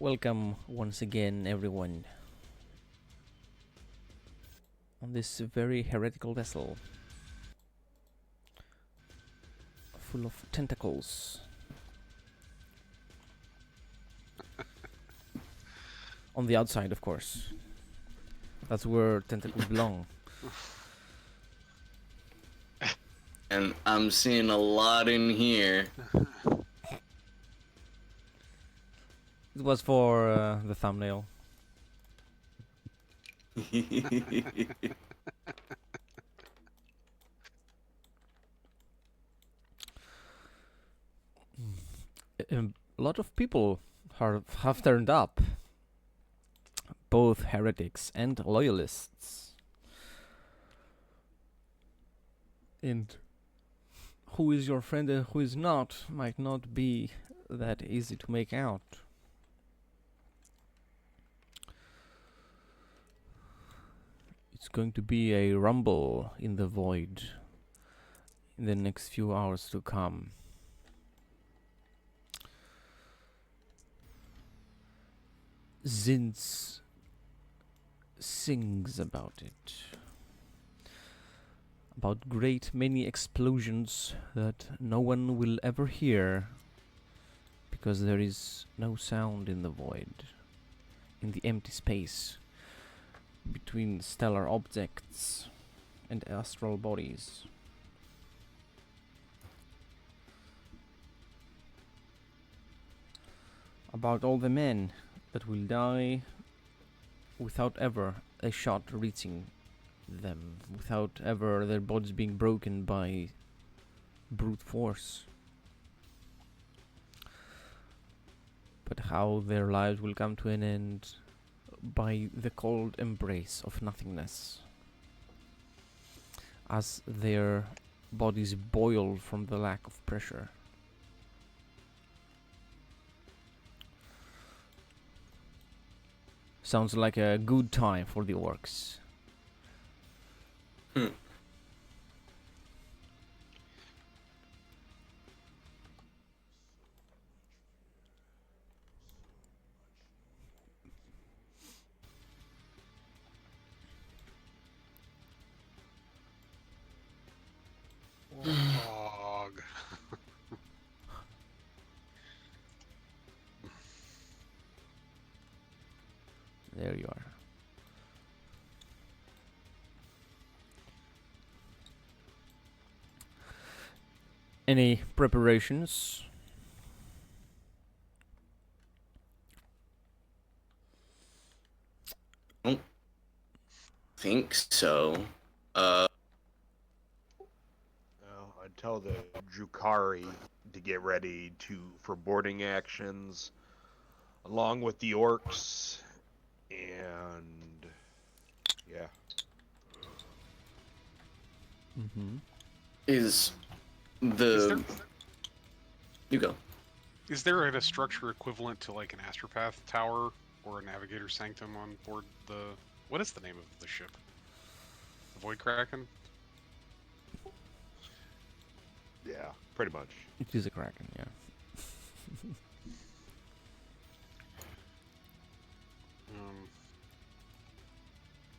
Welcome once again, everyone, on this very heretical vessel full of tentacles. On the outside, of course. That's where tentacles belong. And I'm seeing a lot in here. It was for the thumbnail. A lot of people have turned up, both heretics and loyalists. And who is your friend and who is not might not be that easy to make out. It's going to be a rumble in the void in the next few hours to come. Zins sings about it. About great many explosions that no one will ever hear because there is no sound in the void, in the empty space between stellar objects and astral bodies. About all the men that will die without ever a shot reaching them, without ever their bodies being broken by brute force. But how their lives will come to an end by the cold embrace of nothingness, as their bodies boil from the lack of pressure. Sounds like a good time for the orcs. Dog. There you are. Any preparations? Don't think so. Well, I'd tell the Drukari to get ready for boarding actions, along with the orcs, and yeah. Mm-hmm. Is Is the you go? Is there a structure equivalent to like an astropath tower or a navigator sanctum on board the... What is the name of the ship? The Void Kraken? Yeah, pretty much. It is a kraken, yeah.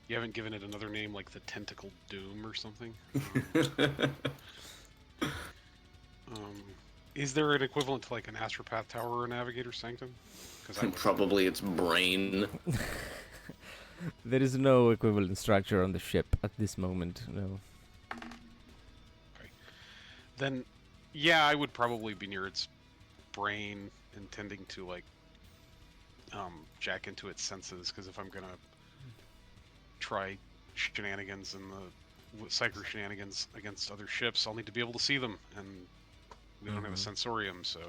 You haven't given it another name like the Tentacled Doom or something? Is there an equivalent to like an astropath tower or a navigator sanctum? Probably its brain. There is no equivalent structure on the ship at this moment, no. Okay. Then, yeah, I would probably be near its brain, intending to like jack into its senses, because if I'm gonna try shenanigans and the psycho shenanigans against other ships, I'll need to be able to see them, and we don't have a sensorium, so...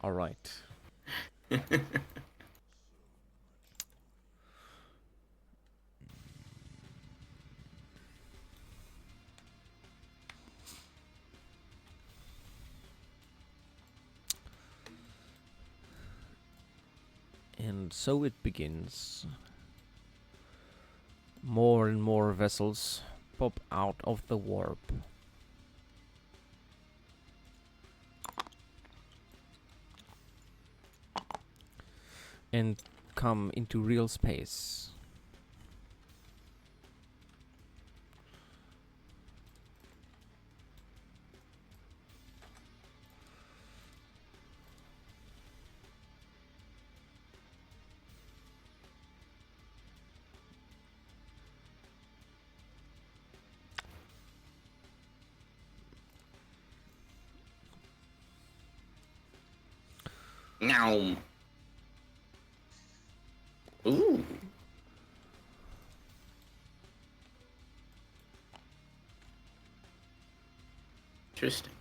Alright. And so it begins. More and more vessels pop out of the warp. and come into real space. Now. Ooh. Interesting.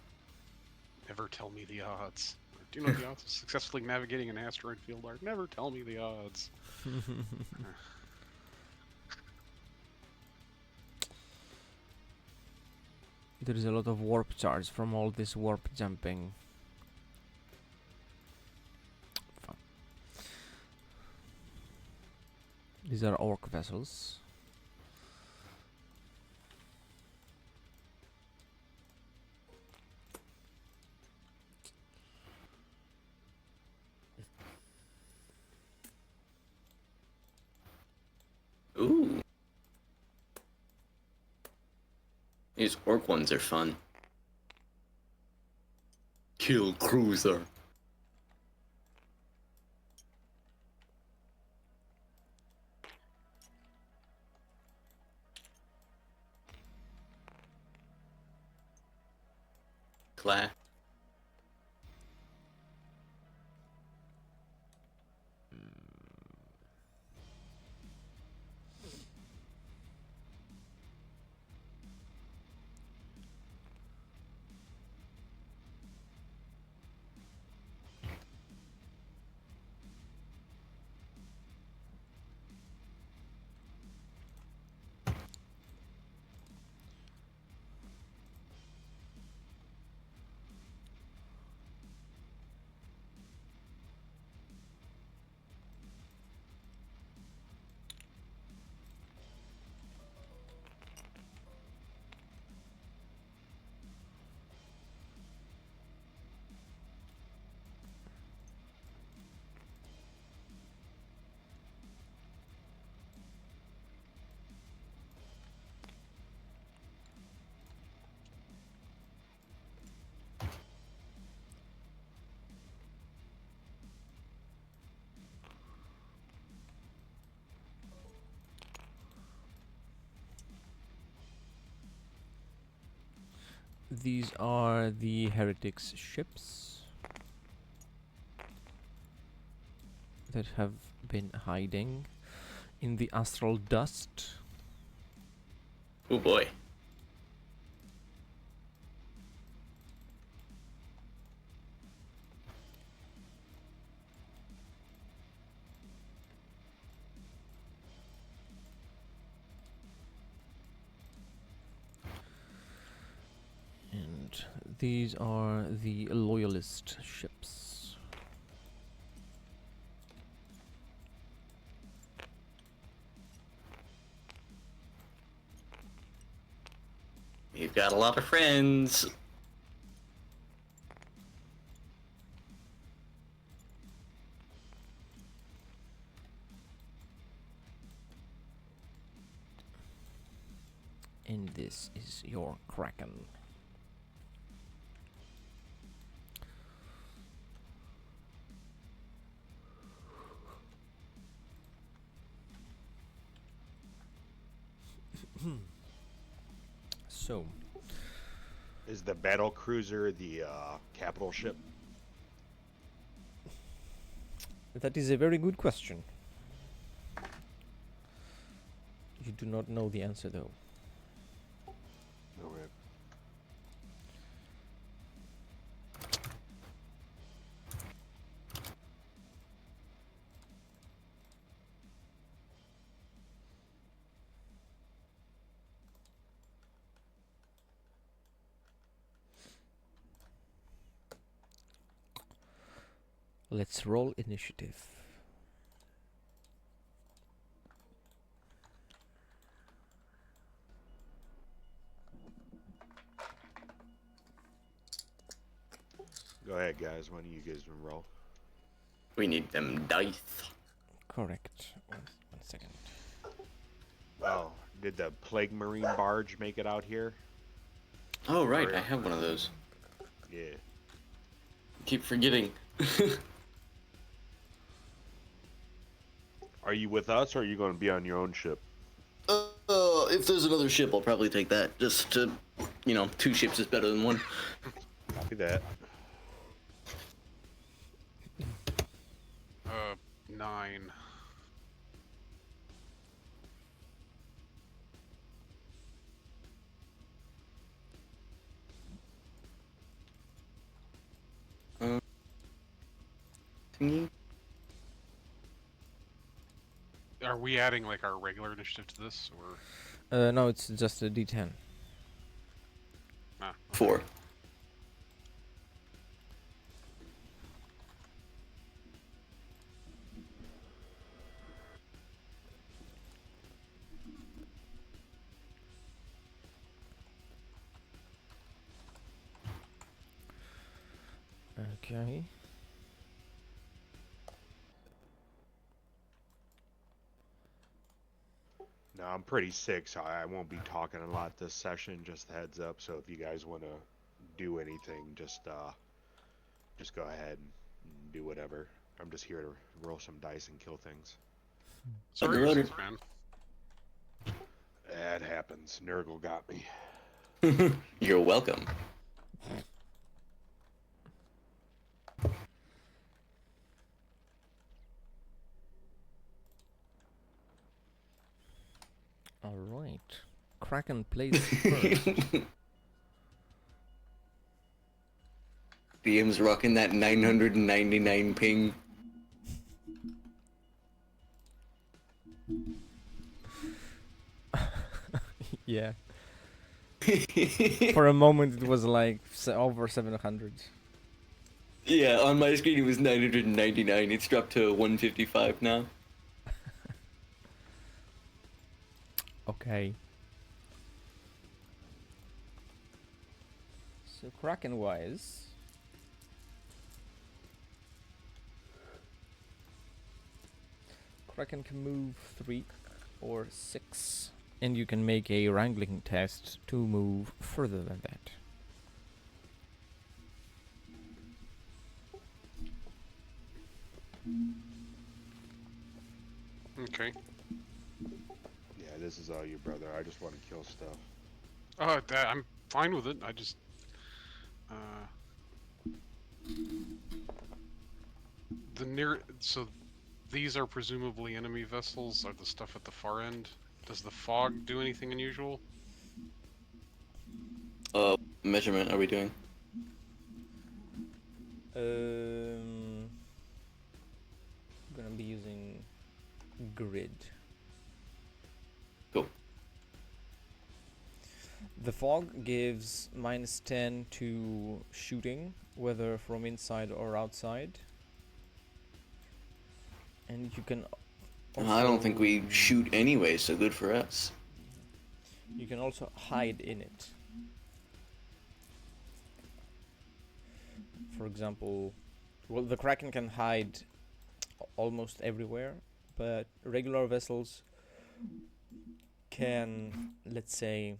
Never tell me the odds. Do you know the odds of successfully navigating an asteroid field are? Never tell me the odds. There is a lot of warp charge from all this warp jumping. Fuck. These are orc vessels. Ooh. These orc ones are fun. Kill cruiser. Class. These are the heretics' ships that have been hiding in the astral dust. Oh boy. And these are the loyalist ships. You've got a lot of friends. And this is your Kraken. So, Is the battle cruiser the capital ship? that is a very good question. You do not know the answer, though. Okay. Let's roll initiative. Go ahead, guys. Why don't you guys roll? We need them dice. Correct. One second. Oh, did the Plague Marine barge make it out here? Oh, right. Or- I have one of those. Yeah. Keep forgetting. Are you with us, or are you going to be on your own ship? If there's another ship, I'll probably take that. Just to, two ships is better than one. Copy that. 9. Thingy? Are we adding like our regular initiative to this, or No, it's just a D10. ah? 4. Okay. No, I'm pretty sick, so I won't be talking a lot this session. Just a heads up. So if you guys want to do anything, just go ahead and do whatever. I'm just here to roll some dice and kill things. Sorry, Underwater. business, man. That happens. Nurgle got me. You're welcome. All right. Kraken plays first. DM's rocking that 999 ping. Yeah. For a moment, it was like over 700. Yeah, on my screen it was 999. It's dropped to 155 now. Okay. So Kraken-wise, Kraken can move 3 or 6, and you can make a wrangling test to move further than that. Okay. Yeah, this is all you, brother. I just want to kill stuff. I'm fine with it. I just so these are presumably enemy vessels. Are the stuff at the far end? Does the fog do anything unusual? Measurement are we doing? I'm gonna be using grid. Cool. The fog gives -10 to shooting, whether from inside or outside. And you can I don't think we also- shoot anyway, so good for us. You can also hide in it. For example, well, the Kraken can hide almost everywhere, but regular vessels can, let's say,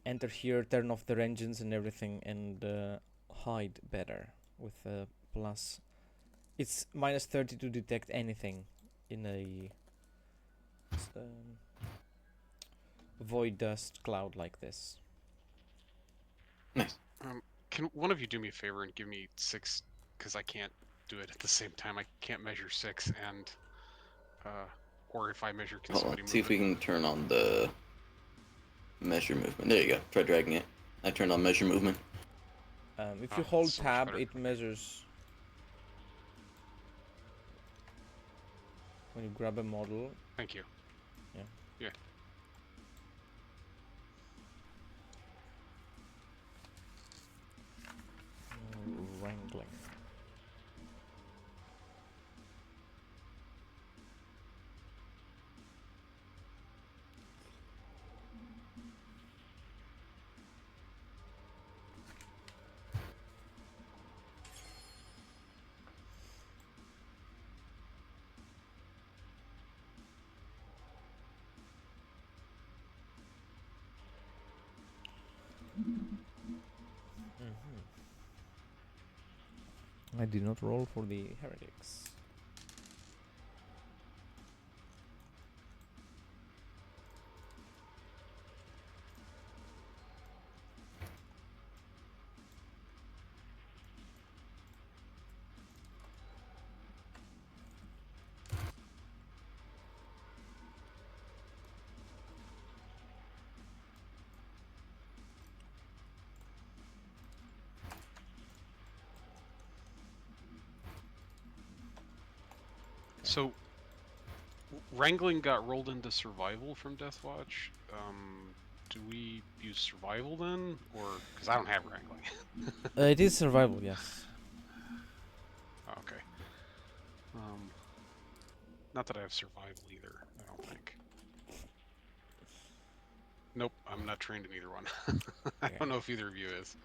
enter here, turn off their engines and everything, and hide better with a plus. It's -30 to detect anything in a void dust cloud like this. Nice. Can one of you do me a favor and give me 6? Because I can't do it at the same time. I can't measure 6 and, or if I measure, can Hold somebody on, move see if we it? can turn on the measure movement. There you go. Try dragging it. I turned on measure movement. If you Oh, hold so much tab, better. it measures when you grab a model. Thank you. Yeah. Yeah. Wrangling. I did not roll for the heretics. So, wrangling got rolled into survival from Deathwatch. Do we use survival then, or because I don't have wrangling? It is survival, yes. Oh, okay. Not that I have survival either. I don't think. Nope, I'm not trained in either one. I Yeah. don't know if either of you is.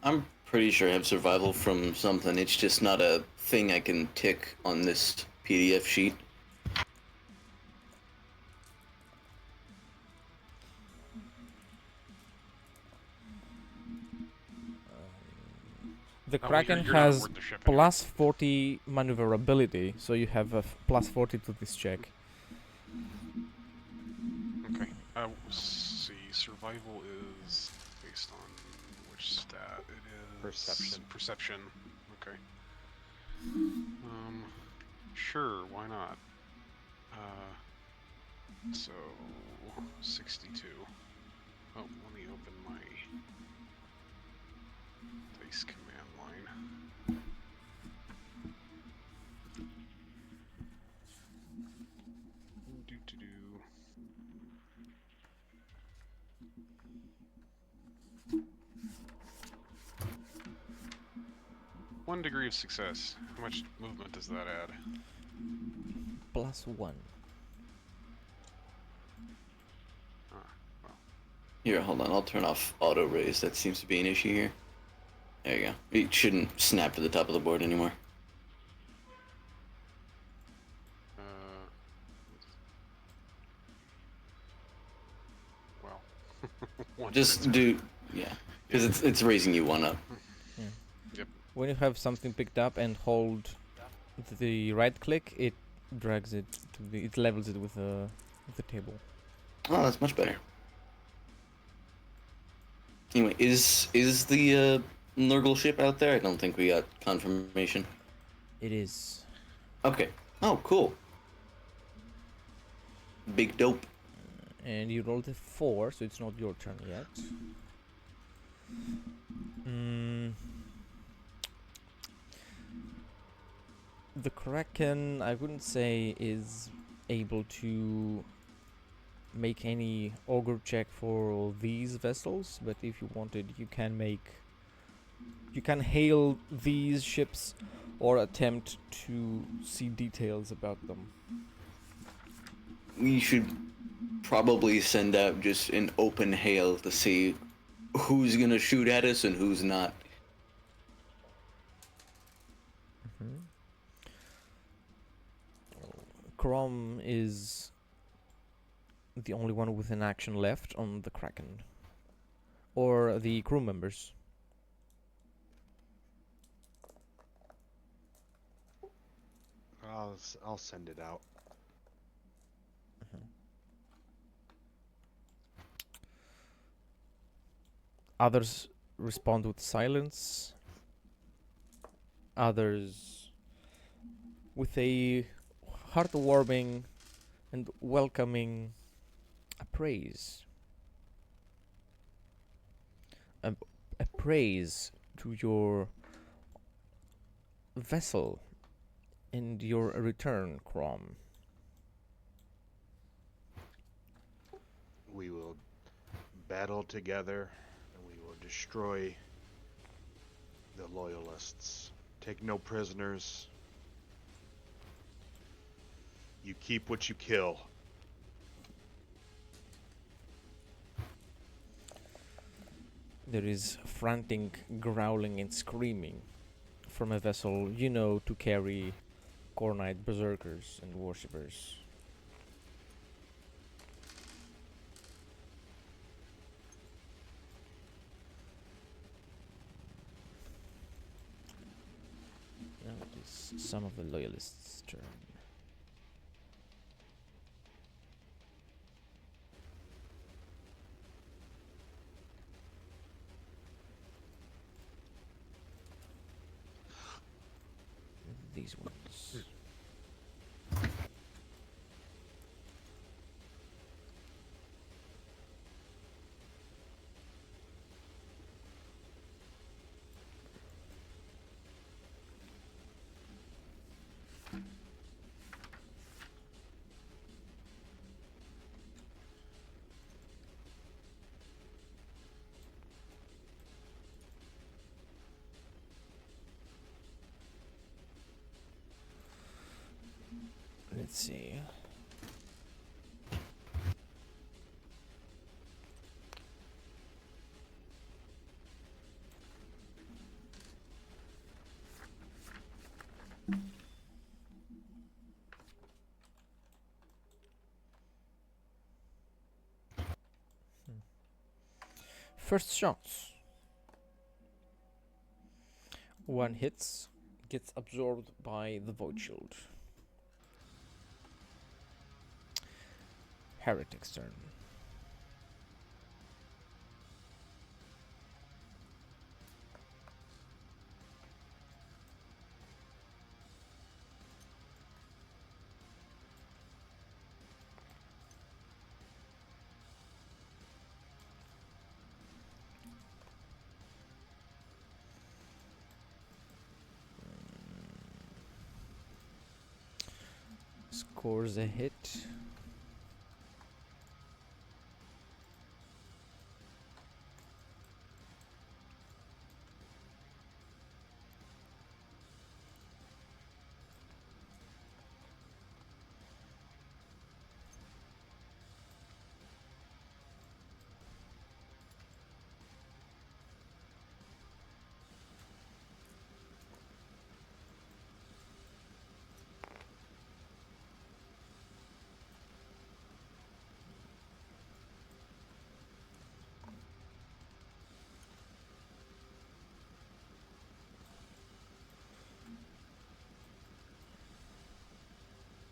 I'm pretty sure I have survival from something. It's just not a thing I can tick on this PDF sheet. The Oh, well, Kraken you're not has aboard the ship anyway. plus 40 maneuverability, so you have a plus 40 to this check. Okay. See, survival is based on which stat it is. Perception. Perception. Okay. Sure, why not? So 62. Oh, let me open my dice command line. Do. 1 degree of success. How much movement does that add? Plus 1. Ah, well. Here, hold on. I'll turn off auto raise. That seems to be an issue here. There you go. It shouldn't snap to the top of the board anymore. Well. One Just turn. do, yeah, because it's raising you one up. Yeah. Yep. When you have something picked up and hold the right click, it drags it to the. It levels it with the table. Oh, that's much better. Anyway, is the Nurgle ship out there? I don't think we got confirmation. It is. Okay. Oh, cool. Big dope. And you rolled a 4, so it's not your turn yet. The Kraken, I wouldn't say, is able to make any augur check for these vessels, but if you wanted, you can hail these ships or attempt to see details about them. We should probably send out just an open hail to see who's gonna shoot at us and who's not. Crom is the only one with an action left on the Kraken. Or the crew members. I'll send it out. Others respond with silence. Others with a heartwarming and welcoming praise. A praise to your vessel and your return, Crom. We will battle together, and we will destroy the loyalists. Take no prisoners. You keep what you kill. There is frantic growling and screaming from a vessel you know to carry Cornite berserkers and worshippers. it's some of the loyalists' turn. These ones. Let's see. First shots. One hits, gets absorbed by the void shield. Heretic's turn. Scores a hit.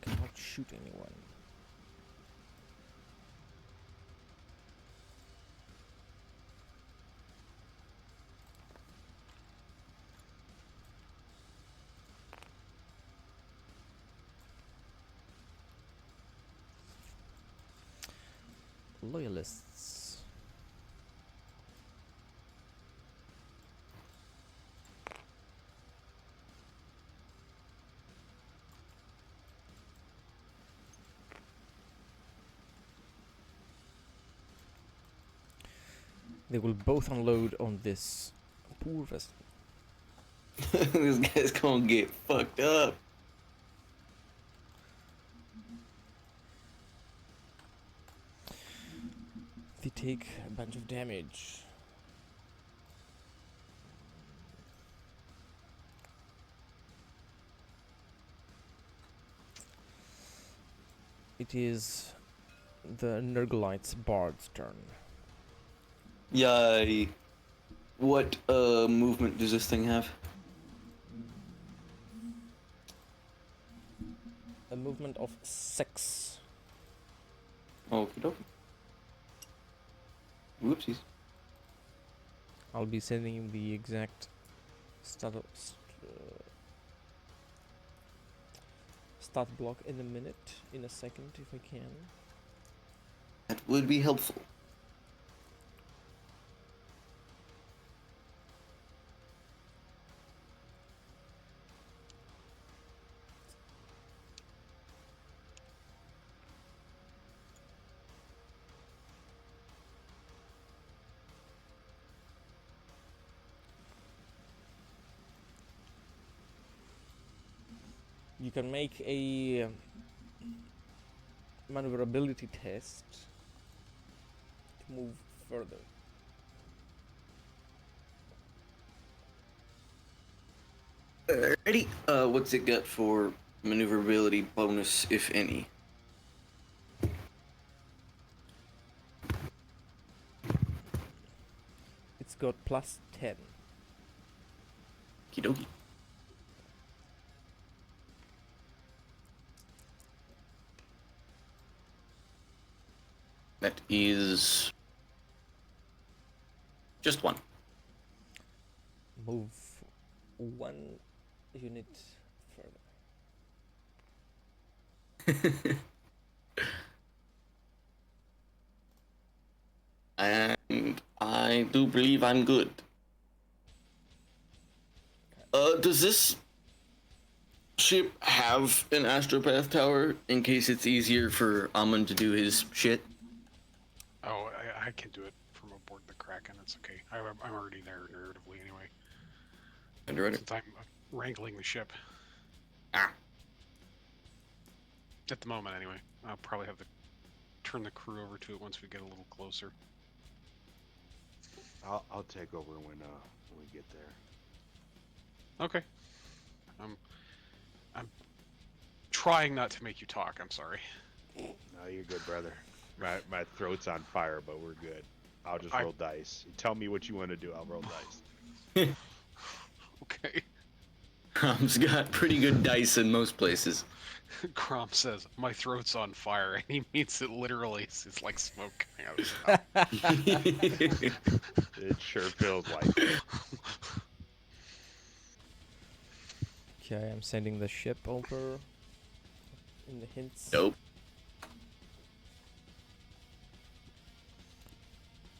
Cannot shoot anyone. Loyalists. They will both unload on this poor vessel. This guy's gonna get fucked up. They take a bunch of damage. It is the Nurgleite's Bard's turn. Yay. What movement does this thing have? A movement of 6. Okie dokie. Whoopsies. I'll be sending you the exact stat block in a minute, in a second, if I can. That would be helpful. You can make a maneuverability test to move further. Alrighty. What's it got for maneuverability bonus, if any? It's got plus 10. Okie dokie. That is just one. Move 1 unit further. And I do believe I'm good. Does this ship have an astropath tower in case it's easier for Amon to do his shit? Oh, I can do it from aboard the Kraken. It's okay. I'm already there narratively anyway. Underwriter. Since I'm wrangling the ship. Ah. At the moment, anyway. I'll probably have to turn the crew over to it once we get a little closer. I'll take over when we get there. Okay. I'm trying not to make you talk. I'm sorry. No, you're good, brother. My throat's on fire, but we're good. I'll just roll dice. You tell me what you want to do. I'll roll dice. Okay. Crom's got pretty good dice in most places. Crom says, "My throat's on fire," and he means it literally. It's like smoke coming out of his mouth. It sure feels like it. Okay, I'm sending the ship over in the hints. Dope.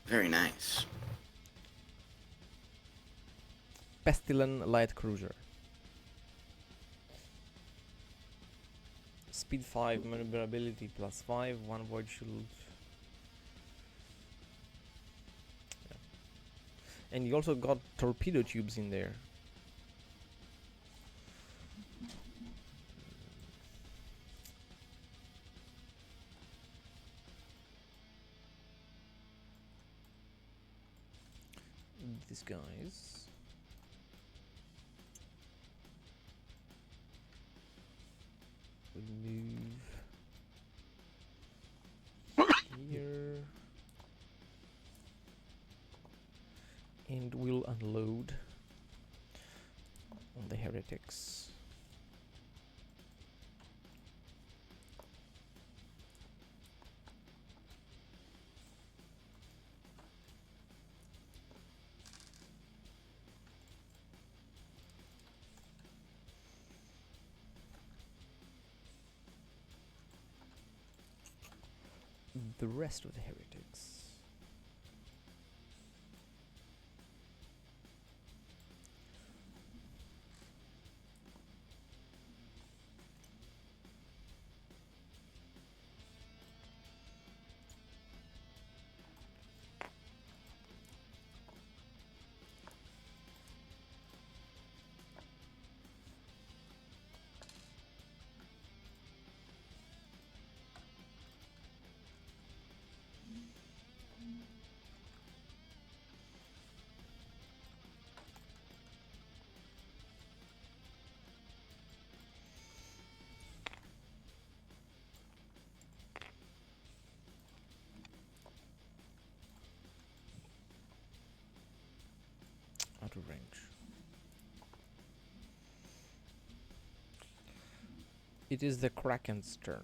Very nice. Pestilent light cruiser. Speed 5, maneuverability plus 5, 1 void shield. Yeah. And you also got torpedo tubes in there. These guys. We'll move here. And we'll unload on the heretics. The rest of the heretics. Out of range. It is the Kraken's turn.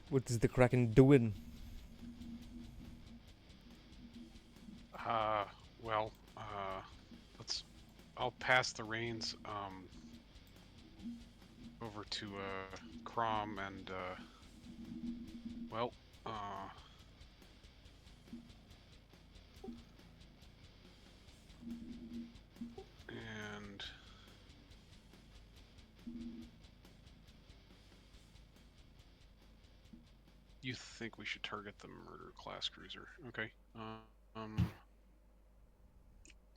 What is the Kraken doing? Well, I'll pass the reins over to Crom and well, and you think we should target the murder class cruiser? Okay.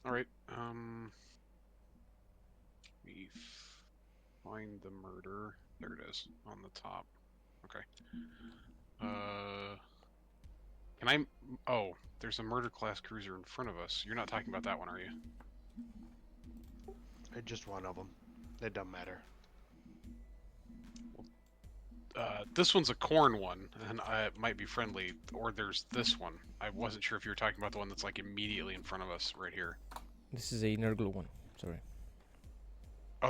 All right. We find the murder. There it is on the top. Okay. Can I? Oh, there's a murder class cruiser in front of us. You're not talking about that one, are you? Just one of them. It doesn't matter. this one's a corn one, and it might be friendly. Or there's this one. I wasn't sure if you were talking about the one that's like immediately in front of us right here. This is a Nurgle one. Sorry.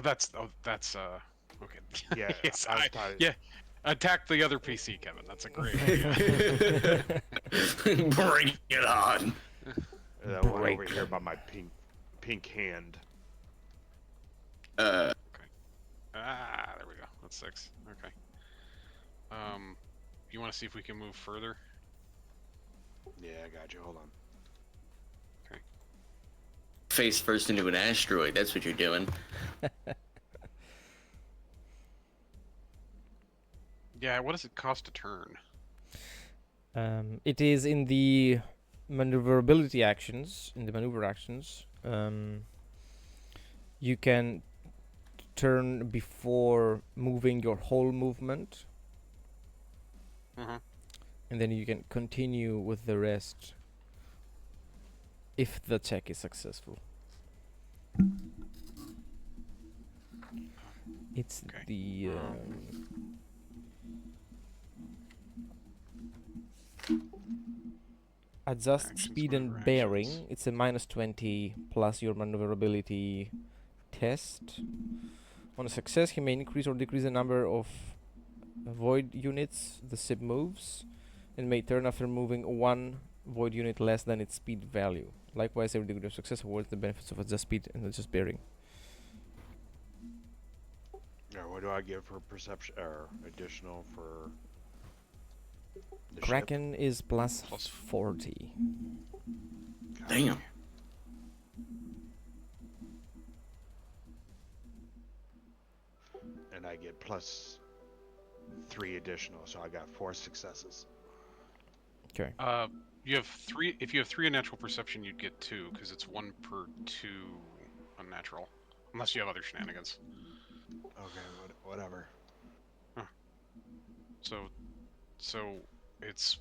That's okay. Yeah, Yes, I thought. yeah. Attack the other PC, Kevin. That's a great idea. Bring it on. That one over Break. here by my pink hand. There we go. That's 6. Okay. You want to see if we can move further? Yeah, I got you. Hold on. Face first into an asteroid. That's what you're doing. Yeah. What does it cost to turn? It is in the maneuverability actions, in the maneuver actions. You can turn before moving your whole movement, Uh-huh. and then you can continue with the rest if the check is successful. It's Okay. the adjust Actions, speed and maneuver bearing. actions. It's a -20 plus your maneuverability test. On a success, he may increase or decrease the number of void units the ship moves, and may turn after moving one void unit less than its speed value. Likewise, every degree of success awards the benefits of adjust speed and adjust bearing. Or what do I get for perception or additional for the ship? Kraken is plus Plus 40. Damn. And I get plus 3 additional, so I got 4 successes. Okay. You have 3. If you have 3 unnatural perception, you'd get 2 because it's 1 per 2 unnatural, unless you have other shenanigans. Okay, whatever. So it's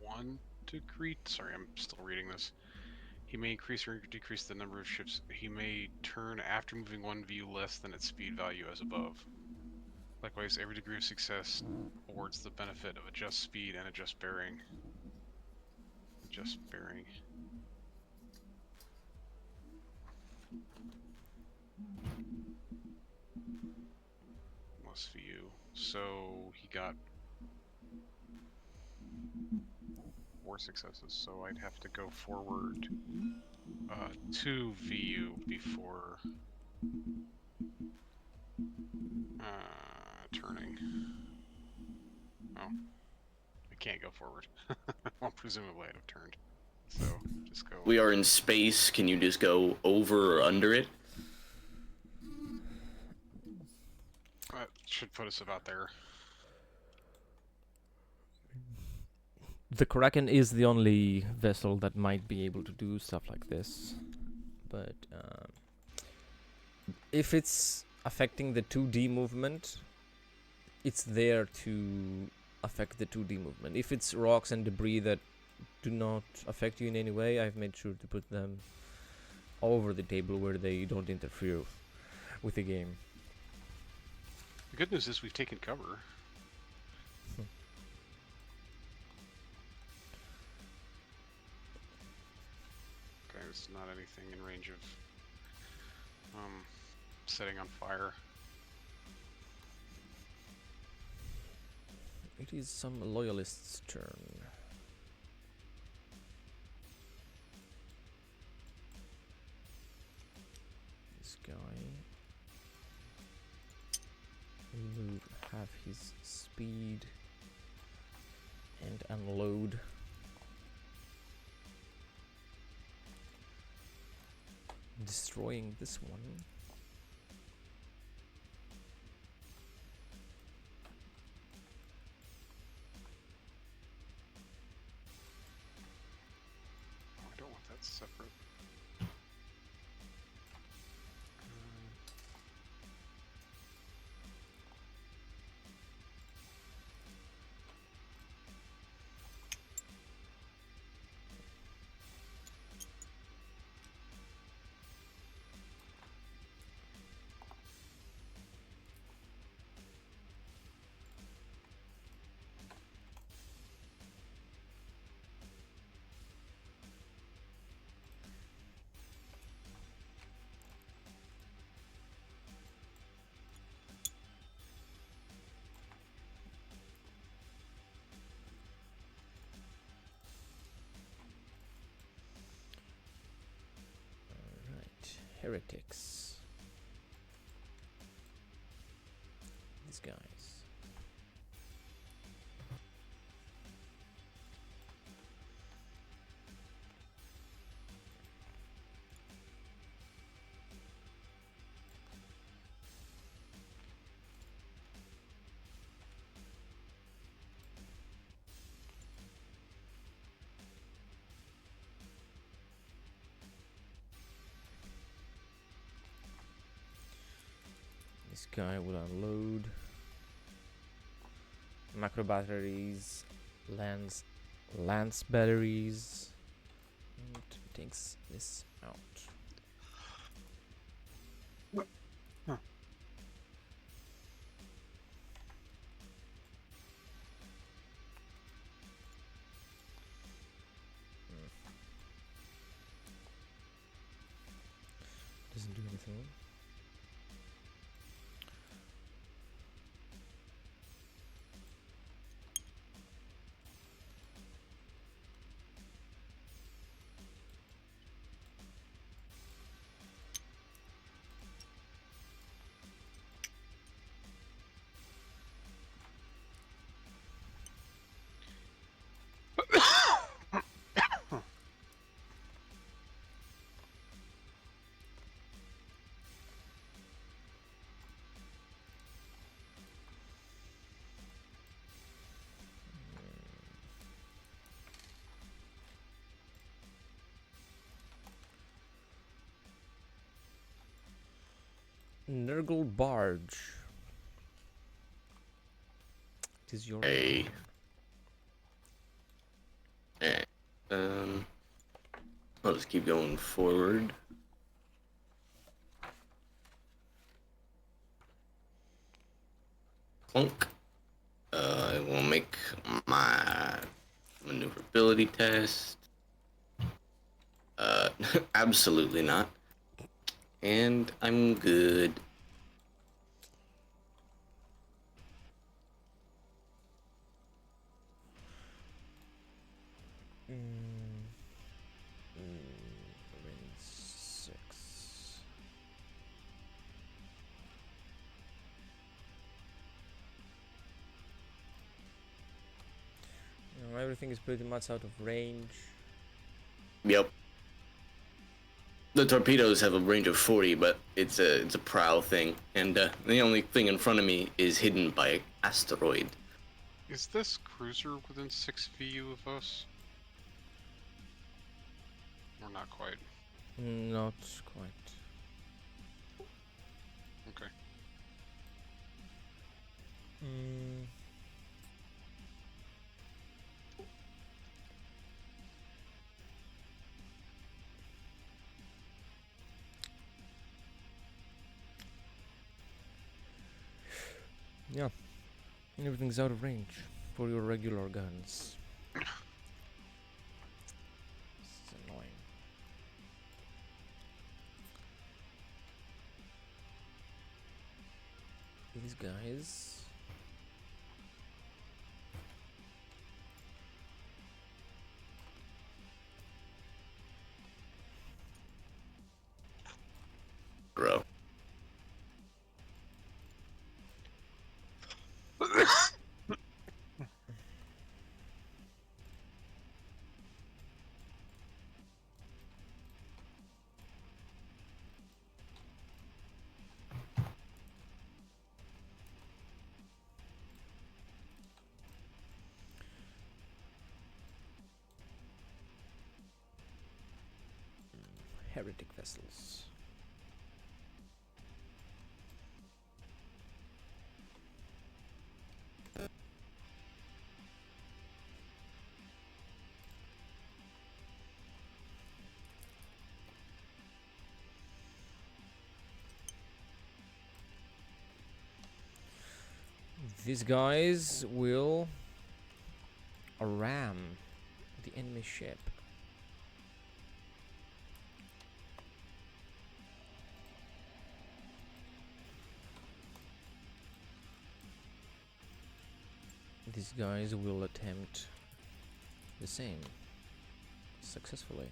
1 degree. Sorry, I'm still reading this. He may increase or decrease the number of ships. He may turn after moving 1 VU less than its speed value as above. Likewise, every degree of success awards the benefit of adjust speed and adjust bearing. Adjust bearing. Less VU. So he got 4 successes, so I'd have to go forward 2 VU before turning. Oh, I can't go forward. Well, presumably I'd have turned. So just go. We are in space. Can you just go over or under it? That should put us about there. The Kraken is the only vessel that might be able to do stuff like this. But if it's affecting the 2D movement, it's there to affect the 2D movement. If it's rocks and debris that do not affect you in any way, I've made sure to put them over the table where they don't interfere with the game. The good news is we've taken cover. Okay, there's not anything in range of setting on fire. It is some loyalists' turn. This guy will have his speed and unload. Destroying this one. Oh, I don't want that separate. heretics. These guys. This guy will unload macro batteries, lance batteries, and takes this out. Huh. Doesn't do anything. Nurgle Barge. It is your Hey. turn. I'll just keep going forward. Clunk. I will make my maneuverability test. Absolutely not. And I'm good. Range 6. Everything is pretty much out of range. Yep. The torpedoes have a range of 40, but it's a prowl thing, and the only thing in front of me is hidden by an asteroid. Is this cruiser within 6 VU of us? Or not quite? Not quite. Okay. Yeah. Everything's out of range for your regular guns. It's annoying. These guys. Bro. Heretic vessels. These guys will ram the enemy ship. These guys will attempt the same successfully.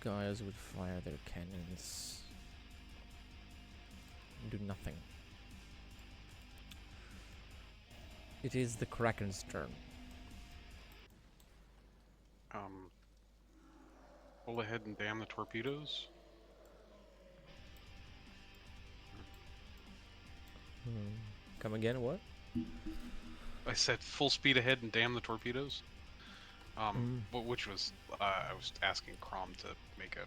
guys would fire their cannons. Do nothing. It is the Kraken's turn. Pull ahead and damn the torpedoes. Come again, what? I said full speed ahead and damn the torpedoes. Which was I was asking Crom to make a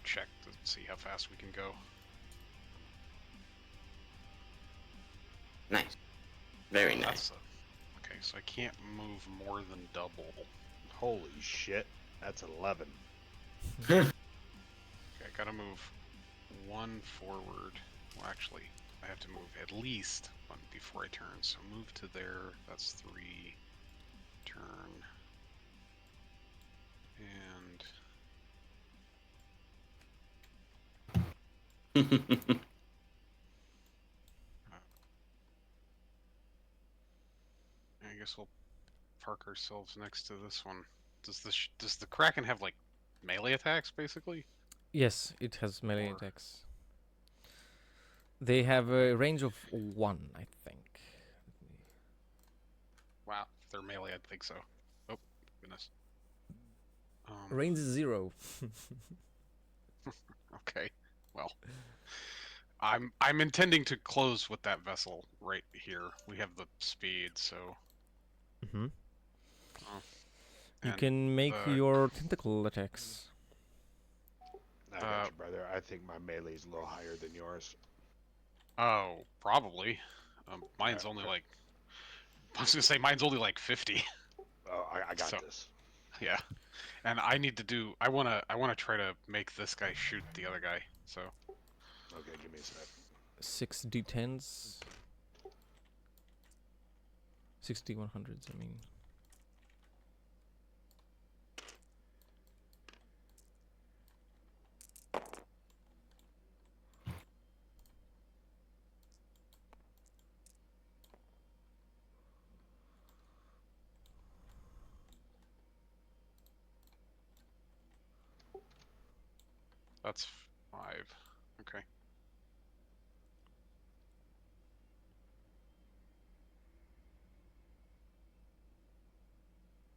check to see how fast we can go. Nice. Very nice. That's okay, so I can't move more than double. Holy shit, that's 11. Okay, I gotta move one forward. Well, actually, I have to move at least one before I turn. So move to there. That's 3. Turn. And I guess we'll park ourselves next to this one. Does the Kraken have like melee attacks basically? Yes, it has melee Or- attacks. They have a range of 1, I think. Wow, if they're melee, I'd think so. Oh goodness. Range is 0. Okay, well, I'm intending to close with that vessel right here. We have the speed, so. You And, can make your tentacle attacks. I got you, brother. I think my melee's a little higher than yours. Oh, probably. Mine's only like. I was gonna say mine's only like 50. Oh, I got So- this. Yeah, and I need to do. I wanna try to make this guy shoot the other guy. So. Okay, give me a sec. 6 d10s. 6 d100s, I mean. That's 5. Okay.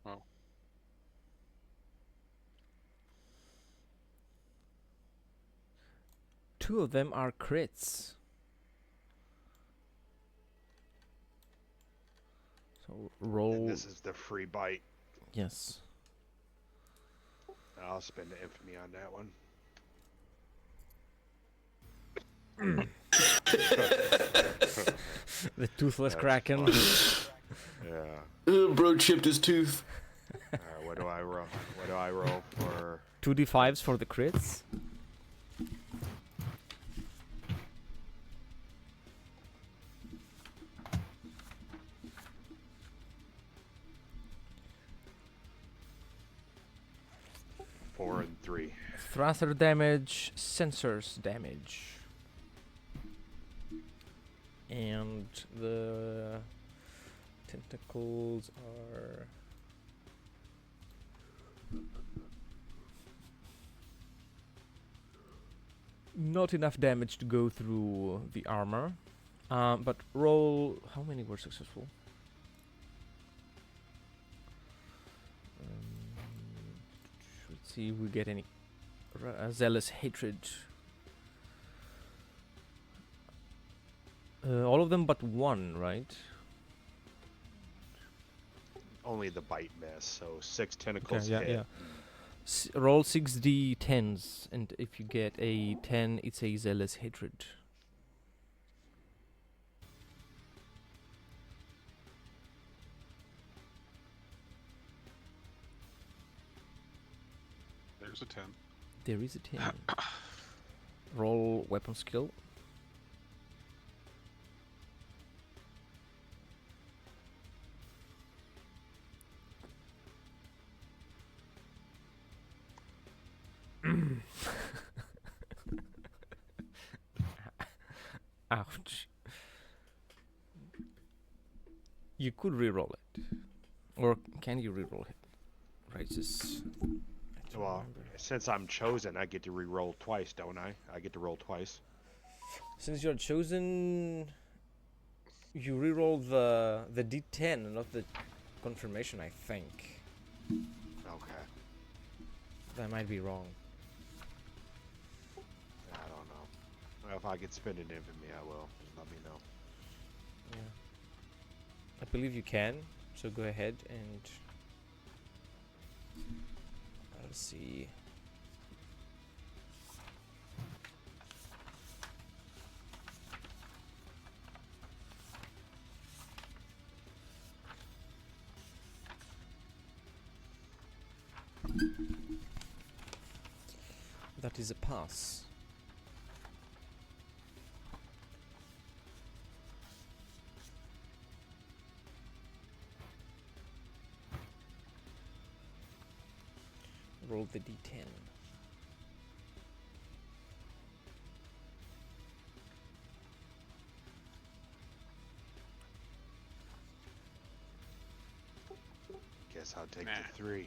Well, 2 of them are crits. So roll. And this is the free bite. Yes. I'll spend the infamy on that one. The toothless That's kraken. Yeah. Bro chipped his tooth. Alright, what do I roll? What do I roll for? 2d5s for the crits. Four and 3. Thruster damage, sensors damage. And the tentacles are not enough damage to go through the armor. But roll. How many were successful? Let's see if we get any zealous hatred. All of them but 1, right? Only the bite miss, so 6 tentacles yeah, hit. yeah. Roll 6d10s, and if you get a 10, it's a zealous hatred. there's a 10. There is a 10. Roll weapon skill. Ouch. You could reroll it. Or can you reroll it? Right, just to Well, remember. since I'm chosen, I get to re-roll twice, don't I? I get to roll twice. Since you're chosen, you reroll the D10, not the confirmation. I think Okay. that might be wrong. I don't know. Well, if I could spend an infamy, I will. Just let me know. Yeah. I believe you can. So go ahead and let's see. That is a pass. Roll the D10. Guess I'll take Nah. the 3.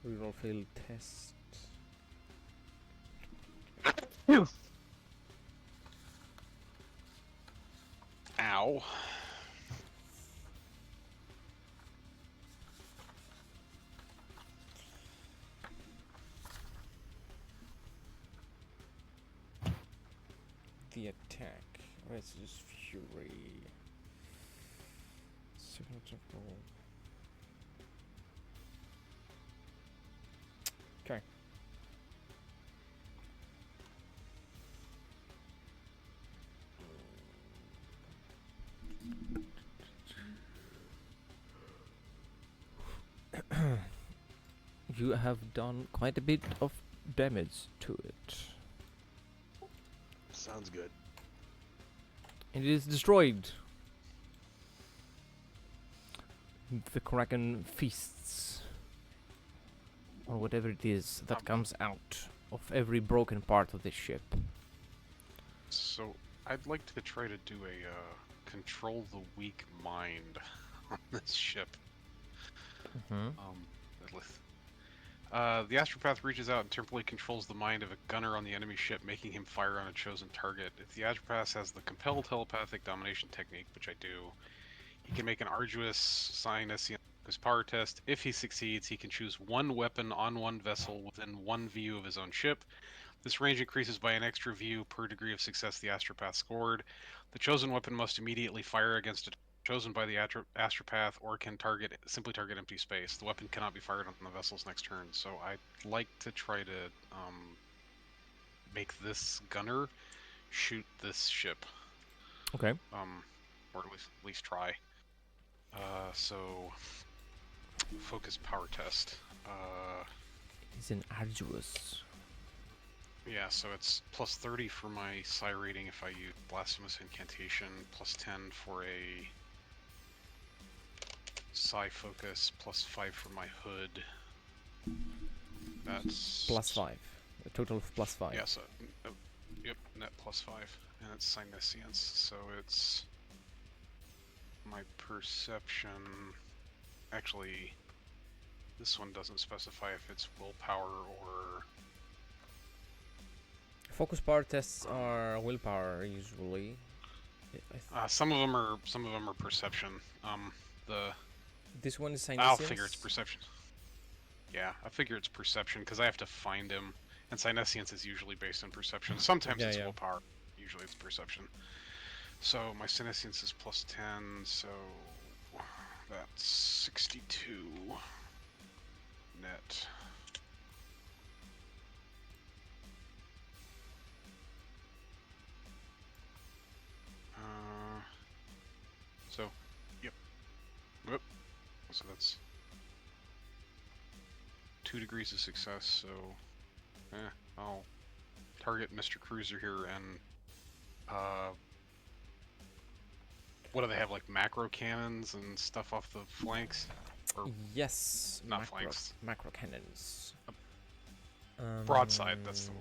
Reroll failed test. Ow. The attack. Let's just fury. Second attack roll. Okay. You have done quite a bit of damage to it. Sounds good. And it is destroyed. The Kraken feasts on whatever it is that comes out of every broken part of this ship. So I'd like to try to do a control the weak mind on this ship. Mm-hmm. The astropath reaches out and temporarily controls the mind of a gunner on the enemy ship, making him fire on a chosen target. If the astropath has the compel telepathic domination technique, which I do, he can make an arduous Cyanesian power test. If he succeeds, he can choose one weapon on one vessel within one view of his own ship. This range increases by an extra view per degree of success the astropath scored. The chosen weapon must immediately fire against a chosen by the astropath or can simply target empty space. The weapon cannot be fired on the vessel's next turn. So I'd like to try to make this gunner shoot this ship. Okay. Or at least try. So focus power test. It's an arduous. Yeah, so it's plus 30 for my psi rating if I use blasphemous incantation, plus 10 for a psi focus, plus 5 for my hood. That's Plus 5. A total of plus 5. Yeah, so yep, net plus 5, and it's Cynesians, so it's my perception. Actually, this one doesn't specify if it's willpower or. Focus power tests are willpower usually. Some of them are perception. This one is I'll figure Cynesians? it's perception. Yeah, I figure it's perception because I have to find him, and Cynesians is usually based on perception. Sometimes it's willpower, usually it's perception. So my Cynesians is plus 10, so that's 62 net. So, yep. So that's 2 degrees of success, so I'll target Mr. Cruiser here and what do they have, like macro cannons and stuff off the flanks? Or Yes, not macro, flanks. macro cannons. Broadside, that's the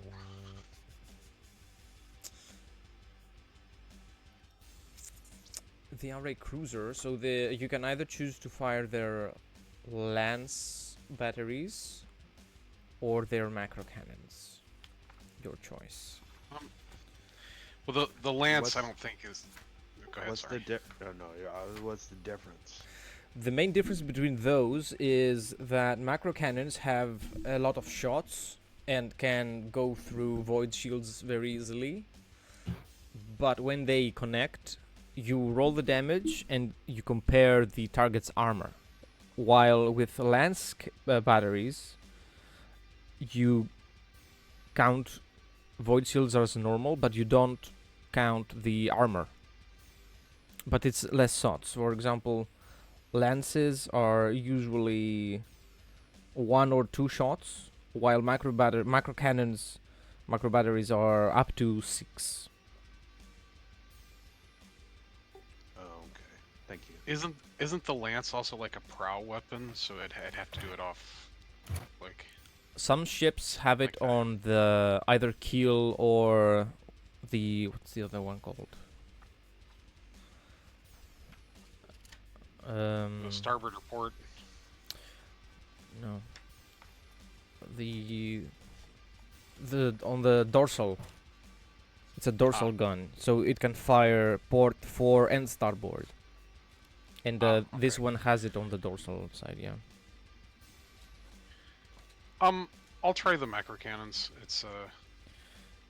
They are a cruiser, so you can either choose to fire their lance batteries or their macro cannons. Your choice. Well, the lance What's- I don't think is. Go ahead. What's Sorry. what's the difference? The main difference between those is that macro cannons have a lot of shots and can go through void shields very easily. But when they connect, you roll the damage and you compare the target's armor. While with lance batteries, you count void shields as normal, but you don't count the armor. But it's less shots. For example, lances are usually 1 or 2 shots, while macro batteries are up to 6. Oh, okay. Thank you. Isn't the lance also like a prow weapon? So I'd have to do it off, like. Some ships have it Like that. on the either keel or the what's the other one called? The starboard report. No. The on the dorsal. It's a dorsal gun, so it can fire port, fore, and starboard. And this Okay. one has it on the dorsal side, yeah. I'll try the macro cannons. It's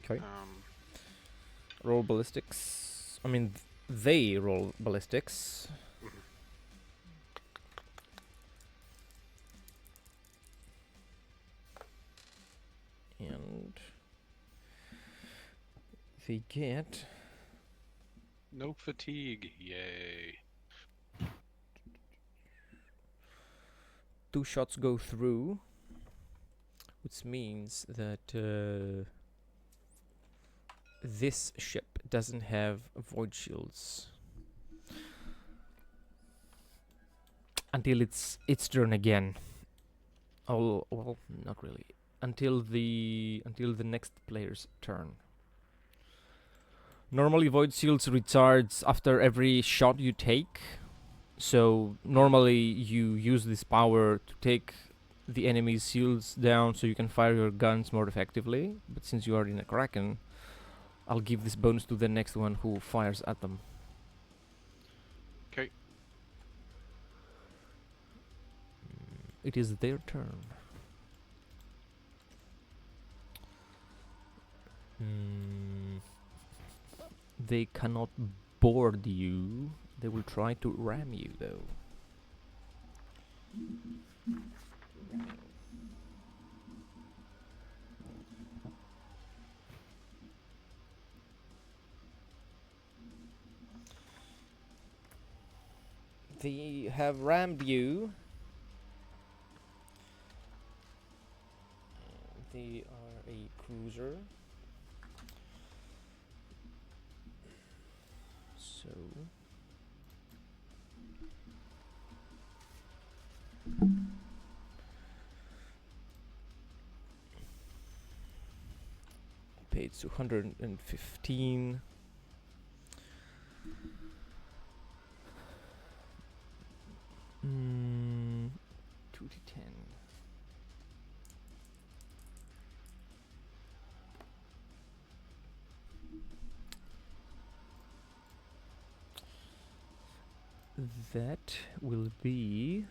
Okay. Roll ballistics. I mean, they roll ballistics. And they get no fatigue. Yay. 2 shots go through, which means that this ship doesn't have void shields until it's turn again. Oh well, not really. Until the next player's turn. Normally, void shields recharge after every shot you take. So normally you use this power to take the enemy's shields down so you can fire your guns more effectively. But since you are in a Kraken, I'll give this bonus to the next one who fires at them. Okay. It is their turn. They cannot board you. They will try to ram you, though. They have rammed you. They are a cruiser. So paid 215. Mm, 2d10. That will be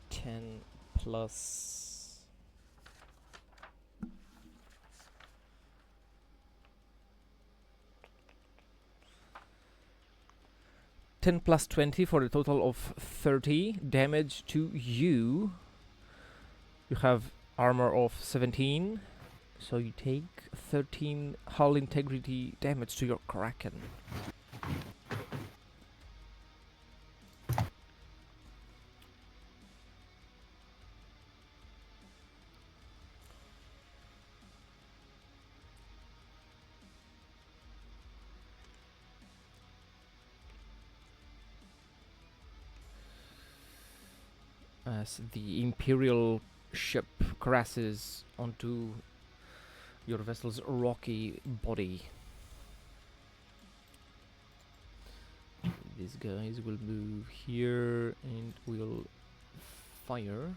10 plus 10 plus 20 for a total of 30 damage to you. You have armor of 17, so you take 13 hull integrity damage to your Kraken. as the Imperial ship crashes onto your vessel's rocky body. These guys will move here and will fire.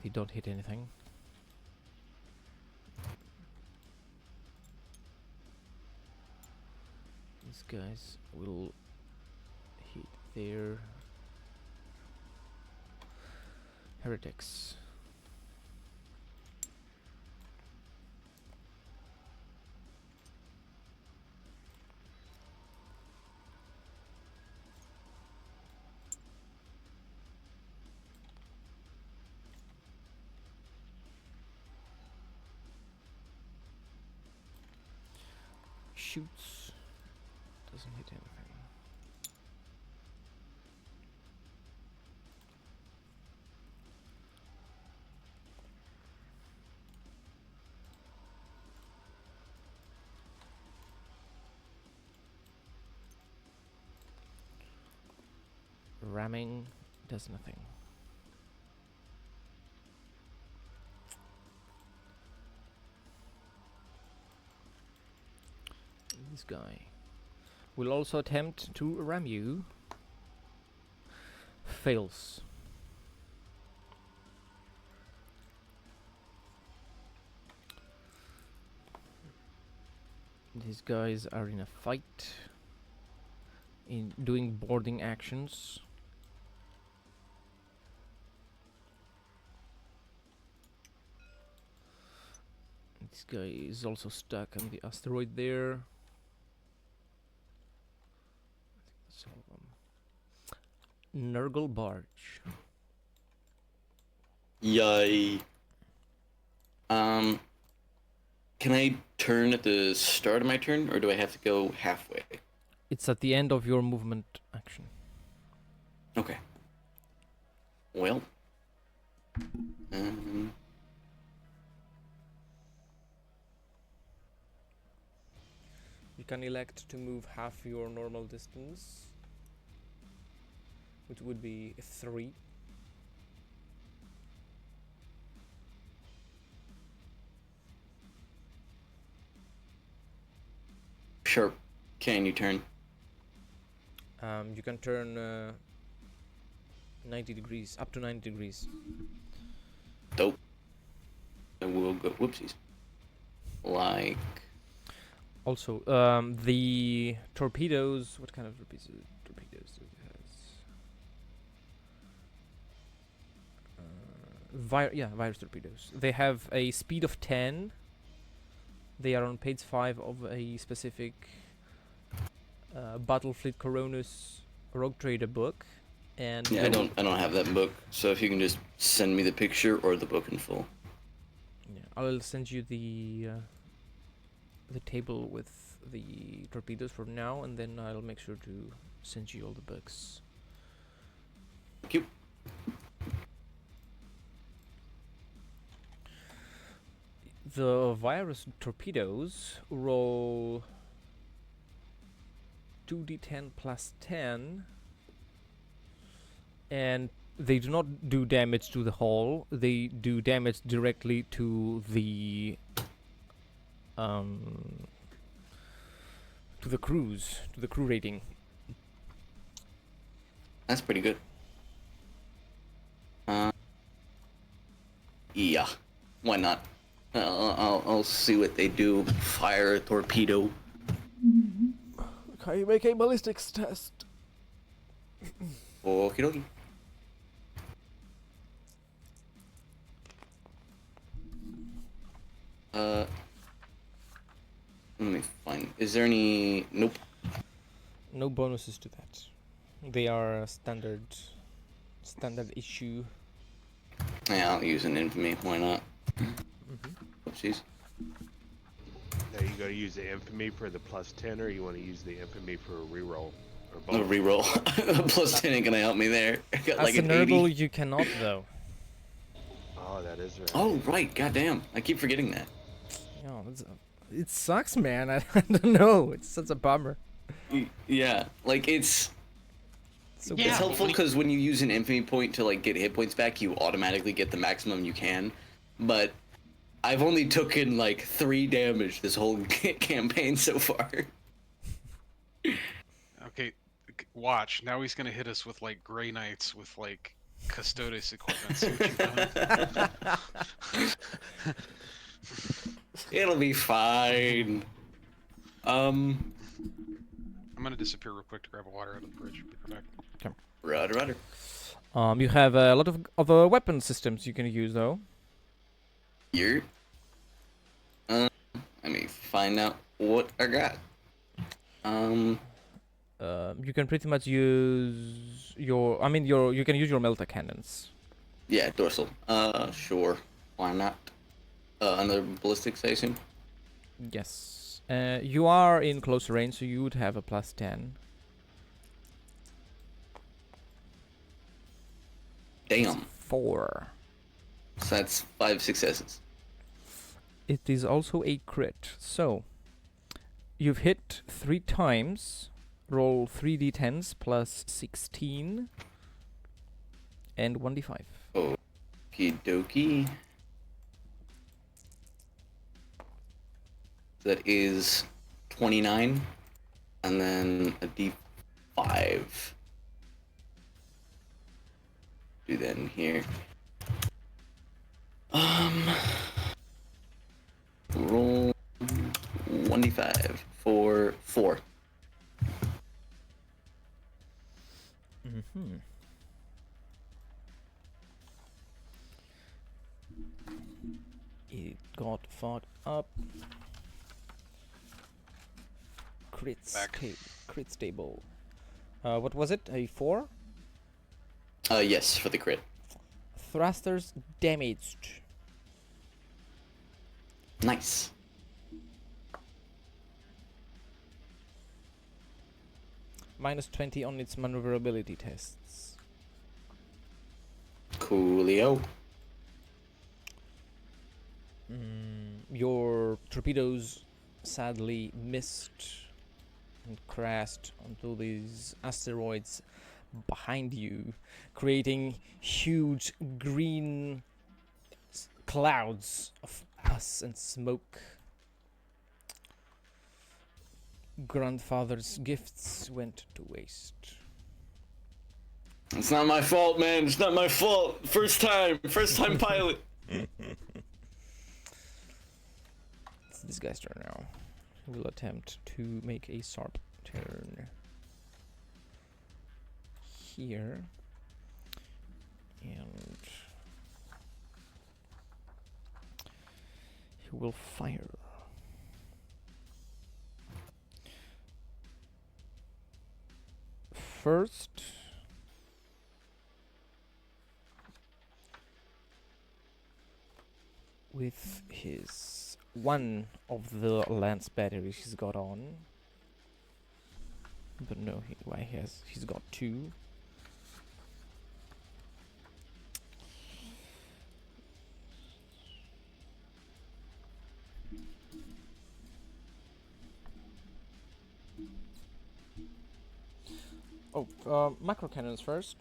They don't hit anything. These guys will hit their heretics. Shoots. Doesn't hit anything. Ramming does nothing. This guy will also attempt to ram you. Fails. These guys are in a fight, in doing boarding actions. This guy is also stuck on the asteroid there. That's all of them. Nurgle Barge. Yay. Can I turn at the start of my turn, or do I have to go halfway? It's at the end of your movement action. Okay. Well. You can elect to move half your normal distance, which would be 3. Sure. Can you turn? You can turn 90 degrees, up to 90 degrees. Dope. And we'll go. Whoopsies. Like. Also, the torpedoes. What kind of torpedoes does it has? Virus torpedoes. They have a speed of 10. They are on page 5 of a specific Battlefleet Coronis Rogue Trader book, and Yeah, I don't have that book. So if you can just send me the picture or the book in full. yeah, I'll send you the table with the torpedoes for now, and then I'll make sure to send you all the books. Thank you. The virus torpedoes roll 2d10 plus 10, and they do not do damage to the hull. They do damage directly to the crews, to the crew rating. That's pretty good. Yeah. Why not? I'll see what they do. Fire a torpedo. Can you make a ballistics test? Okie dokie. Let me find. Is there any? Nope. No bonuses to that. They are standard issue. Yeah, I'll use an infamy. Why not? Oopsies. Now you gotta use the infamy for the plus 10, or you want to use the infamy for a reroll, or A both? reroll. Plus 10 ain't gonna help me there. I got As like an an 80. herbal, you cannot though. Oh, that is right. Oh, right. Goddamn. I keep forgetting that. Oh, it sucks, man. I don't know. It's such a bummer. Yeah. Like, it's So Yeah, it's but helpful when you- because when you use an infamy point to, like, get hit points back, you automatically get the maximum you can. But I've only taken, like, 3 damage this whole campaign so far. Okay, watch. Now he's gonna hit us with like Grey Knights with like Custodes equipment. See what you've done? It'll be fine. I'm gonna disappear real quick to grab a water out of the fridge. Be right back. Rudder. You have a lot of other weapon systems you can use, though. Here. Let me find out what I got. You can pretty much use your. I mean, you can use your melta cannons. Yeah, dorsal. Sure. Why not? Another ballistics, I assume? Yes. You are in close range, so you would have a +10. Damn. 4. So that's 5 successes. It is also a crit. So, you've hit 3 times. Roll 3d10s plus 16 and 1d5. Okie dokie. That is 29. And then a d5. Do that in here. Roll 1d5 for 4. Mm-hmm. It got fucked up. Back. Crit stable. What was it? A 4? Yes, for the crit. Thrusters damaged. Nice. -20 on its maneuverability tests. Coolio. Your torpedoes sadly missed and crashed onto these asteroids behind you, creating huge green clouds of pus and smoke. Grandfather's gifts went to waste. It's not my fault, man. It's not my fault. First time pilot. It's this guy's turn now. He will attempt to make a sharp turn here, and he will fire. First, with his one of the lance batteries he's got on, but no, he's got 2. Macro cannons first.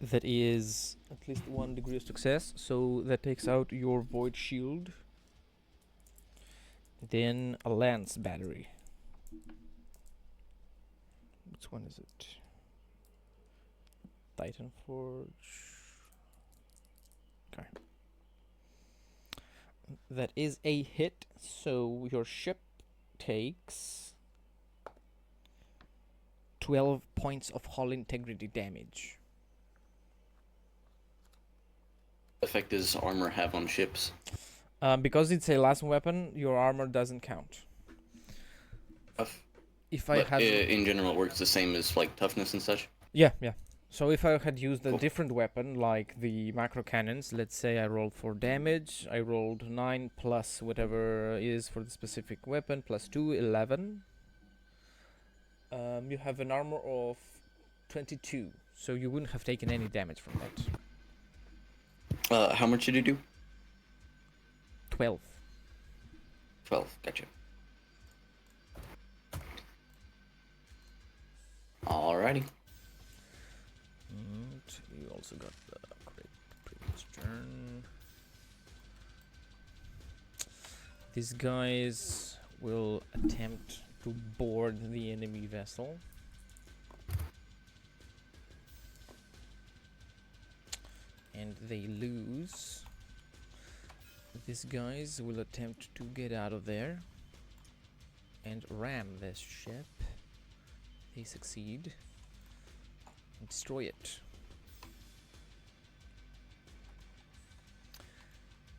That is at least 1 degree of success, so that takes out your void shield. Then a lance battery. Which one is it? Titan Forge. Okay. That is a hit, so your ship takes 12 points of hull integrity damage. What effect does armor have on ships? Because it's a last weapon, your armor doesn't count. If I But had in general, it works the same as like toughness and such. yeah. So if I had used a Cool. different weapon, like the macro cannons, let's say I rolled for damage, I rolled 9 plus whatever is for the specific weapon, plus 2, 11. You have an armor of 22, so you wouldn't have taken any damage from that. How much did you do? 12. 12. Gotcha. Alrighty. And you also got the crit previous turn. These guys will attempt to board the enemy vessel. And they lose. These guys will attempt to get out of there and ram this ship. They succeed and destroy it.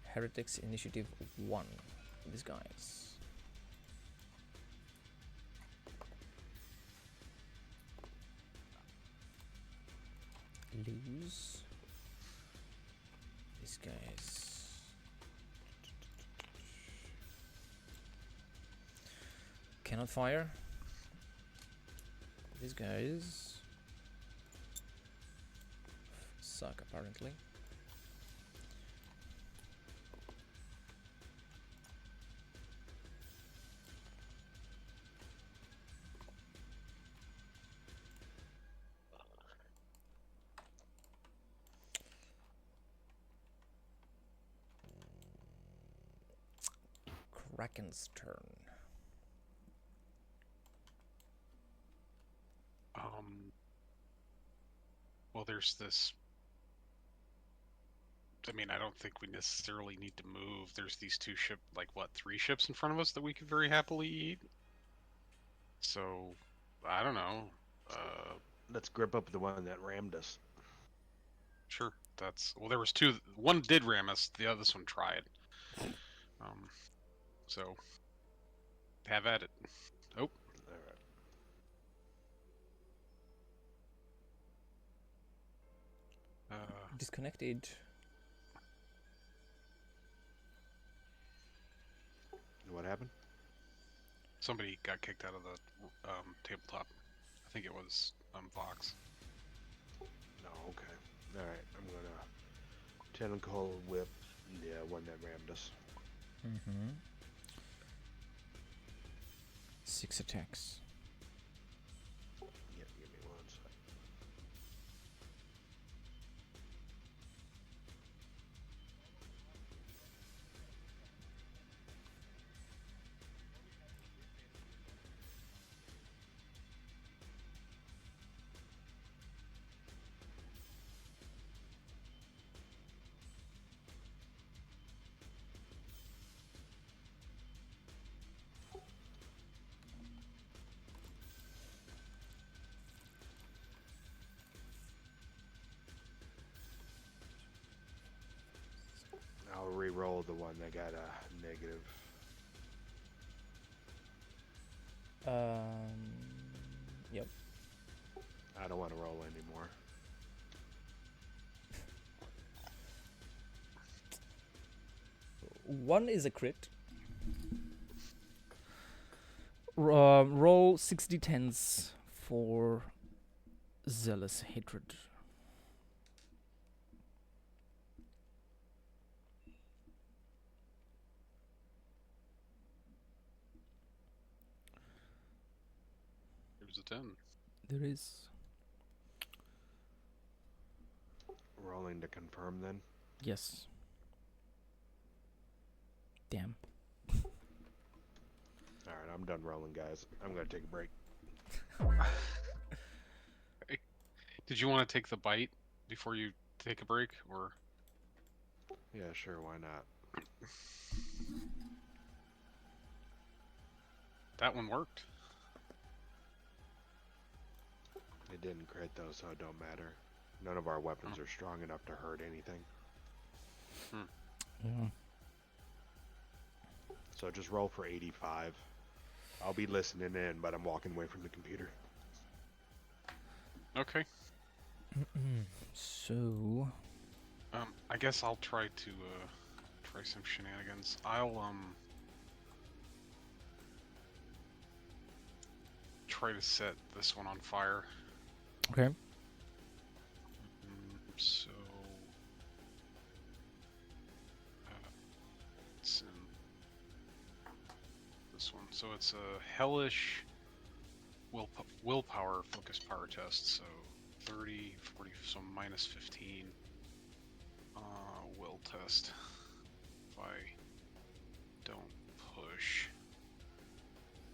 Heretics Initiative 1. These guys. Lose. These guys. Cannot fire. These guys suck apparently. Kraken's turn. Well, there's this. I mean, I don't think we necessarily need to move. There's these two ship, like what, 3 ships in front of us that we could very happily eat. So, I don't know. Let's grip up the one that rammed us. Sure. Well, there was 2. One did ram us. The other one tried. So, have at it. Oh. All right. Disconnected. What happened? Somebody got kicked out of the tabletop. I think it was Vox. No, okay. All right, I'm gonna tentacle whip the one that rammed us. 6 attacks. Yep, give me 1 sec. I'll re-roll the one that got a negative. Yep. I don't want to roll anymore. One is a crit. Roll 60 for Zealous Hatred. There's a 10. There is. Rolling to confirm then. Yes. Damn. Alright, I'm done rolling, guys. I'm gonna take a break. Did you want to take the bite before you take a break, or? Yeah, sure, why not? That one worked. It didn't crit though, so it don't matter. None of our weapons are strong enough to hurt anything. Yeah. So just roll for 85. I'll be listening in, but I'm walking away from the computer. Okay. So. I guess I'll try to try some shenanigans. I'll try to set this one on fire. Okay. So this one. So it's a hellish willpower focused power test. So 30, 40, so minus 15. Will test. If I don't push.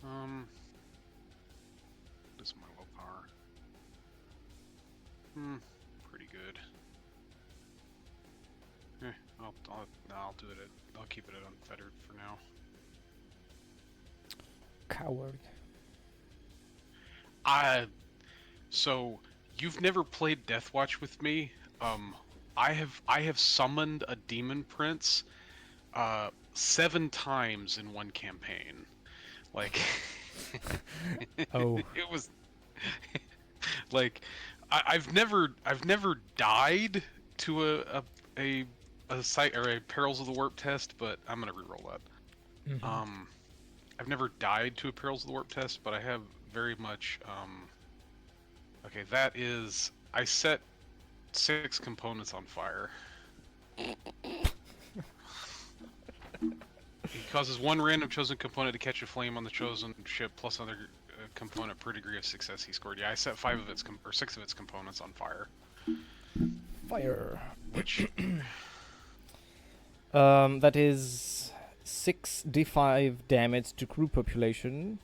What is my willpower? Pretty good. I'll do it. I'll keep it at unfettered for now. Coward. So you've never played Deathwatch with me. I have summoned a demon prince 7 times in one campaign. Like Oh. it was like I've never died to a site or a Perils of the Warp test, but I'm gonna reroll that. Mhm. I've never died to a Perils of the Warp test, but I have very much okay, that is I set 6 components on fire. He causes one random chosen component to catch a flame on the chosen ship plus another component per degree of success he scored. Yeah, I set 6 of its components on fire. Fire. Which That is 6d5 damage to crew population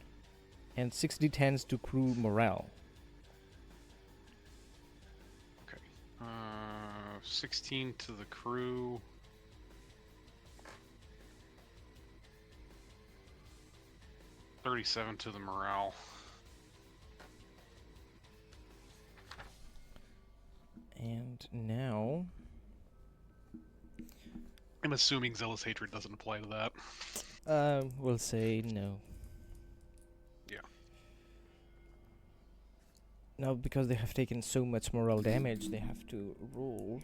and 6d10s to crew morale. okay, 16 to the crew. $37 to the morale. And now I'm assuming Zealous Hatred doesn't apply to that. we'll say no. Yeah. Now, because they have taken so much morale damage, they have to roll.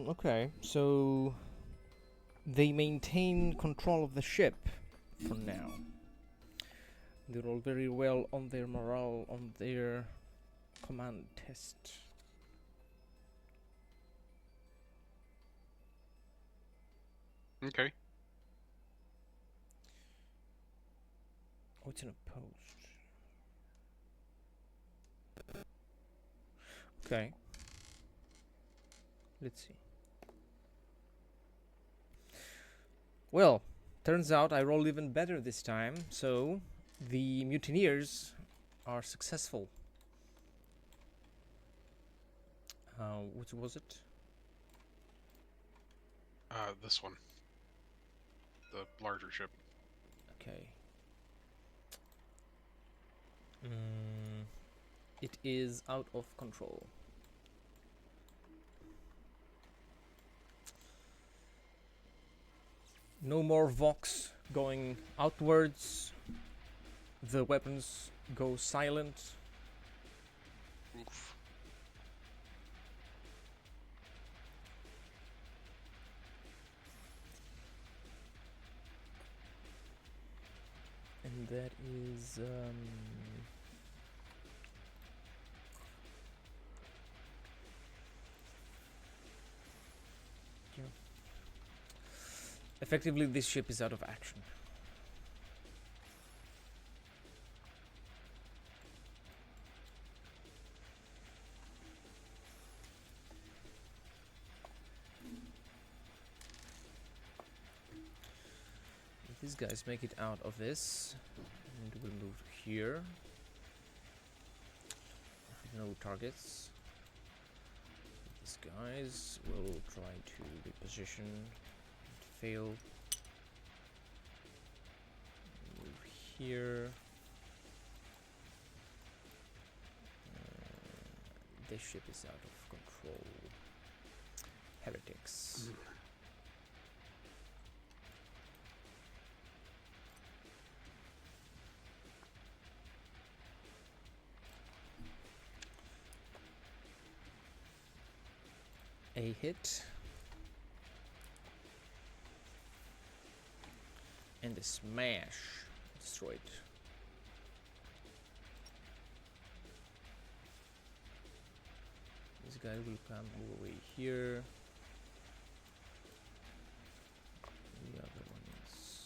Okay, so they maintain control of the ship for now. They roll very well on their morale, on their command test. Okay. Oh, it's in a post. Okay. Let's see. Well, turns out I rolled even better this time, so the mutineers are successful. Which was it? This one. The larger ship. Okay. It is out of control. No more Vox going outwards. The weapons go silent. Oof. And that is yeah. Effectively, this ship is out of action. If these guys make it out of this, and we'll move here. No targets. These guys will try to reposition and fail. Move here. This ship is out of control. Heretics. A hit. And a smash. Destroyed. This guy will come over here. The other one is...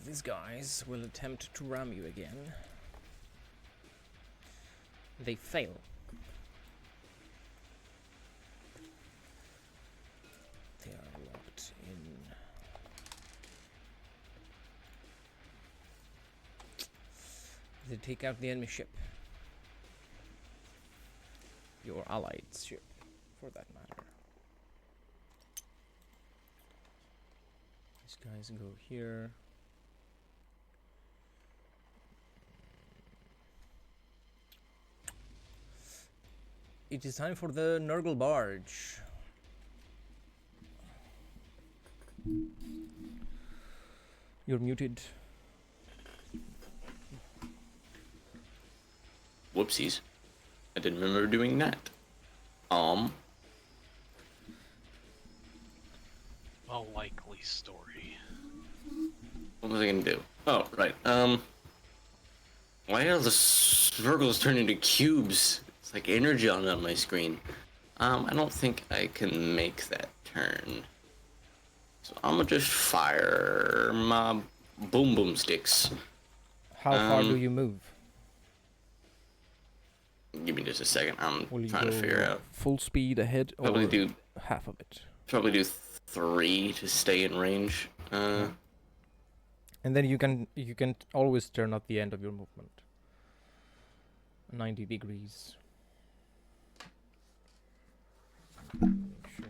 these guys will attempt to ram you again. They fail. They are locked in. They take out the enemy ship. Your allied ship, for that matter. These guys go here. It is time for the Nurgle Barge. You're muted. Whoopsies. I didn't remember doing that. A likely story. What was I gonna do? Oh, right. Why are the circles turned into cubes? It's like energy on my screen. I don't think I can make that turn. So I'm gonna just fire my boom boom sticks. How far do you move? Give me just a second. I'm Will you trying to go figure out. full speed ahead or Probably do half of it? probably do 3 to stay in range. And then you can always turn at the end of your movement. 90 degrees. Make sure.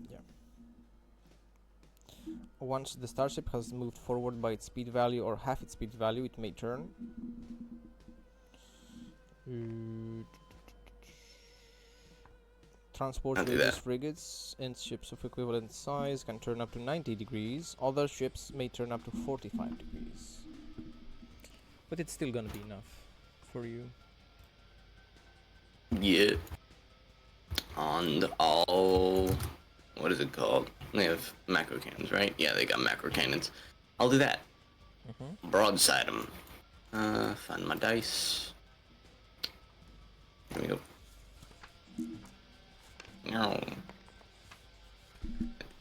Yeah. Once the starship has moved forward by its speed value or half its speed value, it may turn. Transport I'll do Raiders that. frigates and ships of equivalent size can turn up to 90 degrees. Other ships may turn up to 45 degrees. But it's still gonna be enough for you. Yeah. And all, what is it called? They have macro cannons, right? Yeah, they got macro cannons. I'll do that. Broadside them. Find my dice. Here we go. No.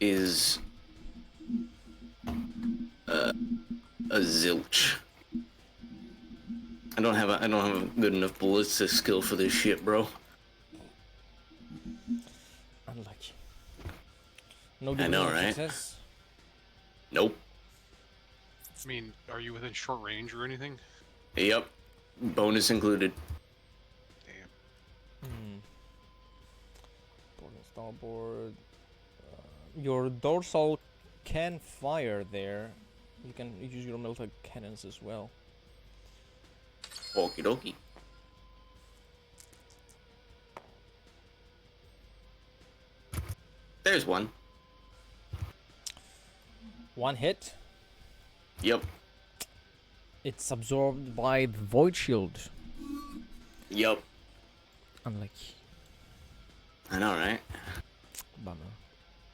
Is a zilch. I don't have a good enough ballistic skill for this shit, bro. Unlucky. No I know, degree of right? success. Nope. I mean, are you within short range or anything? Yep. Bonus included. Damn. Port and starboard. Your dorsal can fire there. You can use your melta cannons as well. Okie dokie. There's one. One hit. Yep. It's absorbed by the void shield. Yep. Unlucky. I know, right? Bummer.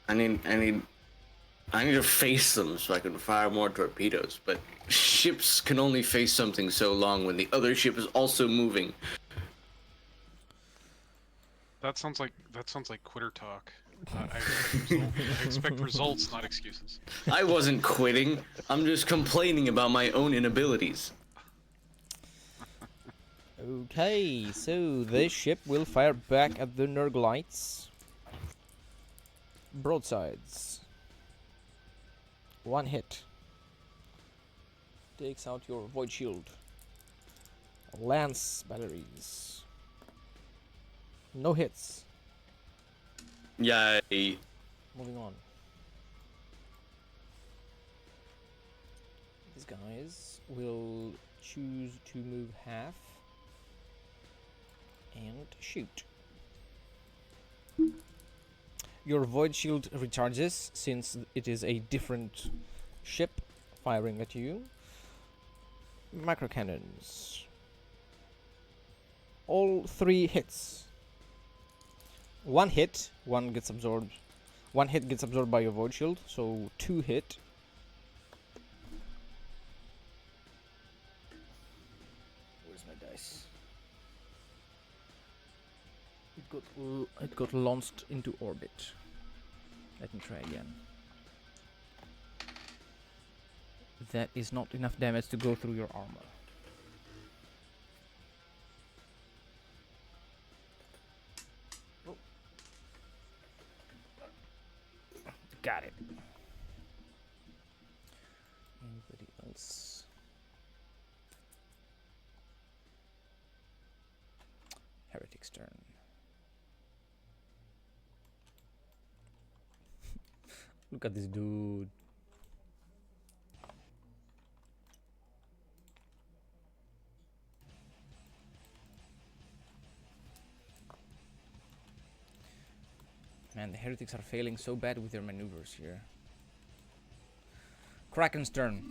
I need to face them so I can fire more torpedoes, but ships can only face something so long when the other ship is also moving. That sounds like quitter talk. I expect results, not excuses. I wasn't quitting. I'm just complaining about my own inabilities. Okay, so this ship will fire back at the Nurglites. Broadsides. One hit. Takes out your void shield. Lance batteries. No hits. Yay. Moving on. These guys will choose to move half and shoot. Your void shield recharges since it is a different ship firing at you. Microcannons. All 3 hits. One hit, one gets absorbed. One hit gets absorbed by your void shield, so 2 hit. Where's my dice? It got launched into orbit. Let me try again. That is not enough damage to go through your armor. Oh. Got it. Anybody else? Heretic's turn. Look at this dude. Man, the heretics are failing so bad with their maneuvers here. Kraken's turn.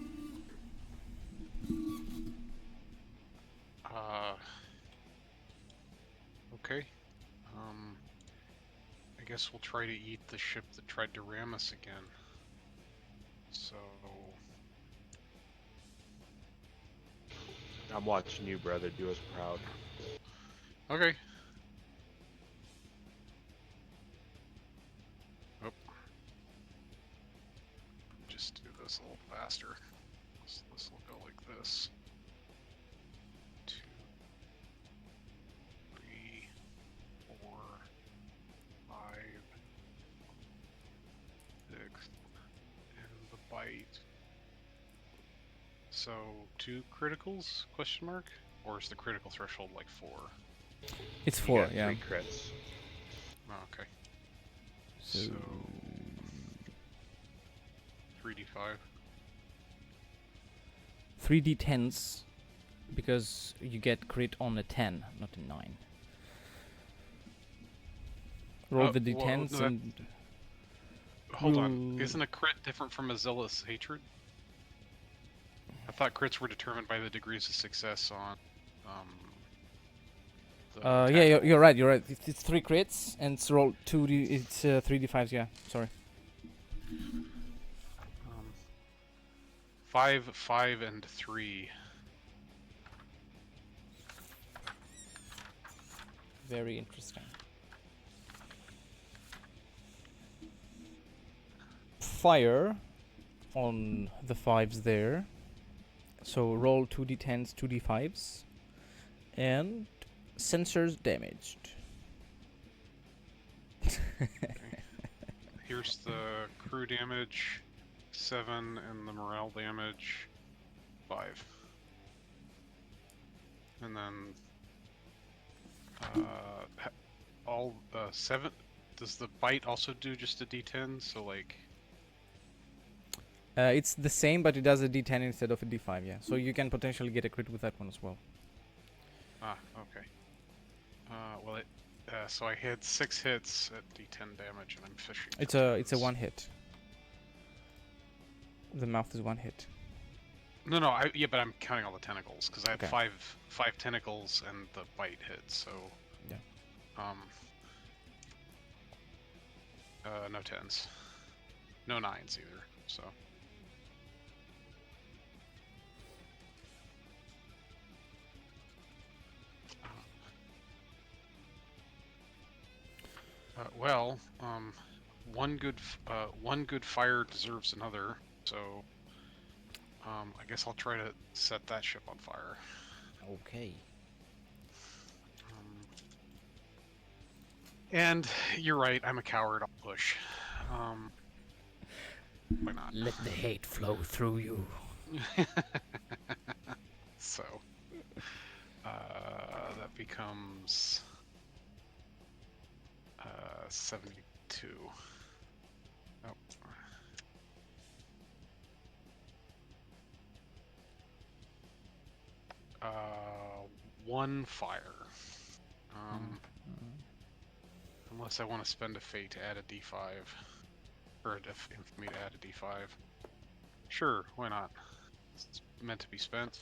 Okay. I guess we'll try to eat the ship that tried to ram us again. So... I'm watching you, brother. Do us proud. Okay. Oh. Just do this a little faster. So this will go like this. 2, 3, 4, 5, 6, and the bite. So 2 criticals? Question mark? Or is the critical threshold like 4? It's You 4, got yeah. 3 crits. Oh, okay. So, So 3d5. 3d10s because you get crit on a 10, not a 9. Roll Oh, the well, d10s no, that- and Hold on. roll- Isn't a crit different from a zealous hatred? I thought crits were determined by the degrees of success on the yeah, attack you're roll. right. You're right. It's 3 crits and it's roll 2d. It's 3d5s. Yeah, sorry. 5, 5, and 3. Very interesting. Fire on the 5s there. So roll 2d10s, 2d5s, and sensors damaged. Here's the crew damage, 7, and the morale damage, 5. And then all 7. Does the bite also do just a d10? So like, It's the same, but it does a d10 instead of a d5. Yeah, so you can potentially get a crit with that one as well. okay. Well, so I had 6 hits at d10 damage, and I'm fishing. It's for a 10s. 1 hit. The mouth is 1 hit. No, yeah, but I'm counting all the tentacles because I had Okay. 5 tentacles and the bite hit. So Yeah. No 10s, no 9s either. So well, one good fire deserves another. So I guess I'll try to set that ship on fire. Okay. And you're right, I'm a coward. I'll push. Why not? Let the hate flow through you. So that becomes 72. Oh. 1 fire. Unless I want to spend a fate to add a d5. Or a infamy to add a d5. Sure, why not? It's meant to be spent.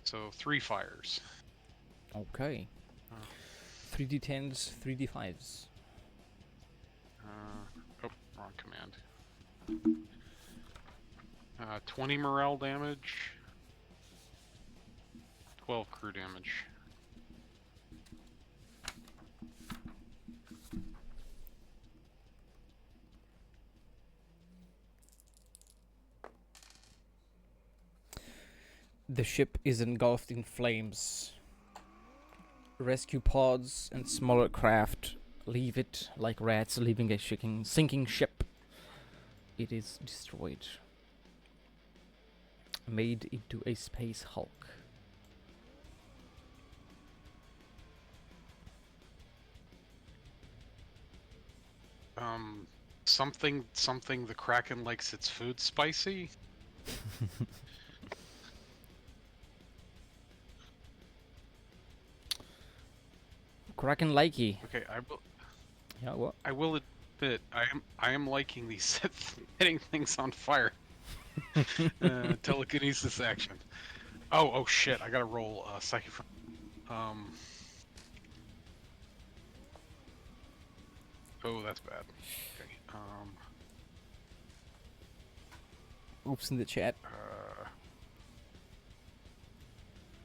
So 3 fires. Okay. 3d10s, 3d5s. Oh, wrong command. 20 morale damage. 12 crew damage. The ship is engulfed in flames. Rescue pods and smaller craft leave it like rats leaving a sinking ship. It is destroyed. Made into a space hulk. Something the Kraken likes its food spicy. Kraken likey. Okay, Yeah, what? I will admit I am liking these setting things on fire. Telekinesis action. Oh shit! I gotta roll psychic. Oh, that's bad. Okay. Oops in the chat.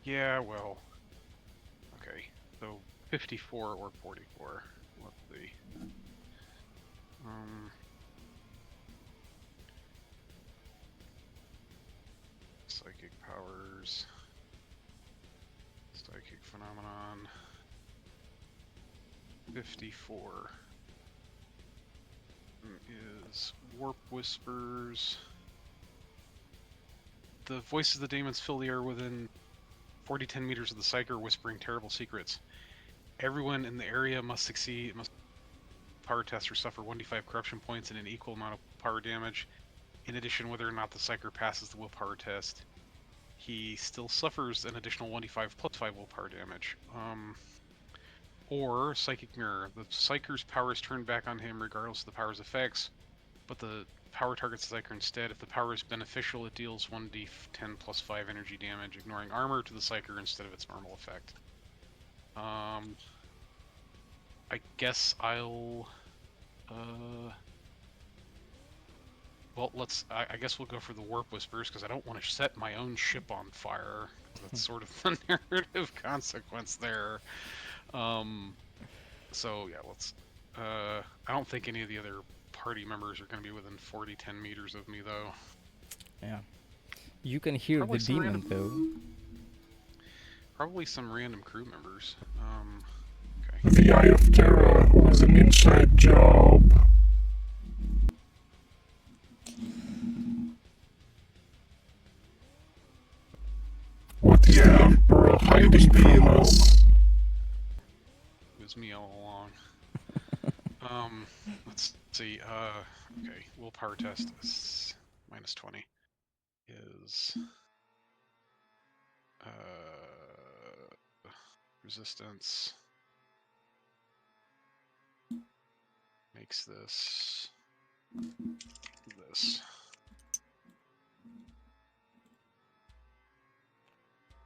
Yeah. Well. Okay. So 54 or 44. Let's see. Psychic powers. Psychic phenomenon. 54 is warp whispers. The voices of the demons fill the air within 10 meters of the psyker, whispering terrible secrets. Everyone in the area must succeed. Must power test or suffer 1d5 corruption points and an equal amount of power damage. In addition, whether or not the psyker passes the willpower test, he still suffers an additional 1d5 plus 5 willpower damage. Or Psychic Mirror. The Psyker's powers turn back on him regardless of the power's effects, but the power targets the Psyker instead. If the power is beneficial, it deals 1d10 plus 5 energy damage, ignoring armor to the Psyker instead of its normal effect. I guess I'll... Well, I guess we'll go for the Warp Whispers, because I don't want to set my own ship on fire. That's sort of the narrative consequence there. So, yeah, let's... I don't think any of the other party members are going to be within 10 meters of me, though. Yeah. You can hear Probably the some demon, though. Probably some random crew members. Okay. The Eye of Terror was an inside job. With the Emperor hiding from us. It was me all along. Let's see. Okay, willpower test is minus 20. Is resistance makes this.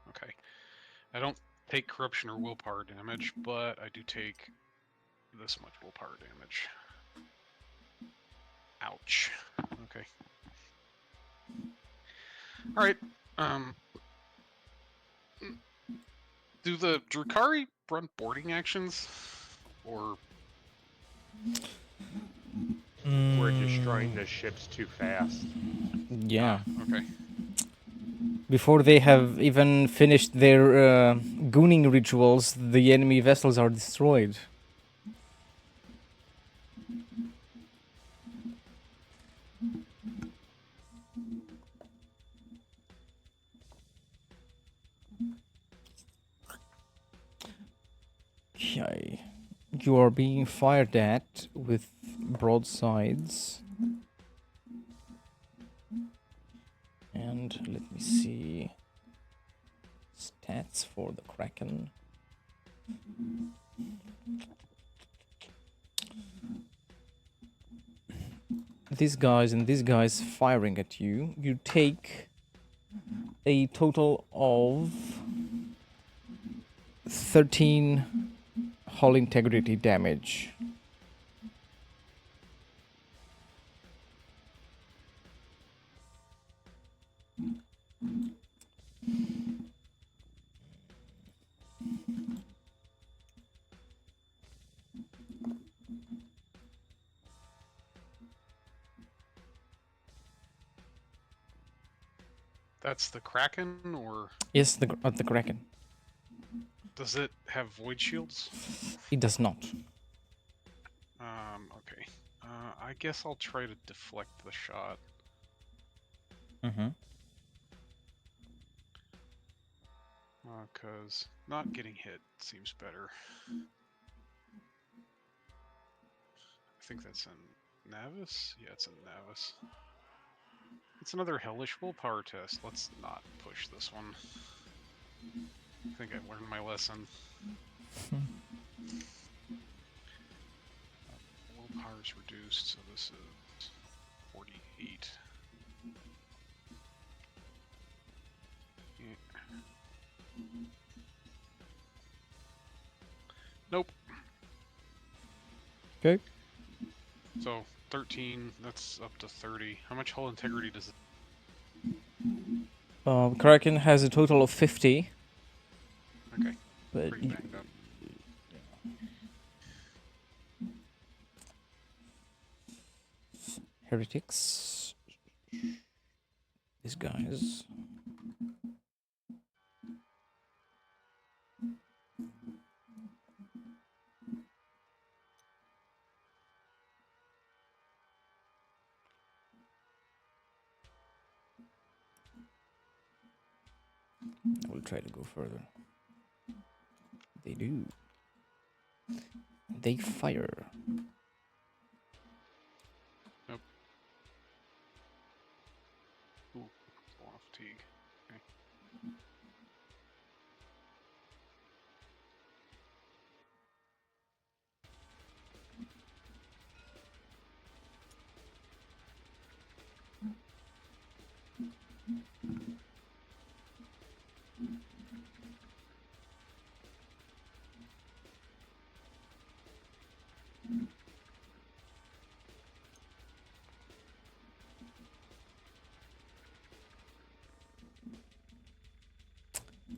Okay. I don't take corruption or willpower damage, but I do take this much willpower damage. Ouch. Okay. Alright. Do the Drukhari run boarding actions? Or... We're destroying the ships too fast. Yeah. Okay. Before they have even finished their gooning rituals, the enemy vessels are destroyed. Okay. You are being fired at with broadsides. And let me see. Stats for the Kraken. These guys firing at you. You take a total of 13 hull integrity damage. That's the Kraken, or Yes, the Kraken. does it have void shields? It does not. Okay. I guess I'll try to deflect the shot. Mm-hmm. Cause not getting hit seems better. I think that's in Navis? Yeah, it's in Navis. It's another hellish willpower test. Let's not push this one. I think I've learned my lesson. Willpower's reduced, so this is 48. Yeah. Nope. Okay. So 13, that's up to 30. How much hull integrity does it? Kraken has a total of 50. Okay, But pretty banged up. heretics. These guys. I will try to go further. They do. They fire. Nope. Ooh, low on fatigue. Okay.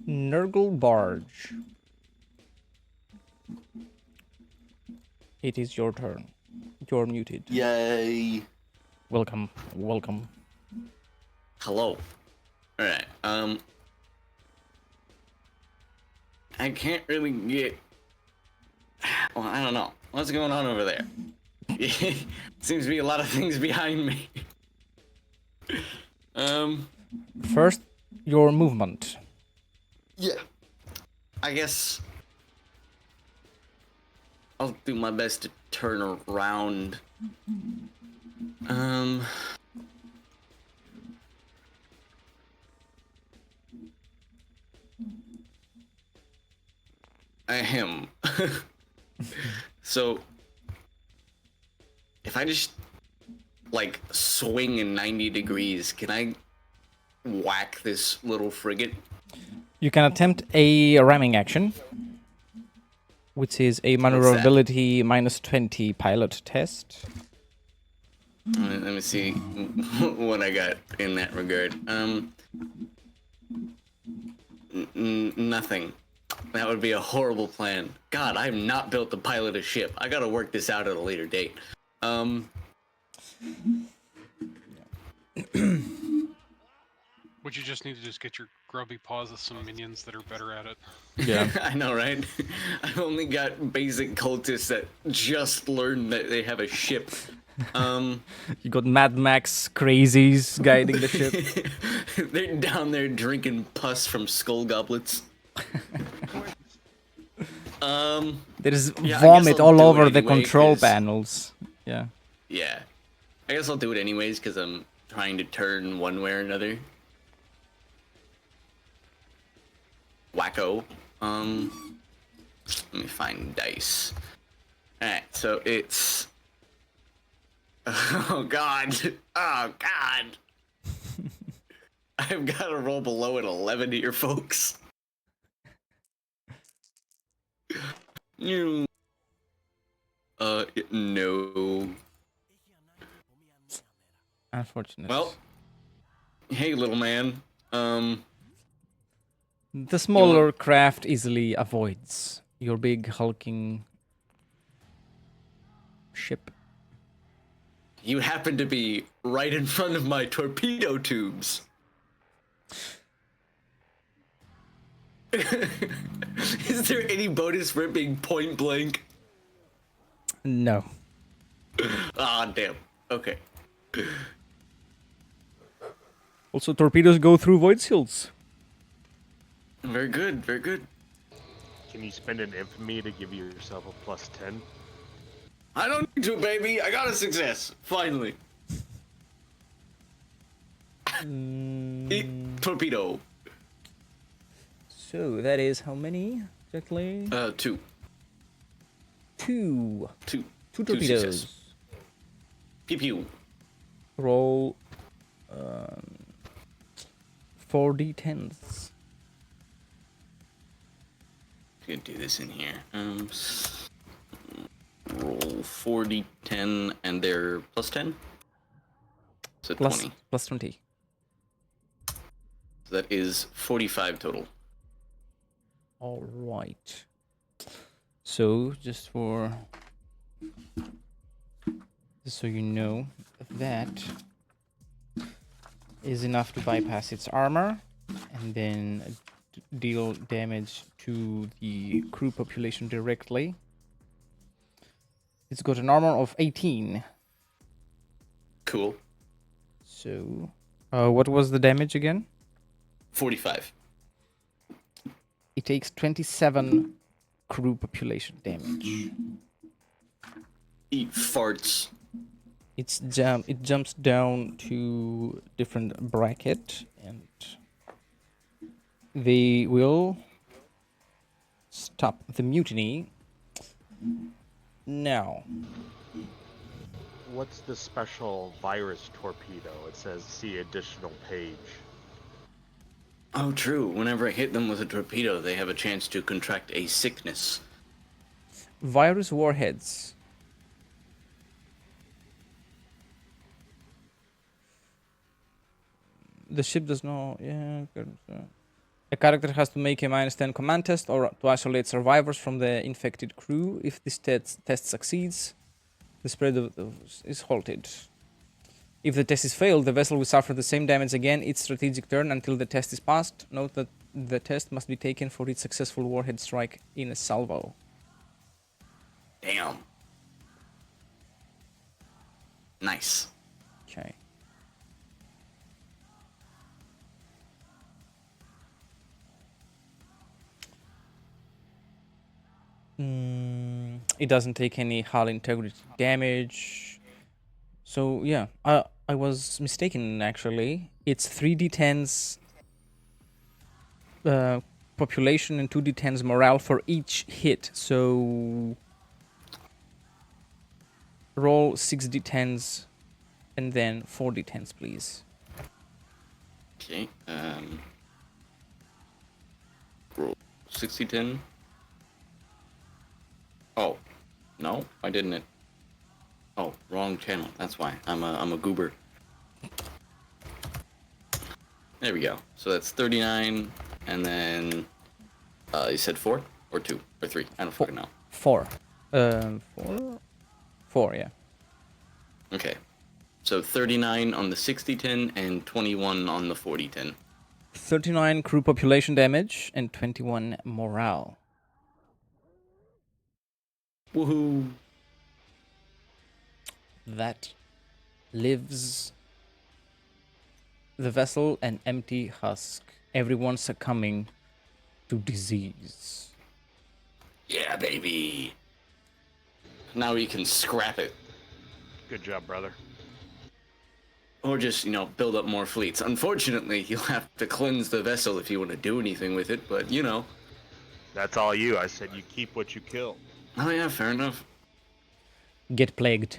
Nurgle Barge. It is your turn. You're muted. Yay. Welcome. Welcome. Hello. Alright, I can't really get... Well, I don't know. What's going on over there? Seems to be a lot of things behind me. First, your movement. Yeah. I guess... I'll do my best to turn around. Ahem. So, if I just, like, swing in 90 degrees, can I whack this little frigate? You can attempt a ramming action, which is a maneuverability minus 20 pilot test. Let me see what I got in that regard. Nothing. That would be a horrible plan. God, I have not built to pilot a ship. I gotta work this out at a later date. Would you just need to just get your grubby paws of some minions that are better at it? Yeah. I know, right? I've only got basic cultists that just learned that they have a ship. You got Mad Max crazies guiding the ship. They're down there drinking pus from skull goblets. There is Yeah, I guess vomit I'll all do it over the anyway, control 'cause- panels. Yeah. Yeah. I guess I'll do it anyways, because I'm trying to turn one way or another. wacko. Let me find dice. Alright, so it's... Oh god. Oh god. I've got to roll below an 11 here, folks. You... no. Unfortunate. Well, hey, little man. The smaller craft easily avoids your big hulking ship. You happen to be right in front of my torpedo tubes. Is there any bonus for it being point blank? No. Ah, damn. Okay. Also, torpedoes go through void shields. Very good, very good. Can you spend an infamy to give yourself a plus 10? I don't need to, baby. I got a success. Finally. Eat torpedo. So that is how many exactly? 2. Two. Two. Two torpedoes. Pew pew. Roll 4d10s. Gonna do this in here. Roll 4d10 and they're plus 10. So 20. Plus 20. So that is 45 total. All right. So just so you know, that is enough to bypass its armor and then deal damage to the crew population directly. It's got an armor of 18. Cool. So, what was the damage again? 45. It takes 27 crew population damage. Eat farts. It jumps down to different bracket, and they will stop the mutiny now. What's the special virus torpedo? It says see additional page. Oh, true. Whenever I hit them with a torpedo, they have a chance to contract a sickness. Virus warheads. The ship does not. Yeah. A character has to make a -10 command test or to isolate survivors from the infected crew. If this test succeeds, the spread is halted. If the test is failed, the vessel will suffer the same damage again each strategic turn until the test is passed. Note that the test must be taken for each successful warhead strike in a salvo. Damn. Nice. Okay. It doesn't take any hull integrity damage. So yeah, I was mistaken actually. It's 3d10s population and 2d10s morale for each hit. So roll 6d10s and then 4d10s, please. Okay. Roll 60-10. Oh, no, why didn't it? Oh, wrong channel. That's why. I'm a goober. There we go. So that's 39, and then you said 4 or 2 or 3. I don't fucking know. 4. 4, yeah. Okay. So 39 on the 60-10 and 21 on the 40-10. 39 crew population damage and 21 morale. Woohoo! That lives the vessel an empty husk. Everyone succumbing to disease. Yeah, baby. Now we can scrap it. Good job, brother. Or just, build up more fleets. Unfortunately, you'll have to cleanse the vessel if you want to do anything with it, but, That's all you. I said you keep what you kill. Oh, yeah, fair enough. Get plagued.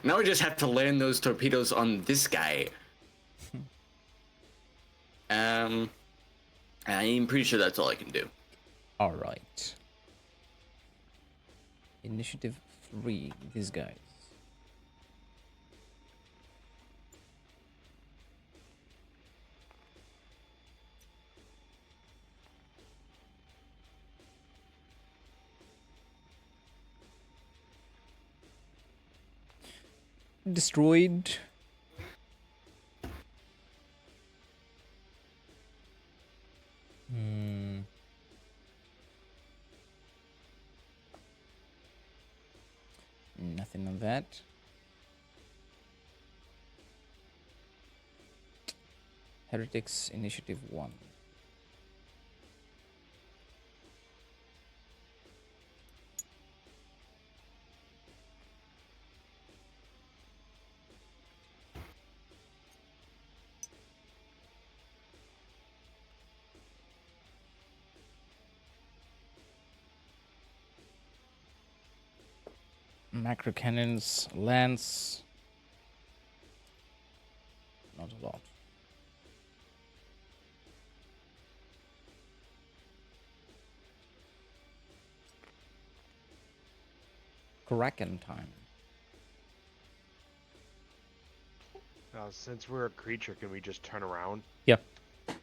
Now we just have to land those torpedoes on this guy. I'm pretty sure that's all I can do. All right. Initiative 3. These guys. Destroyed. Nothing on that. Heretics Initiative 1. Macro cannons, lance. Not a lot. Kraken time. Since we're a creature, can we just turn around? Yeah. Alright,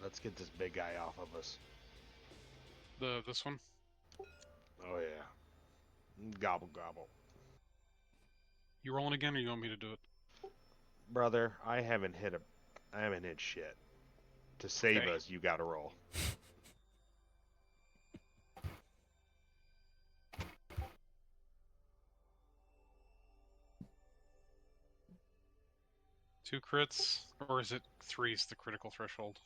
let's get this big guy off of us. This one? Oh yeah. Gobble gobble. You rolling again, or you want me to do it? Brother, I haven't hit shit. To save Okay. us, you gotta roll. Two crits, or is it 3's the critical threshold?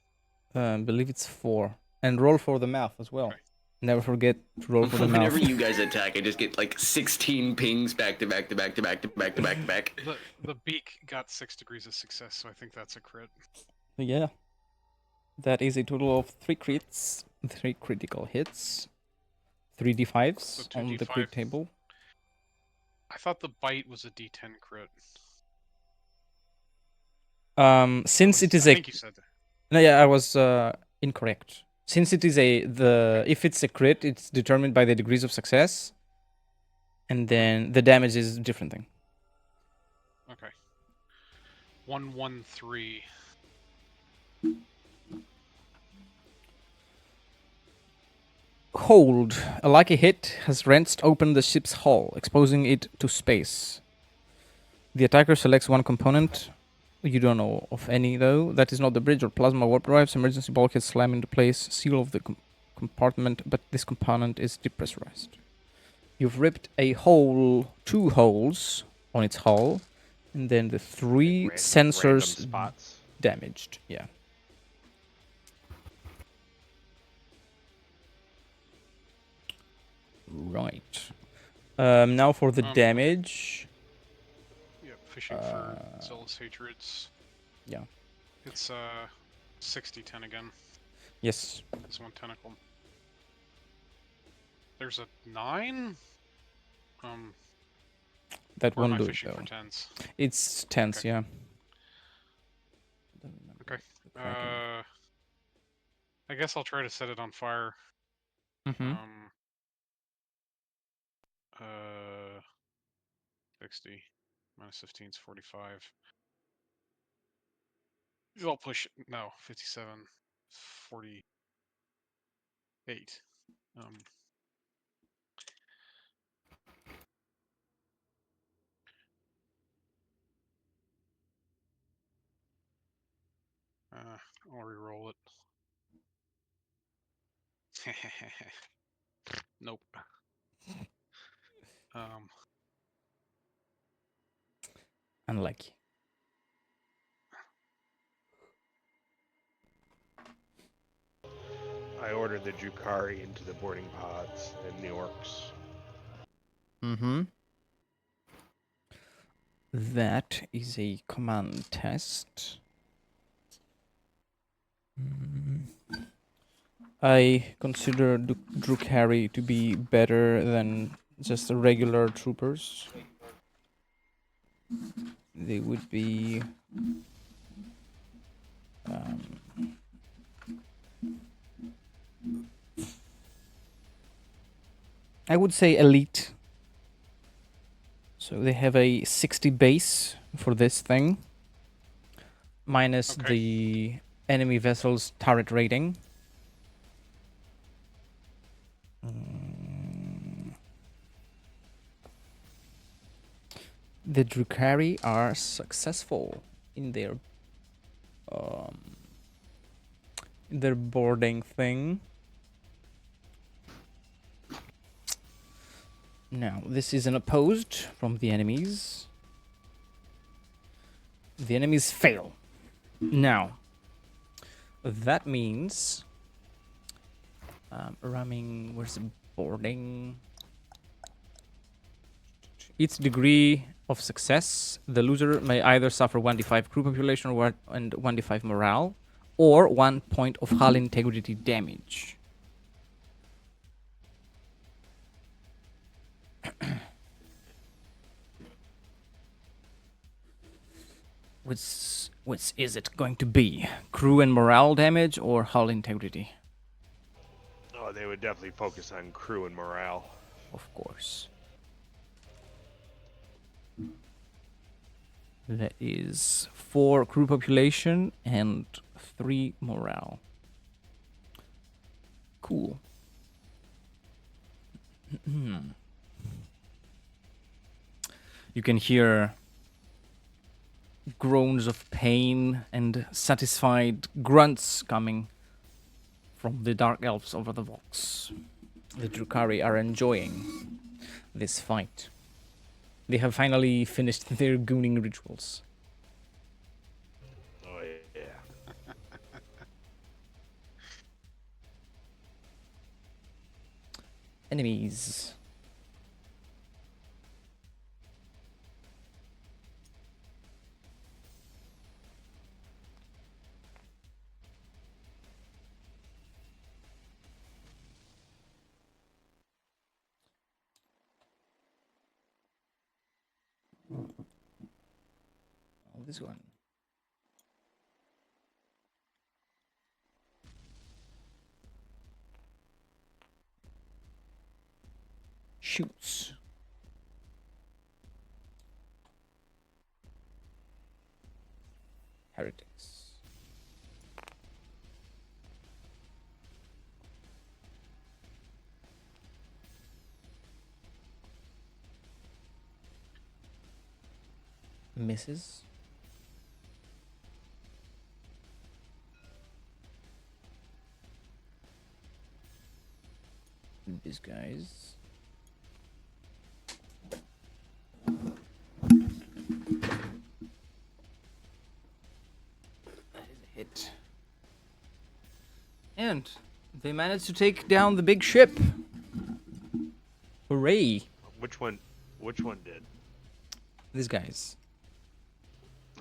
I believe it's 4. And roll for the mouth as well. Okay. Never forget to roll for the Whenever mouth. you guys attack, I just get like 16 pings back to back to back to back to back to back to back. The beak got 6 degrees of success, so I think that's a crit. Yeah. That is a total of 3 crits, 3 critical hits, 3 d5s So 2 on the D5. crit table. I thought the bite was a D10 crit. Since it is I a think you said that. no, yeah, I was incorrect. Since it is if it's a crit, it's determined by the degrees of success, and then the damage is a different thing. Okay. 113. Hold. A lucky hit has wrenched open the ship's hull, exposing it to space. The attacker selects one component. You don't know of any, though. That is not the bridge or plasma warp drives. Emergency bulkheads slam into place. Seal of the compartment, but this component is depressurized. You've ripped a hole, 2 holes on its hull, and then the 3 Random sensors spots. damaged. Yeah. Right. Now for the damage. Yep, fishing for zealous hatreds. Yeah. It's 60-10 again. Yes. It's one tentacle. There's a 9? That Or am won't I do it, fishing though. for 10s? It's tense, Okay. yeah. Okay. I guess I'll try to set it on fire. Mm-hmm. 60 minus 15 is 45. I'll push. No, 57, 48. I'll re-roll it. Nope. Unlucky. I ordered the Jukari into the boarding pods and the orcs. Mm-hmm. That is a command test. I consider Drukari to be better than just the regular troopers. They would be I would say elite. So they have a 60 base for this thing, minus Okay. the enemy vessel's turret rating. The Drukari are successful in their boarding thing. Now, this is unopposed from the enemies. The enemies fail. Now, that means ramming, where's the boarding? Its degree of success, the loser may either suffer 1d5 crew population and 1d5 morale, or 1 point of hull integrity damage. Which is it going to be? Crew and morale damage or hull integrity? Oh, they would definitely focus on crew and morale. Of course. That is 4 crew population and 3 morale. Cool. You can hear groans of pain and satisfied grunts coming from the dark elves over the Vox. The Drukari are enjoying this fight. They have finally finished their gooning rituals. Oh, yeah. Enemies. Oh, this one. Shoots. Heretics. Misses. These guys. That is a hit. And they managed to take down the big ship. Hooray! Which one did? These guys.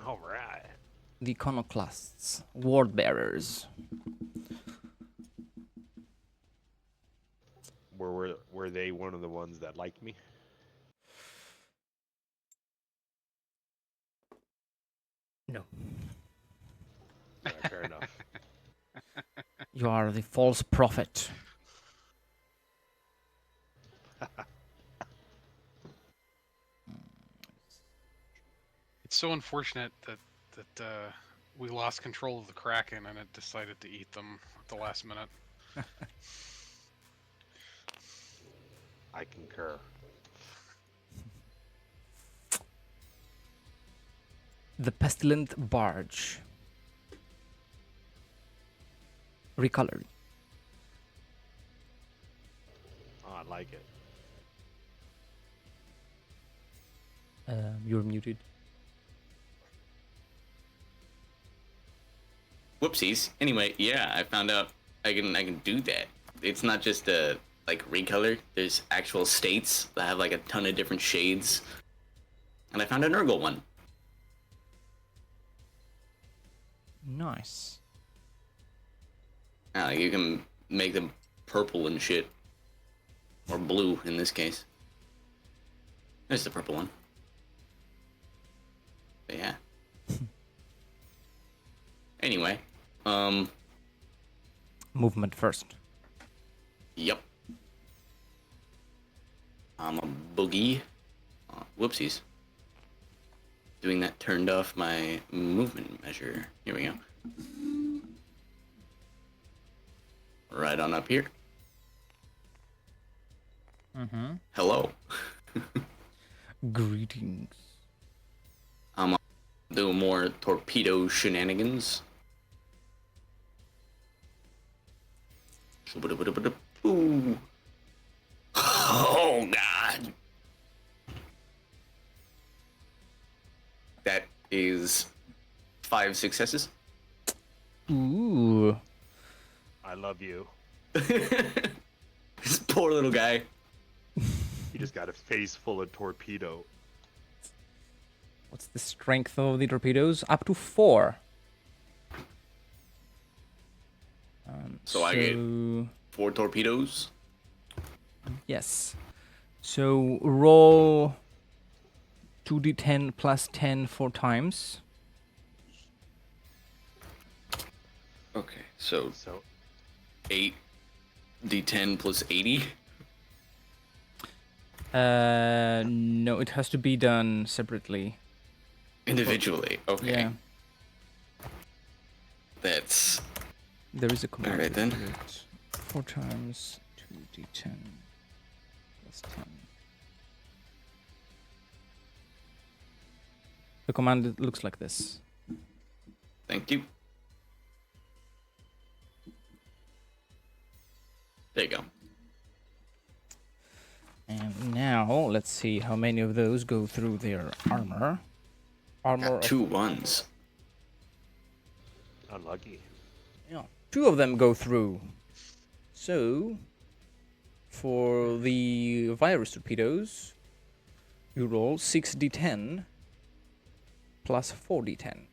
All right. The iconoclasts. Ward bearers. Were they one of the ones that liked me? No. Fair enough. You are the false prophet. It's so unfortunate that we lost control of the Kraken and it decided to eat them at the last minute. I concur. The pestilent barge. Recolored. Oh, I like it. You're muted. Whoopsies. Anyway, yeah, I found out I can do that. It's not just a like recolor. There's actual states that have like a ton of different shades. And I found an Nurgle one. Nice. You can make them purple and shit. Or blue in this case. There's the purple one. But yeah. Anyway, Movement first. yep. I'm a boogie. Whoopsies. Doing that turned off my movement measure. Here we go. Right on up here. Mm-hmm. Hello. Greetings. I'm doing more torpedo shenanigans. Ooh. Oh god. That is 5 successes. Ooh. I love you. This poor little guy. He just got a face full of torpedo. What's the strength of the torpedoes? Up to 4. So I get 4 torpedoes. Yes. So roll 2d10 plus 10 4 times. Okay, so So 8 d10 plus 80. No, it has to be done separately. Individually. Okay. Yeah, That's there is a command. Alright then. to do it. 4 times 2d10 plus 10. The command looks like this. thank you. There you go. And now let's see how many of those go through their armor. Armor Got of 2 ones. unlucky. Yeah, 2 of them go through. So, for the virus torpedoes, you roll 6d10 plus 4d10.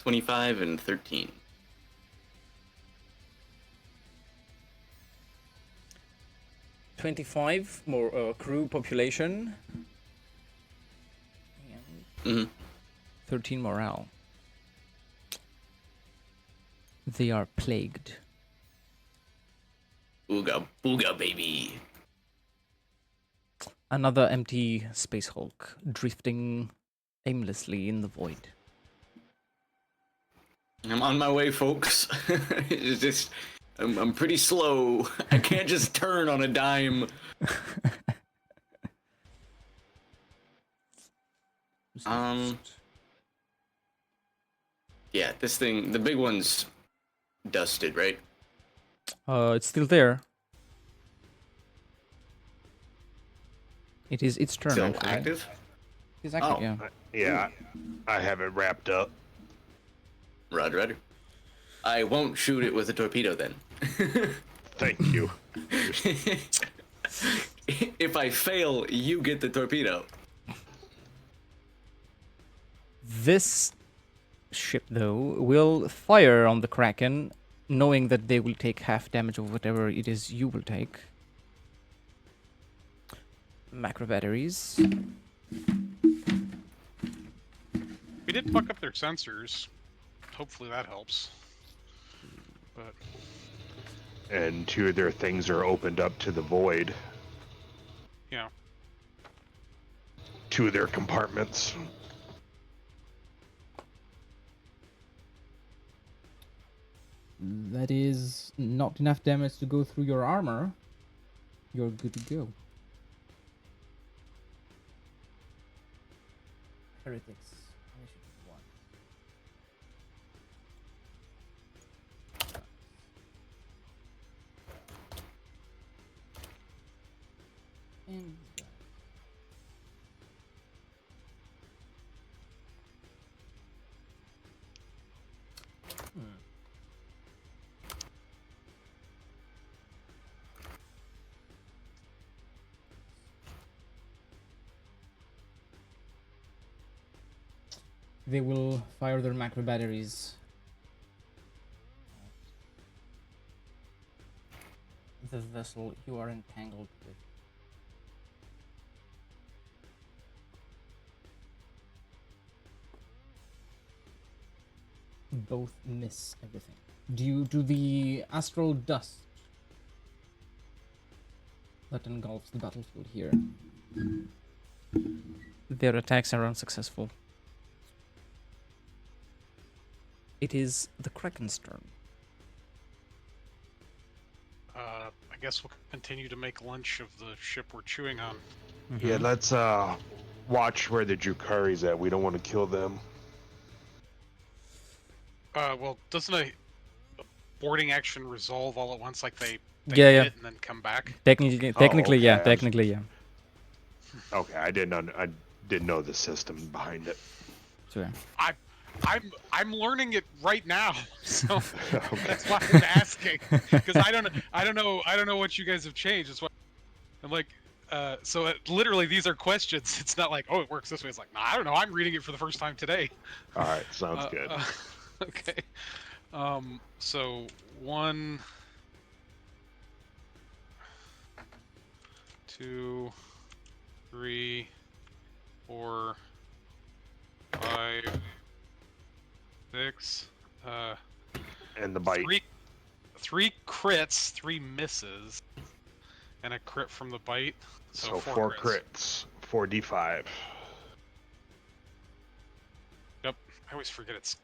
$25 and 13. 25 more crew population. And Mm-hmm. 13 morale. They are plagued. Ooga booga baby. Another empty Space Hulk drifting aimlessly in the void. I'm on my way, folks. It's just I'm pretty slow. I can't just turn on a dime. Yeah, this thing, the big one's dusted, right? It's still there. It is its turn. Still actually. active? It's active, Oh. yeah. Yeah, I have it wrapped up. Roger, roger. I won't shoot it with a torpedo then. Thank you. If I fail, you get the torpedo. This ship, though, will fire on the Kraken, knowing that they will take half damage of whatever it is you will take. Macro batteries. We did fuck up their sensors. Hopefully that helps. But And 2 of their things are opened up to the void. yeah, 2 of their compartments. That is not enough damage to go through your armor. You're good to go. Heretics. Initiative 1. And they will fire their macro batteries. The vessel you are entangled with. Both miss everything. Due to the astral dust that engulfs the battlefield here. Their attacks are unsuccessful. It is the Kraken's turn. I guess we'll continue to make lunch of the ship we're chewing on. Yeah, let's watch where the Drukari's at. We don't want to kill them. Well, doesn't a boarding action resolve all at once, like they Yeah, yeah. hit and then come back? Technically, yeah. okay. Technically, yeah. Okay, I didn't know the system behind it. So, yeah. I'm learning it right now, so Okay. that's why I'm asking, because I don't know what you guys have changed. That's why I'm like, literally these are questions. It's not like, oh, it works this way. It's like, nah, I don't know. I'm reading it for the first time today. All right, sounds good. Okay. So 1, 2, 3, 4, 5, 6. And the bite. Three crits, 3 misses, and a crit from the bite. So 4 crits, 4d5. Yep. I always forget it's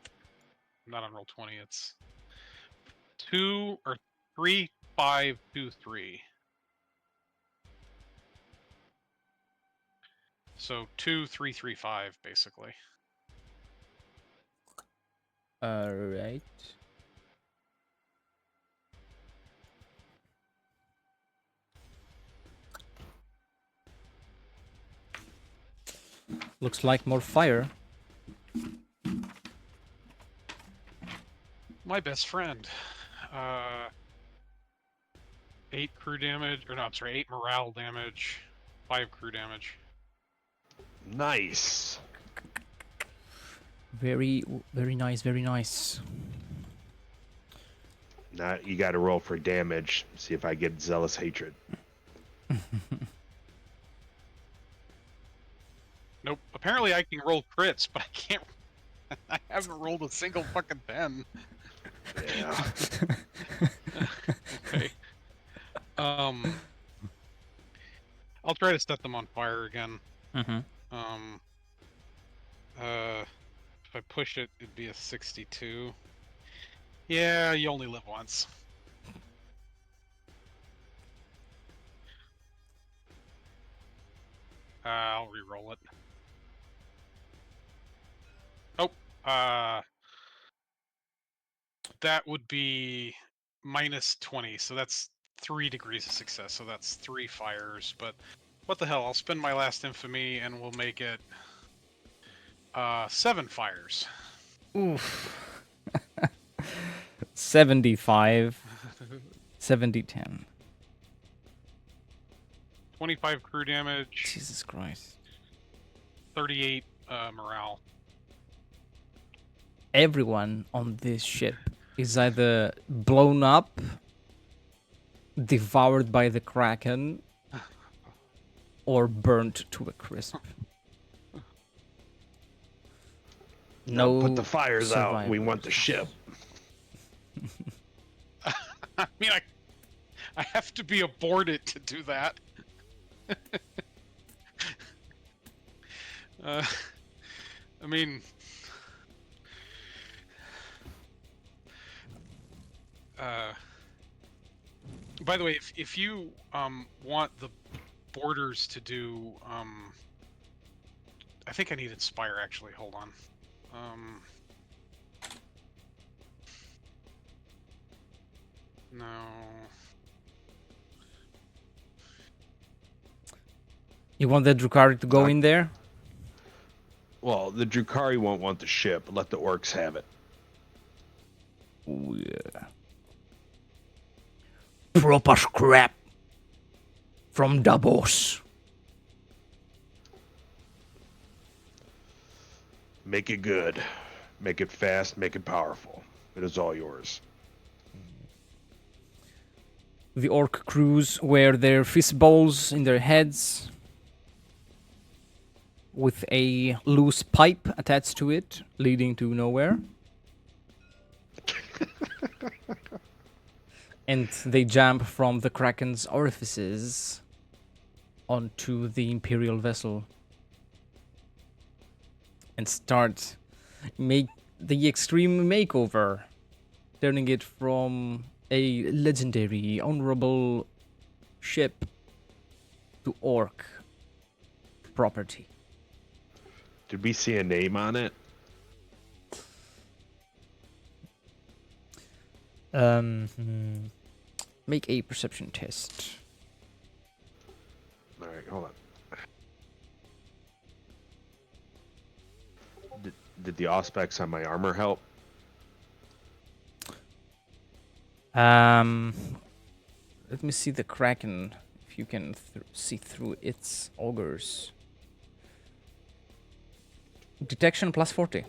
not on roll 20. It's 2 or 3, 5, 2, 3. So 2, 3, 3, 5, basically. Alright. Looks like more fire. My best friend. 8 crew damage, or no, I'm sorry, 8 morale damage, 5 crew damage. Nice. Very, very nice, very nice. Now you got to roll for damage. See if I get zealous hatred. Nope. Apparently I can roll crits, but I can't. I haven't rolled a single fucking 10. Yeah. Okay. I'll try to set them on fire again. Mm-hmm. If I push it, it'd be a 62. Yeah, you only live once. I'll re-roll it. Oh, that would be minus 20, so that's 3 degrees of success, so that's 3 fires, but what the hell, I'll spend my last infamy and we'll make it 7 fires. Oof. 75. 70-10. 25 crew damage, Jesus Christ. 38 morale. Everyone on this ship is either blown up, devoured by the Kraken, or burnt to a crisp. No, No, put the fires out. We survivors. want the ship. I mean, I have to be aboard it to do that. I mean, by the way, if you want the boarders to do, I think I need Inspire actually. Hold on. No. You want the Drukari to go in there? Well, the Drukari won't want the ship. Let the orcs have it. Oh, yeah. Proper scrap from the boss. Make it good. Make it fast. Make it powerful. It is all yours. The orc crews wear their fist bowls in their heads with a loose pipe attached to it, leading to nowhere. And they jump from the Kraken's orifices onto the Imperial vessel and start make the extreme makeover, turning it from a legendary, honorable ship to orc property. Did we see a name on it? Make a perception test. All right, hold on. Did the auspex on my armor help? Let me see the Kraken, if you can see through its augurs. Detection plus 40.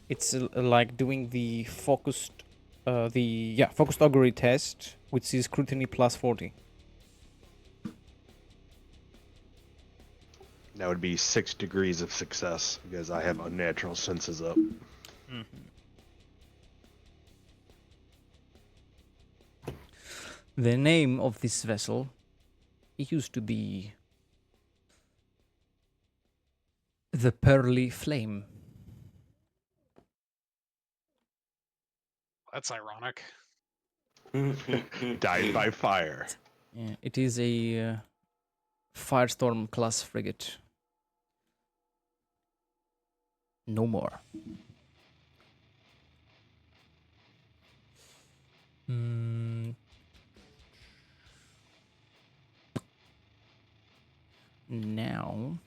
It's like doing the focused augury test, which is scrutiny plus 40. That would be 6 degrees of success because I have unnatural senses up. The name of this vessel used to be the Pearly Flame. That's ironic. Died by fire. Yeah, it is a Firestorm class frigate. No more. Now,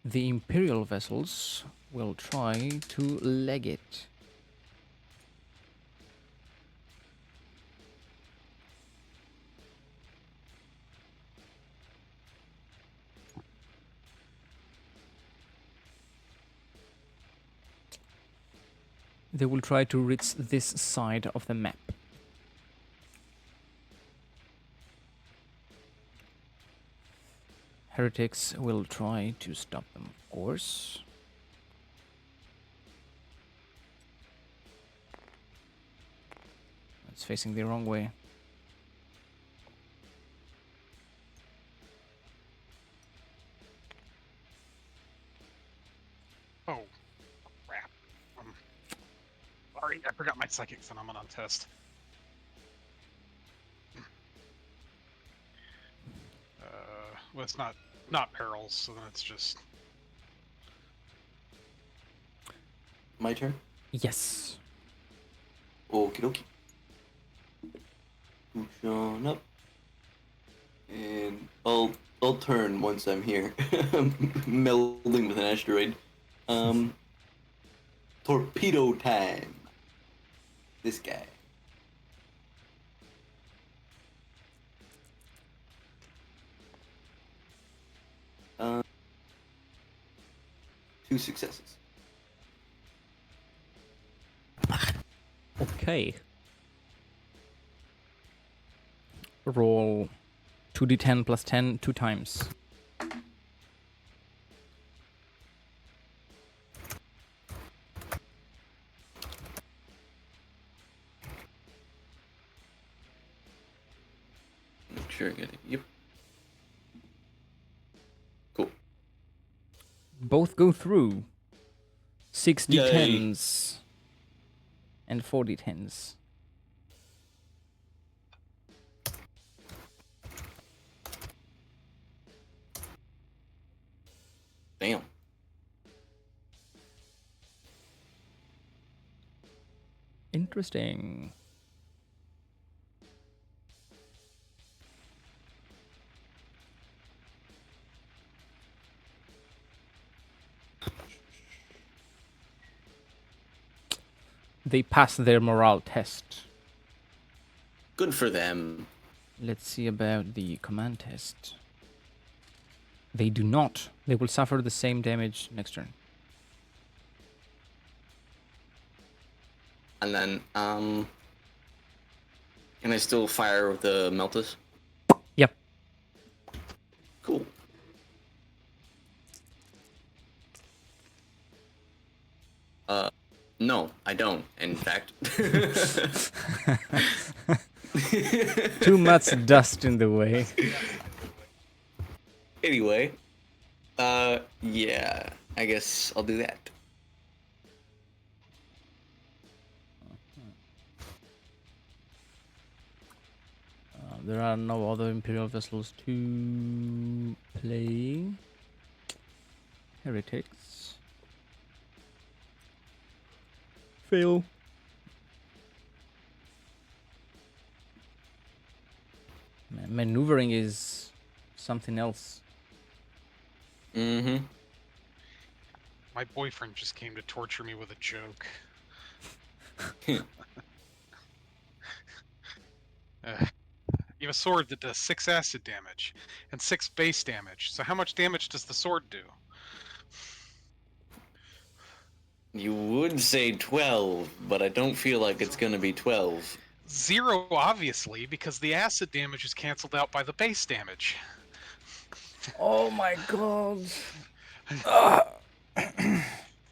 the Imperial vessels will try to leg it. They will try to reach this side of the map. Heretics will try to stop them, of course. It's facing the wrong way. Oh, crap. Sorry, I forgot my psychic phenomenon test. Well, it's not perils, so then it's just... My turn? Yes. Okie dokie. Who's showing up? And I'll turn once I'm here. Melding with an asteroid. Torpedo time. This guy. Two successes. Okay. Roll 2d10 plus 10 2 times. Make sure I get it. Yep. Cool. Both go through. 6 Yay. d10s and 4 d10s. Damn. Interesting. They pass their morale test. Good for them. Let's see about the command test. They do not. They will suffer the same damage next turn. And then, can I still fire with the Meltus? Yep. Cool. No, I don't. In fact. Too much dust in the way. Anyway, yeah, I guess I'll do that. There are no other Imperial vessels to play. Heretics. Fail. Maneuvering is something else. Mm-hmm. My boyfriend just came to torture me with a joke. You have a sword that does 6 acid damage and 6 base damage. So how much damage does the sword do? You would say 12, but I don't feel like it's gonna be 12. 0, obviously, because the acid damage is canceled out by the base damage. Oh my god.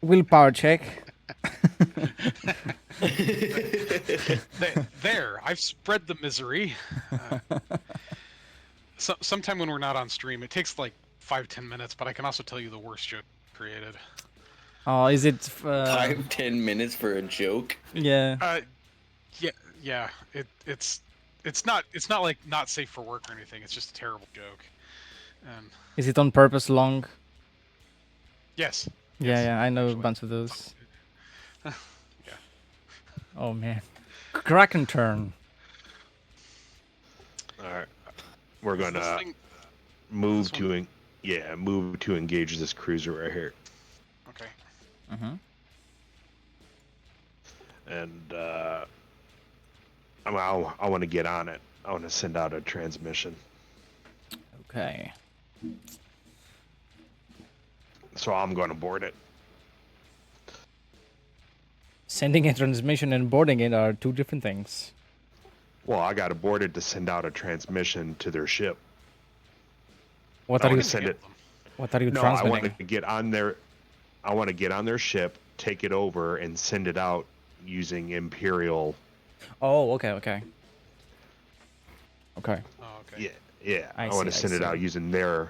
Willpower check. There, I've spread the misery. Sometime when we're not on stream, it takes like 5-10 minutes, but I can also tell you the worst joke created. Oh, is it? 5-10 minutes for a joke? Yeah. Yeah. It's not like not safe for work or anything. It's just a terrible joke. And Is it on purpose long? yes. Yeah, I know actually. a bunch of those. Yeah. Oh man. Kraken turn. All right, we're This gonna thing- move this to move to engage this cruiser right here, Okay. Mm-hmm. and I want to get on it. I want to send out a transmission. Okay. So I'm going to board it. Sending a transmission and boarding it are two different things. Well, I got to board it to send out a transmission to their ship. What I are you? want to send it. What are you No, I want transmitting? to get on their. I want to get on their ship, take it over, and send it out using Imperial. Oh, okay. Okay. Oh, okay. Yeah. I want to send it out using their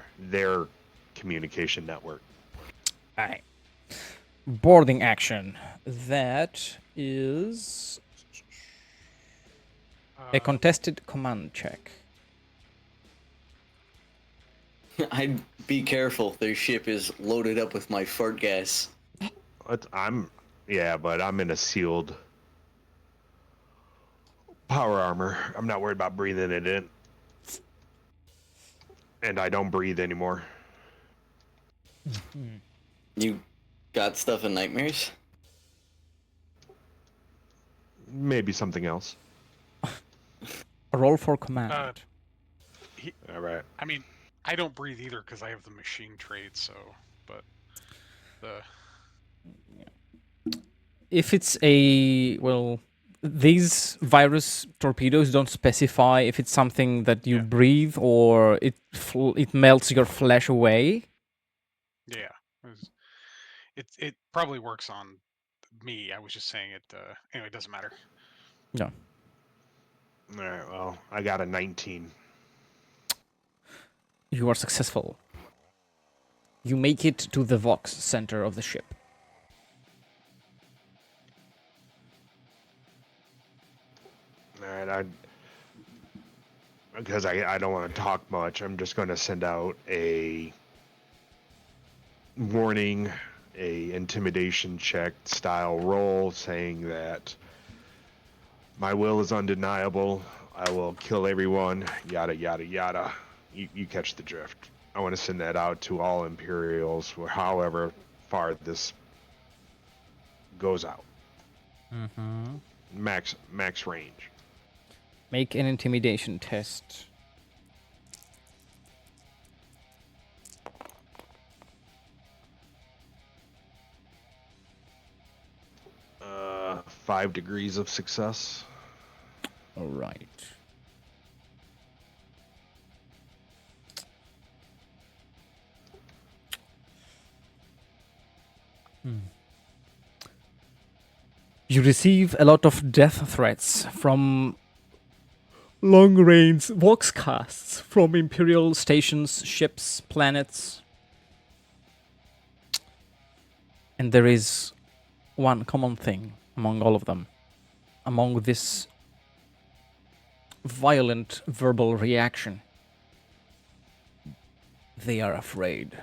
communication network. Alright. Boarding action. That is a contested command check. I'd be careful. Their ship is loaded up with my fart gas. But I'm in a sealed power armor. I'm not worried about breathing it in. And I don't breathe anymore. You got stuff in nightmares? Maybe something else. Roll for command. All right. I mean, I don't breathe either because I have the machine trade. So, but the If it's these virus torpedoes don't specify if it's something that you breathe or it melts your flesh away. yeah, it probably works on me. I was just saying it. Anyway, it doesn't matter. No. All right. Well, I got a 19. You are successful. You make it to the Vox center of the ship. All right. Because I don't want to talk much. I'm just going to send out a warning, a intimidation check style roll saying that my will is undeniable. I will kill everyone. Yada yada yada. You catch the drift. I want to send that out to all Imperials, however far this goes out. Mm-hmm. Max range. Make an intimidation test. 5 degrees of success. All right. You receive a lot of death threats from long-range voxcasts from Imperial stations, ships, planets. And there is one common thing among all of them. Among this violent verbal reaction. They are afraid.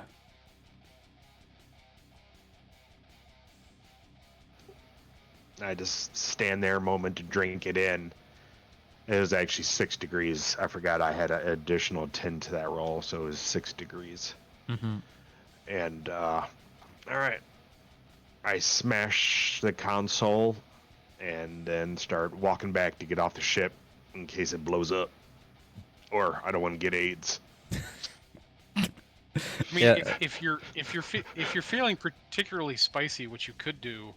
I just stand there a moment to drink it in. It was actually 6 degrees. I forgot I had an additional 10 to that roll, so it was 6 degrees. Mm-hmm. And, all right. I smash the console and then start walking back to get off the ship in case it blows up. Or I don't want to get AIDS. I mean, Yeah. if you're feeling particularly spicy, what you could do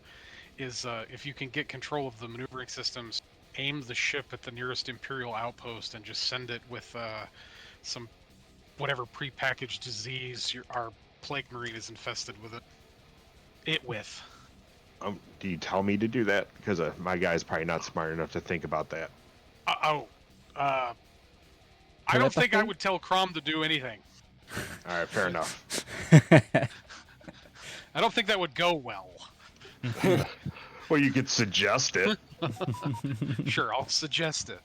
is if you can get control of the maneuvering systems, aim the ship at the nearest Imperial outpost and just send it with some whatever prepackaged disease our plague marine is infested with it. Do you tell me to do that? Because my guy's probably not smart enough to think about that. I don't think I Telepathy? would tell Crom to do anything. All right, fair enough. I don't think that would go well. Well, you could suggest it. Sure, I'll suggest it.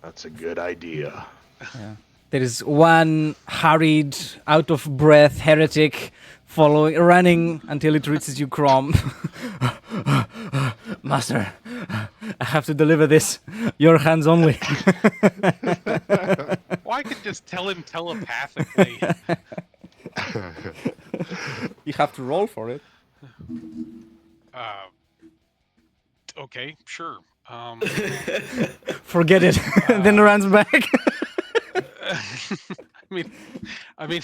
That's a good idea. Yeah. There is one hurried, out of breath heretic running until it reaches you, Crom. Master, I have to deliver this. Your hands only. Well, I could just tell him telepathically. You have to roll for it. Okay, sure. Forget it. Then runs back. I mean,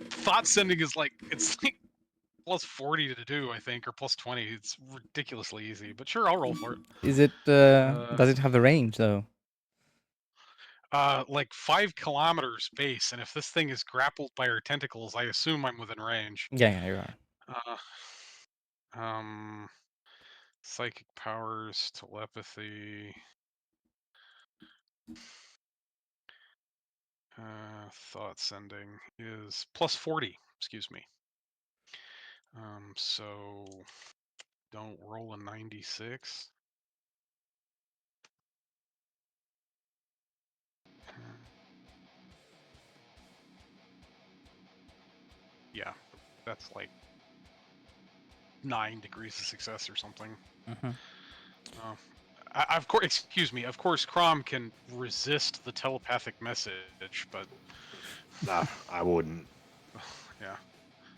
thought sending is like it's like plus 40 to do, I think, or plus 20. It's ridiculously easy, but sure, I'll roll for it. Is it? Does it have the range though? Like 5 kilometers base, and if this thing is grappled by her tentacles, I assume I'm within range. Yeah, you are. Psychic powers, telepathy. Thought sending is plus 40. Excuse me. So don't roll a 96. Yeah, that's like 9 degrees of success or something. Mm-hmm. Of course, excuse me. Of course, Crom can resist the telepathic message, but Nah, I wouldn't. yeah.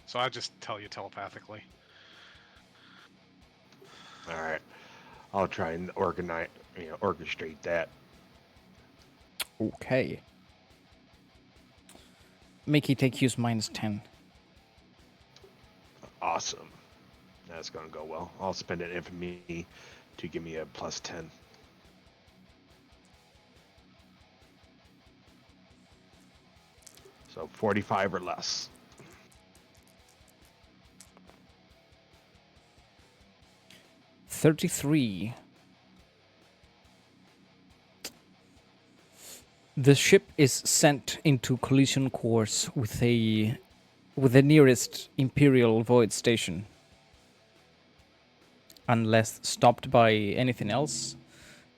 So I just tell you telepathically. All right, I'll try and orchestrate that. Okay. Make it take use -10. Awesome. That's gonna go well. I'll spend an infamy to give me a plus 10. So 45 or less. 33. The ship is sent into collision course with the nearest Imperial Void station. Unless stopped by anything else,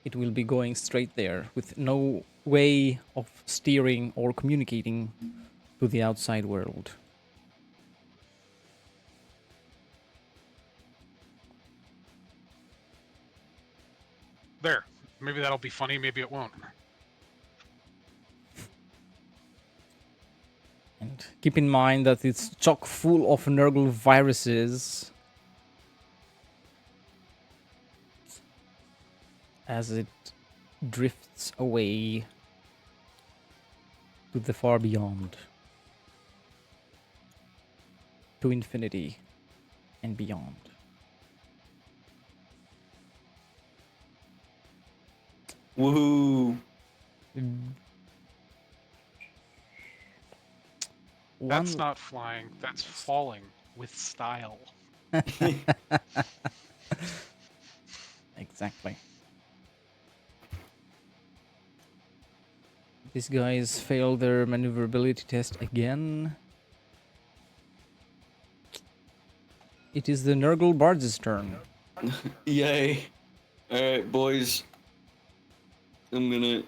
it will be going straight there with no way of steering or communicating to the outside world. There. Maybe that'll be funny, maybe it won't. And keep in mind that it's chock full of Nurgle viruses as it drifts away to the far beyond. To infinity and beyond. Woohoo! That's One not flying. That's falling with style. exactly. These guys failed their maneuverability test again. It is the Nurgle Bard's turn. Yay! Alright, boys. I'm gonna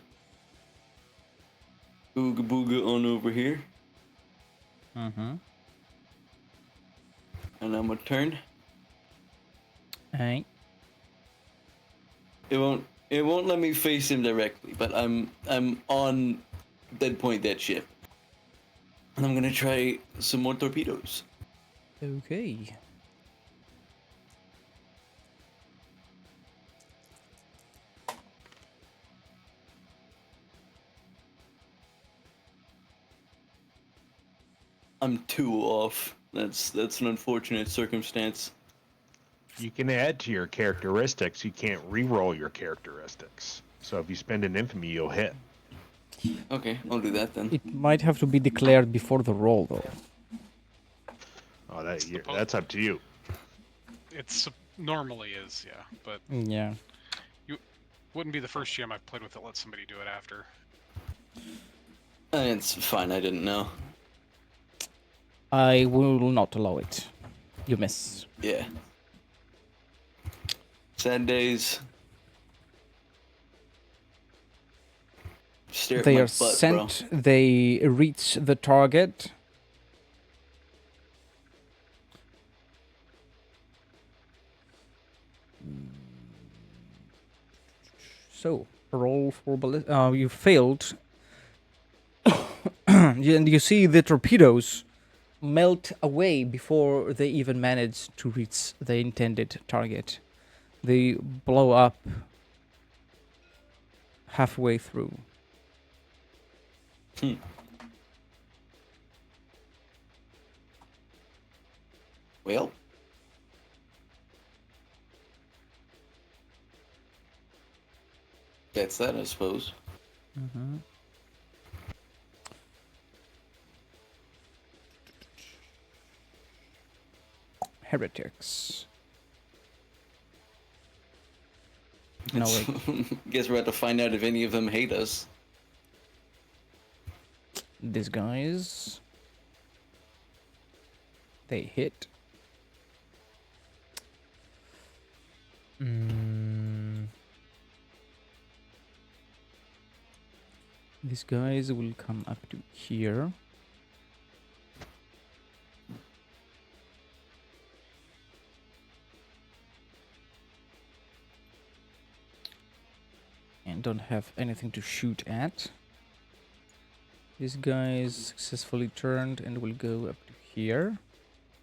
ooga booga on over here. Mm-hmm. And I'm gonna turn. Hey. It won't let me face him directly, but I'm on dead point that ship. And I'm gonna try some more torpedoes. Okay. I'm 2 off. That's an unfortunate circumstance. You can add to your characteristics. You can't re-roll your characteristics. So if you spend an infamy, you'll hit. Okay, I'll do that then. It might have to be declared before the roll, though. Oh, that's up to you. It's normally is, yeah, but Yeah. wouldn't be the first GM I've played with that lets somebody do it after. It's fine, I didn't know. I will not allow it. You miss. Yeah. Sad days. Stare at They my are butt, sent. They reach the target. So, roll for you failed. And you see the torpedoes melt away before they even manage to reach the intended target. They blow up halfway through. Well. That's that, I suppose. Mm-hmm. Heretics. No, wait. Guess we're about to find out if any of them hate us. These guys. They hit. These guys will come up to here. And don't have anything to shoot at. These guys successfully turned and will go up to here.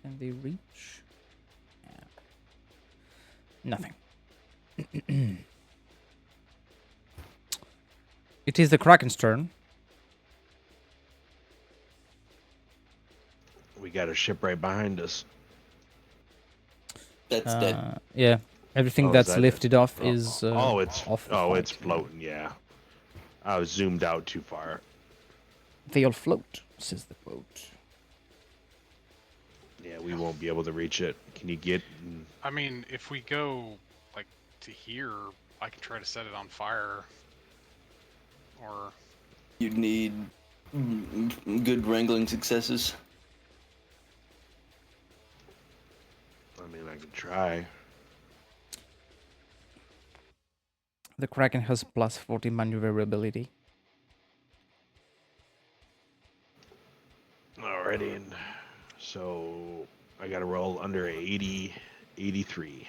And they reach? Yeah. Nothing. It is the Kraken's turn. We got a ship right behind us. That's dead. Yeah. Everything Oh, is that's that it? lifted off Oh, is it's off the fight. it's floating. Yeah, I was zoomed out too far. They all float, says the quote. Yeah, we won't be able to reach it. Can you get? I mean, if we go like to here, I can try to set it on fire. Or You'd need good wrangling successes. I mean, I can try. The Kraken has plus 40 maneuverability. Alrighty, and so I got to roll under 80, 83.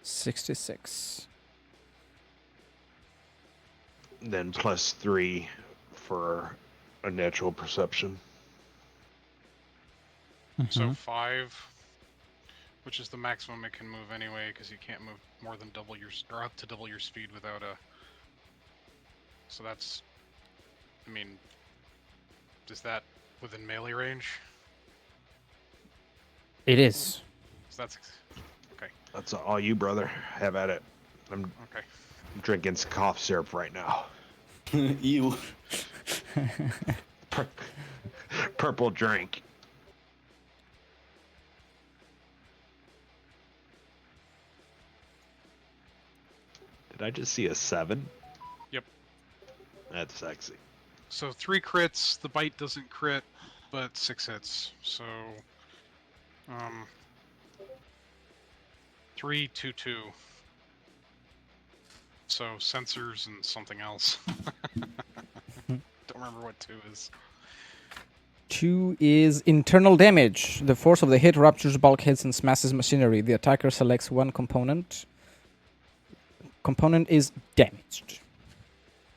$66. Then plus 3 for a natural perception. so 5, which is the maximum it can move anyway, because you can't move more than double your or up to double your speed without a. So that's, I mean, is that within melee range? It is. So that's okay. That's all you, brother. Have at it. I'm Okay. drinking some cough syrup right now. You. Purple drink. Did I just see a 7? Yep. That's sexy. So 3 crits. The bite doesn't crit, but 6 hits. So, 3, 2, 2. So sensors and something else. Don't remember what 2 is. 2 is internal damage. The force of the hit ruptures bulkheads and smashes machinery. The attacker selects one component. Component is damaged.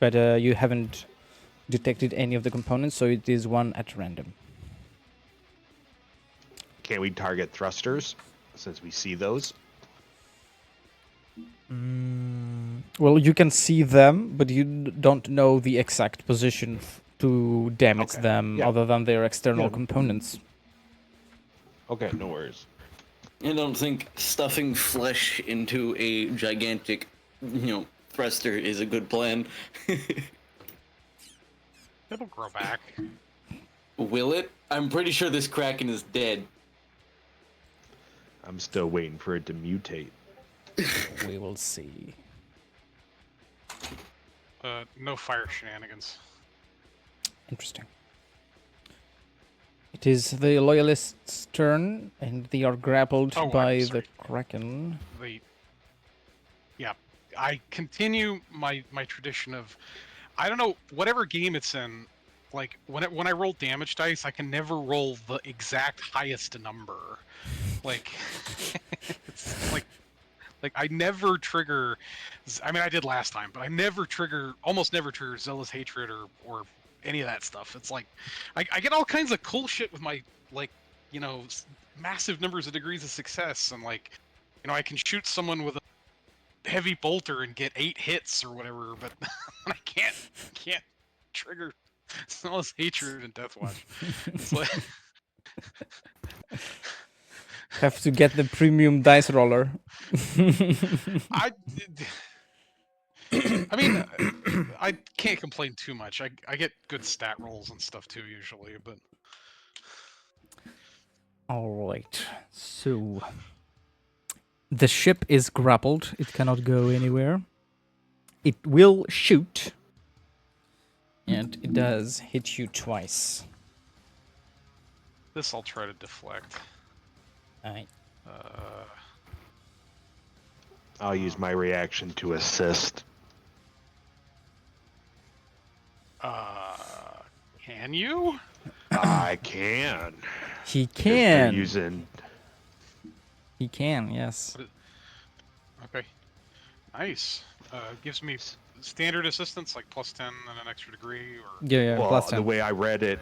But you haven't detected any of the components, so it is one at random. Can't we target thrusters since we see those? Well, you can see them, but you don't know the exact position to damage Okay. them Yeah. other than their external Yeah. components. Okay, no worries. I don't think stuffing flesh into a gigantic, thruster is a good plan. It'll grow back. Will it? I'm pretty sure this Kraken is dead. I'm still waiting for it to mutate. We will see. No fire shenanigans. Interesting. It is the loyalists' turn, and they are grappled Oh, I'm by the sorry. Kraken. Yeah, I continue my tradition of, I don't know, whatever game it's in, like when I roll damage dice, I can never roll the exact highest number. Like, it's like I never trigger. I mean, I did last time, but I almost never trigger Zealous Hatred or any of that stuff. It's like I get all kinds of cool shit with my massive numbers of degrees of success, and I can shoot someone with a heavy bolter and get 8 hits or whatever, but I can't trigger Zealous Hatred and Deathwatch. It's like Have to get the premium dice roller. I mean, I can't complain too much. I get good stat rolls and stuff too usually, but All right. So the ship is grappled. It cannot go anywhere. It will shoot. And it does hit you twice. this I'll try to deflect. Alright. I'll use my reaction to assist. Can you? I can. He If they're can. using. He can, yes. Okay. Nice. Gives me standard assistance, like +10 and an extra degree, or Yeah, Well, plus 10. the way I read it,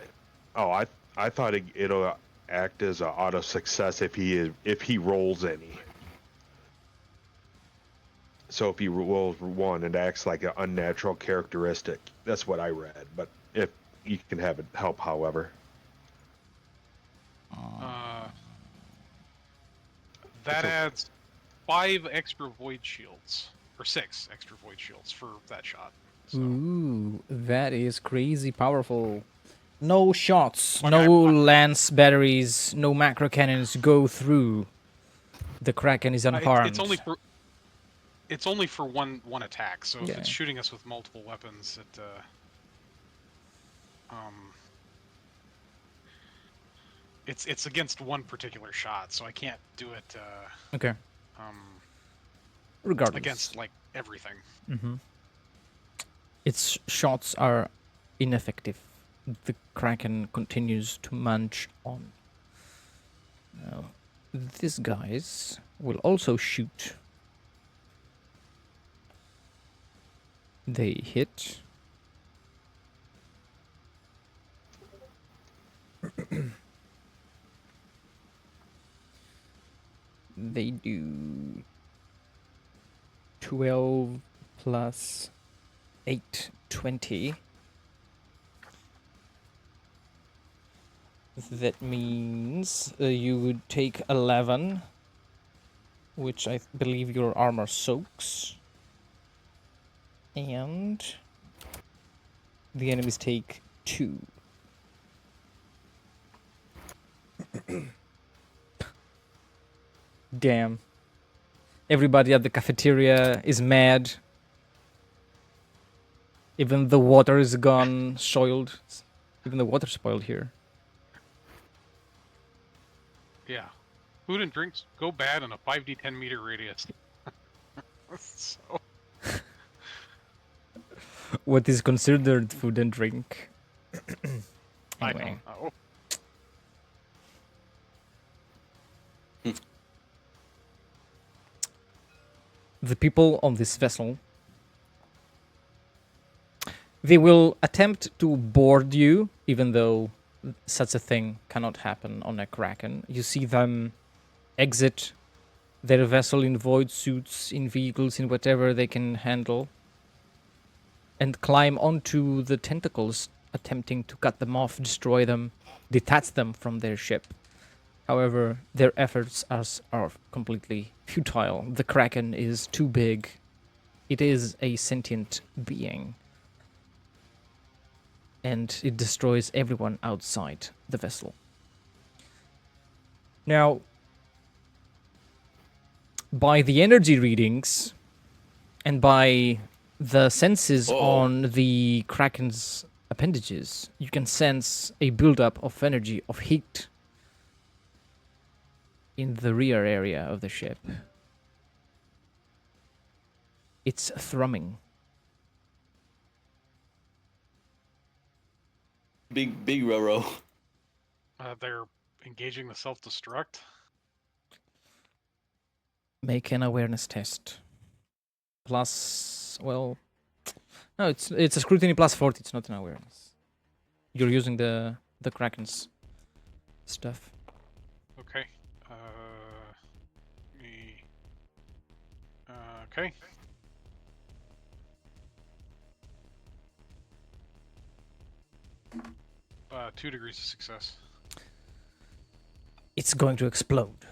I thought it'll act as an auto success if he rolls any. So if he rolls 1, it acts like an unnatural characteristic. That's what I read. But if you can have it help, however. that okay. adds 5 extra void shields, or 6 extra void shields for that shot. So. Ooh, that is crazy powerful. No shots, But no lance batteries, no macro cannons go through. The Kraken is unharmed. It's only for one attack. So if Yeah. it's shooting us with multiple weapons, it's against one particular shot. So I can't do it. Okay. Regardless. Against like everything. Its shots are ineffective. The Kraken continues to munch on. Now, these guys will also shoot. They hit. They do 12 plus 8, 20. That means you would take 11, which I believe your armor soaks. And the enemies take 2. Damn. Everybody at the cafeteria is mad. Even the water is gone, soiled. Even the water spoiled here. Yeah. Food and drinks go bad in a 5d10 meter radius. So, What is considered food and drink? I Anyway. don't know. The people on this vessel, they will attempt to board you, even though such a thing cannot happen on a Kraken. You see them exit their vessel in void suits, in vehicles, in whatever they can handle, and climb onto the tentacles, attempting to cut them off, destroy them, detach them from their ship. However, their efforts are completely futile. The Kraken is too big. It is a sentient being. And it destroys everyone outside the vessel. Now, by the energy readings and by the senses on the Kraken's appendages, you can sense a buildup of energy, of heat in the rear area of the ship. It's thrumming. Big Roro. They're engaging the self-destruct. Make an awareness test. Plus, well, no, it's a scrutiny plus 40. It's not an awareness. You're using the Kraken's stuff. Okay. Me. Okay. Uh, 2 degrees of success. It's going to explode.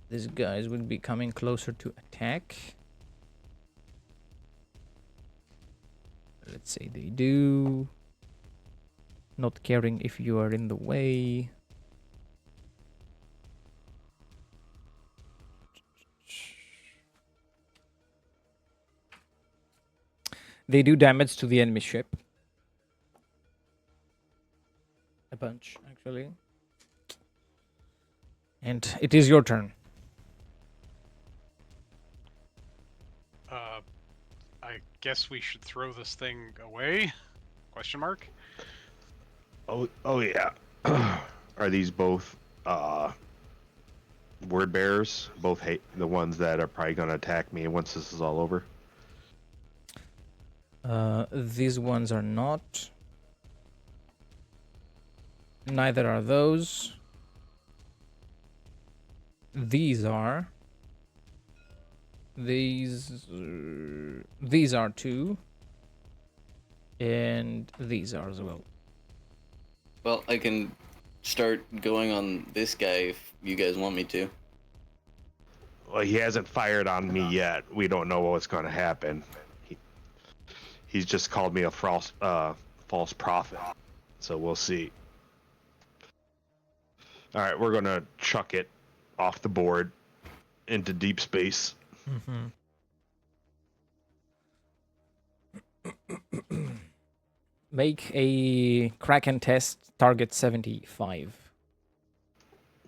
These guys will be coming closer to attack. Let's say they do. Not caring if you are in the way. They do damage to the enemy ship. A bunch, actually. And it is your turn. I guess we should throw this thing away? Question mark? Oh yeah. Are these both word bearers? Both hate the ones that are probably gonna attack me once this is all over? These ones are not. Neither are those. These are. These are 2. And these are as well. Well, I can start going on this guy if you guys want me to. Well, he hasn't fired on me yet. We don't know what's gonna happen. He's just called me a false prophet. So we'll see. All right, we're gonna chuck it off the board into deep space. Make a Kraken test, target 75.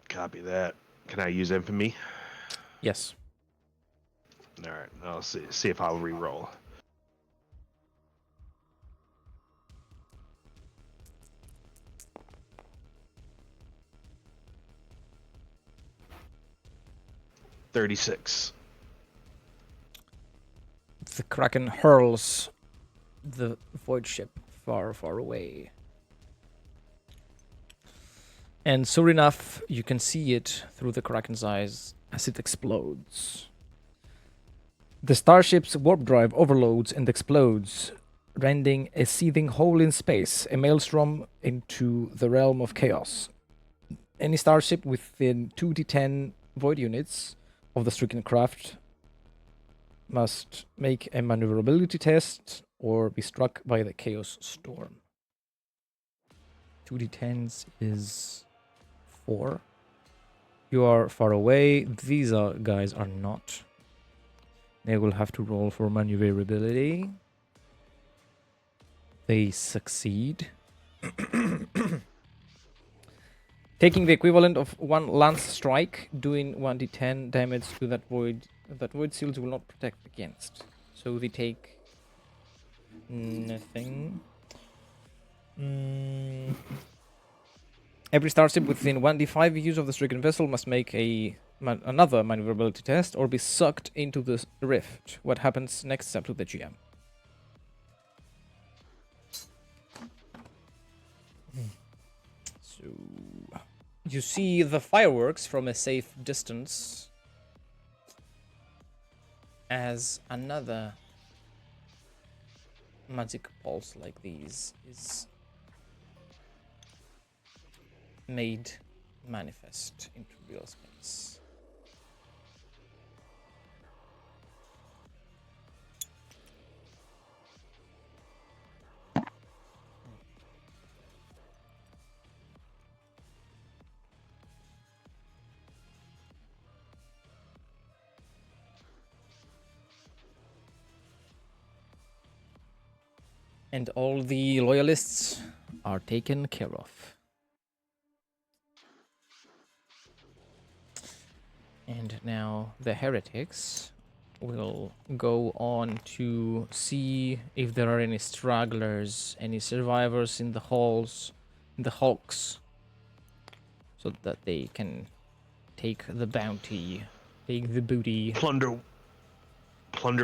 Copy that. Can I use infamy? Yes. All right, I'll see if I'll re-roll. $36. The Kraken hurls the void ship far, far away. And sure enough, you can see it through the Kraken's eyes as it explodes. The starship's warp drive overloads and explodes, rending a seething hole in space, a maelstrom into the realm of chaos. Any starship within 2d10 void units of the stricken craft must make a maneuverability test or be struck by the chaos storm. 2d10s is 4. You are far away. These guys are not. They will have to roll for maneuverability. They succeed. Taking the equivalent of 1 lance strike, doing 1d10 damage to that void shields will not protect against. So they take nothing. Every starship within 1d5 use of the stricken vessel must make another maneuverability test or be sucked into the rift. What happens next is up to the GM. So you see the fireworks from a safe distance as another magic pulse like these is made manifest into real space. And all the loyalists are taken care of. And now the heretics will go on to see if there are any stragglers, any survivors in the halls, in the hulks, so that they can take the bounty, take the booty. Plunder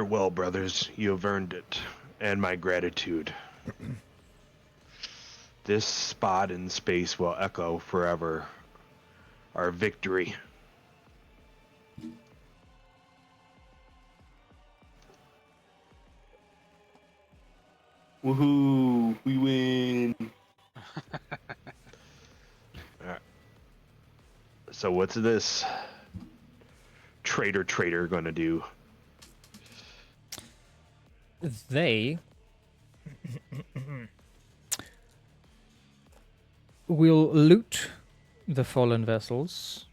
well, brothers. You have earned it, and my gratitude. This spot in space will echo forever our victory. Woohoo! We win! So what's this traitor gonna do? They will loot the fallen vessels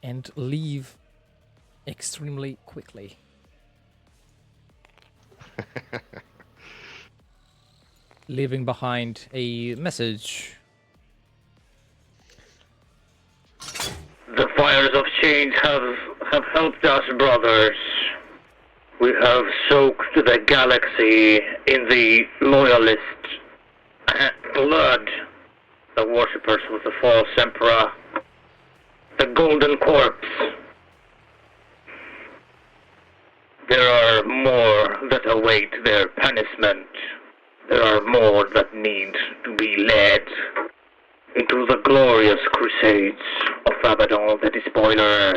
and leave extremely quickly. Leaving behind a message. The fires of change have helped us, brothers. We have soaked the galaxy in the loyalist blood, the worshippers of the false emperor, the golden corpse. There are more that await their punishment. There are more that need to be led into the glorious crusades of Abaddon the Despoiler.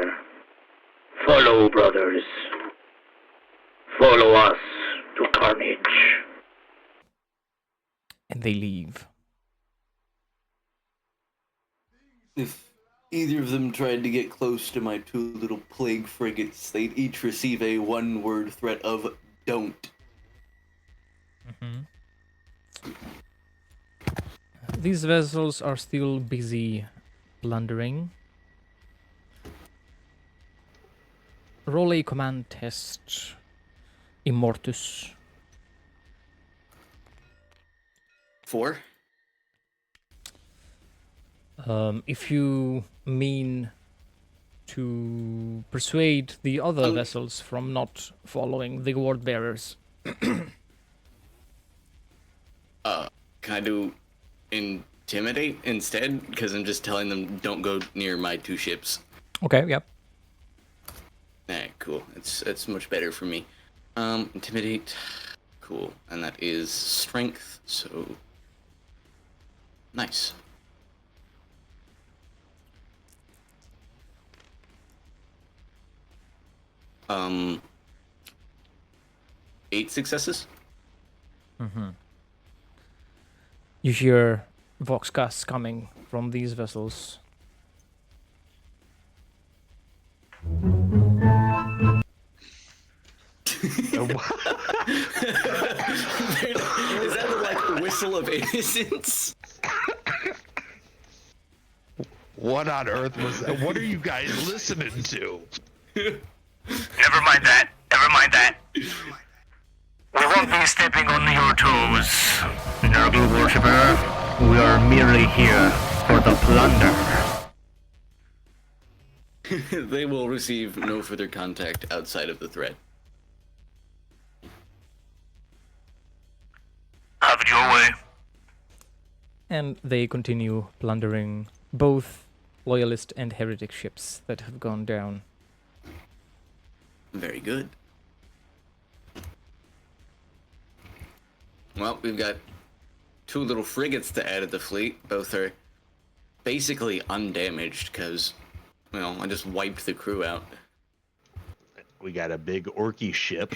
Follow, brothers. Follow us to carnage. And they leave. If either of them tried to get close to my 2 little plague frigates, they'd each receive a 1-word threat of don't. These vessels are still busy plundering. Roll a command test. Immortus. 4? If you mean to persuade the other vessels from not following the word bearers. Can I do intimidate instead? Because I'm just telling them don't go near my 2 ships. Okay, yep. Alright, cool. It's much better for me. Intimidate. Cool. And that is strength, so Nice. Um, 8 successes. You hear voxcasts coming from these vessels. Is that the like whistle of innocence? What on earth was that? What are you guys listening to? Never mind that. Never mind that. We won't be stepping on your toes, Nurgle worshipper. We are merely here for the plunder. They will receive no further contact outside of the threat. Have it your way. And they continue plundering both loyalist and heretic ships that have gone down. Very good. Well, we've got 2 little frigates to add to the fleet. Both are basically undamaged because, well, I just wiped the crew out. We got a big orky ship.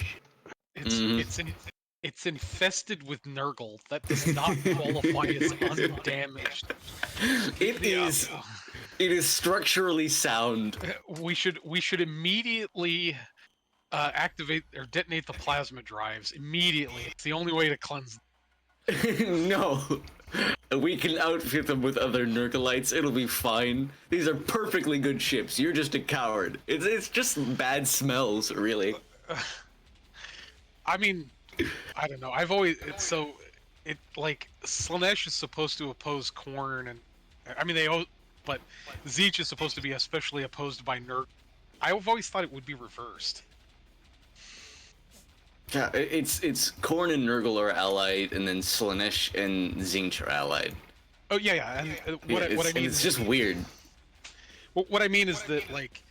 It's infested with Nurgle. That does not qualify as undamaged. It is structurally sound. We should immediately activate or detonate the plasma drives immediately. It's the only way to cleanse. No. We can outfit them with other Nurgleites. It'll be fine. These are perfectly good ships. You're just a coward. It's just bad smells, really. I mean, I don't know. I've always like Slanesh is supposed to oppose Khorne, and I mean but Zeech is supposed to be especially opposed by Nurgle. I've always thought it would be reversed. Yeah, it's Khorne and Nurgle are allied, and then Slanesh and Tzeentch are allied. Oh yeah. And what I mean it's just weird. What I mean is that, like,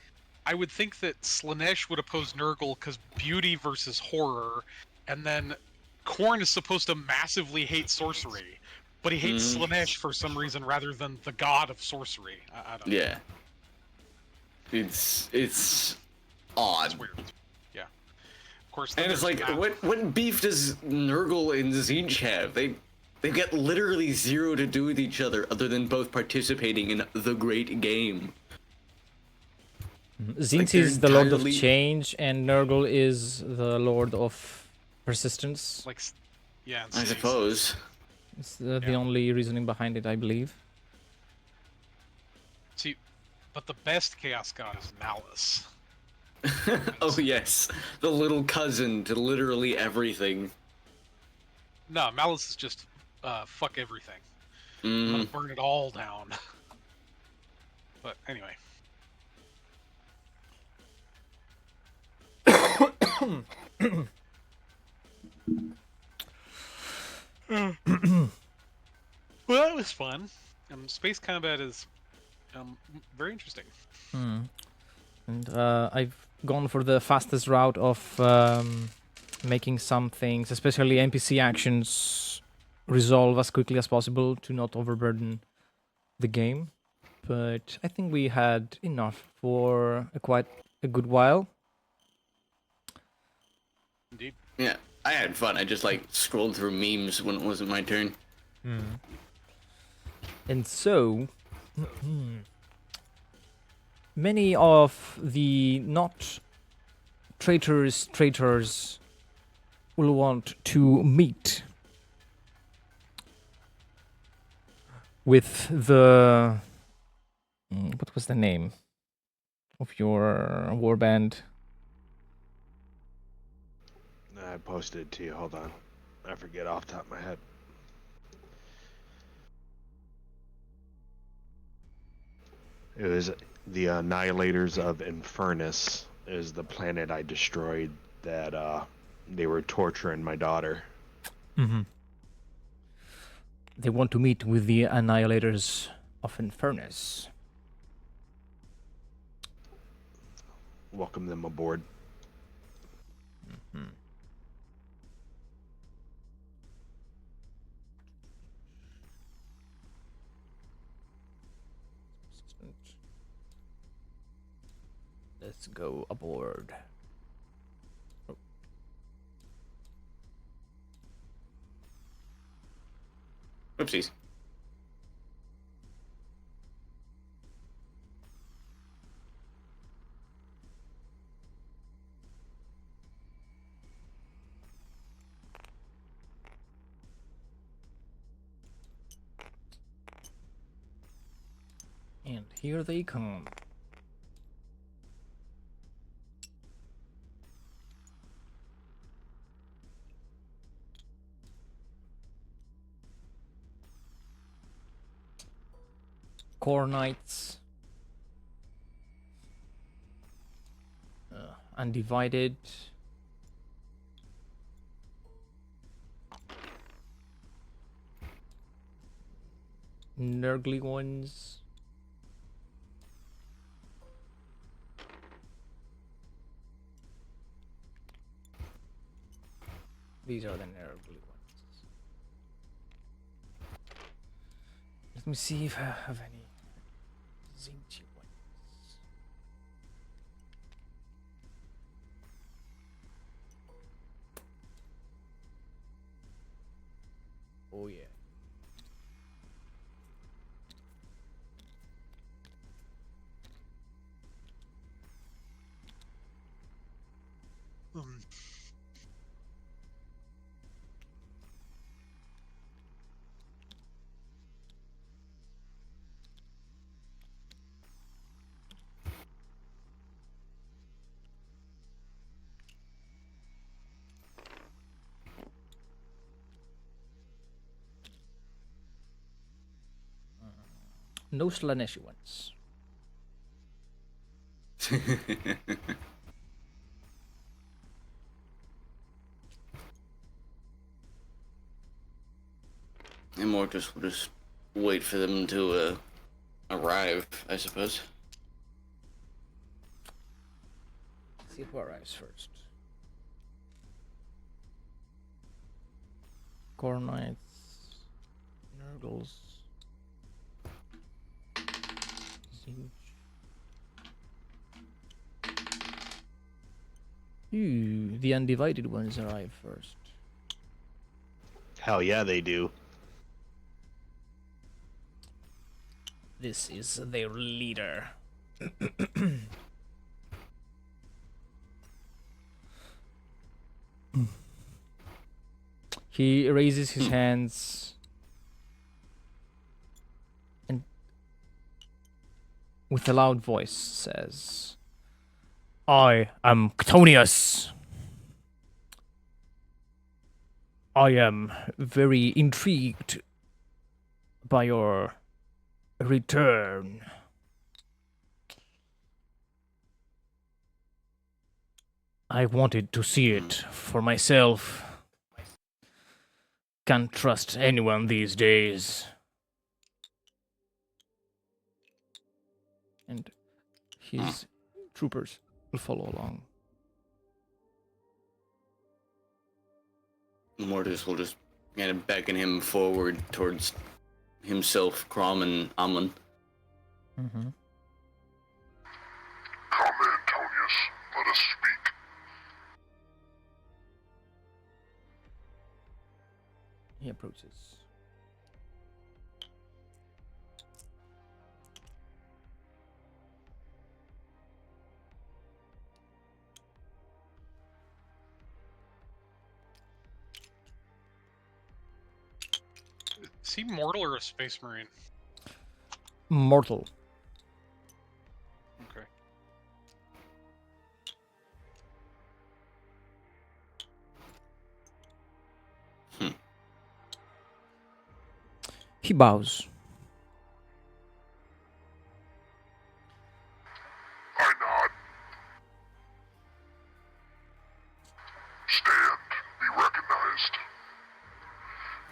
I would think that Slanesh would oppose Nurgle because beauty versus horror, and then Khorne is supposed to massively hate sorcery, but he hates Slanesh for some reason rather than the god of sorcery. I don't know. Yeah. It's odd. It's weird. Yeah. Of course. And it's like, what beef does Nurgle and Tzeentch have? They've got literally zero to do with each other other than both participating in the great game. Tzeentch is the Lord of Change, and Nurgle is the Lord of Persistence. Like, yeah. I suppose. It's the only reasoning behind it, I believe. See, but the best Chaos God is Malice. Oh yes, the little cousin to literally everything. No, Malice is just fuck everything. I'm gonna burn it all down. But anyway. Well, that was fun. Space combat is very interesting. And I've gone for the fastest route of making some things, especially NPC actions, resolve as quickly as possible to not overburden the game. But I think we had enough for quite a good while. Indeed. Yeah, I had fun. I just like scrolled through memes when it wasn't my turn. And so, many of the not traitors will want to meet with the... what was the name of your warband? I posted it to you. Hold on. I forget off the top of my head. It was the Annihilators of Infernus is the planet I destroyed that they were torturing my daughter. They want to meet with the Annihilators of Infernus. Welcome them aboard. Let's go aboard. Oopsies. And here they come. Core Knights. Undivided. Nurgly ones. These are the nurgly ones. Let me see if I have any Zinchi ones. Oh yeah. No Slaneshi ones. Immortus will just wait for them to arrive, I suppose. See who arrives first. Core Knights, Nurgles, Zinch. Ooh, the undivided ones arrive first. Hell yeah, they do. This is their leader. He raises his hands and with a loud voice says, I am Ctonius. I am very intrigued by your return. I wanted to see it for myself. Can't trust anyone these days. And his troopers will follow along. Mortis will just kind of beckon him forward towards himself, Crom, and Amon. Mm-hmm. Come, Antonius, let us speak. He approaches. Is he mortal or a space marine? Mortal. Okay. He bows. I nod. Stand, be recognized.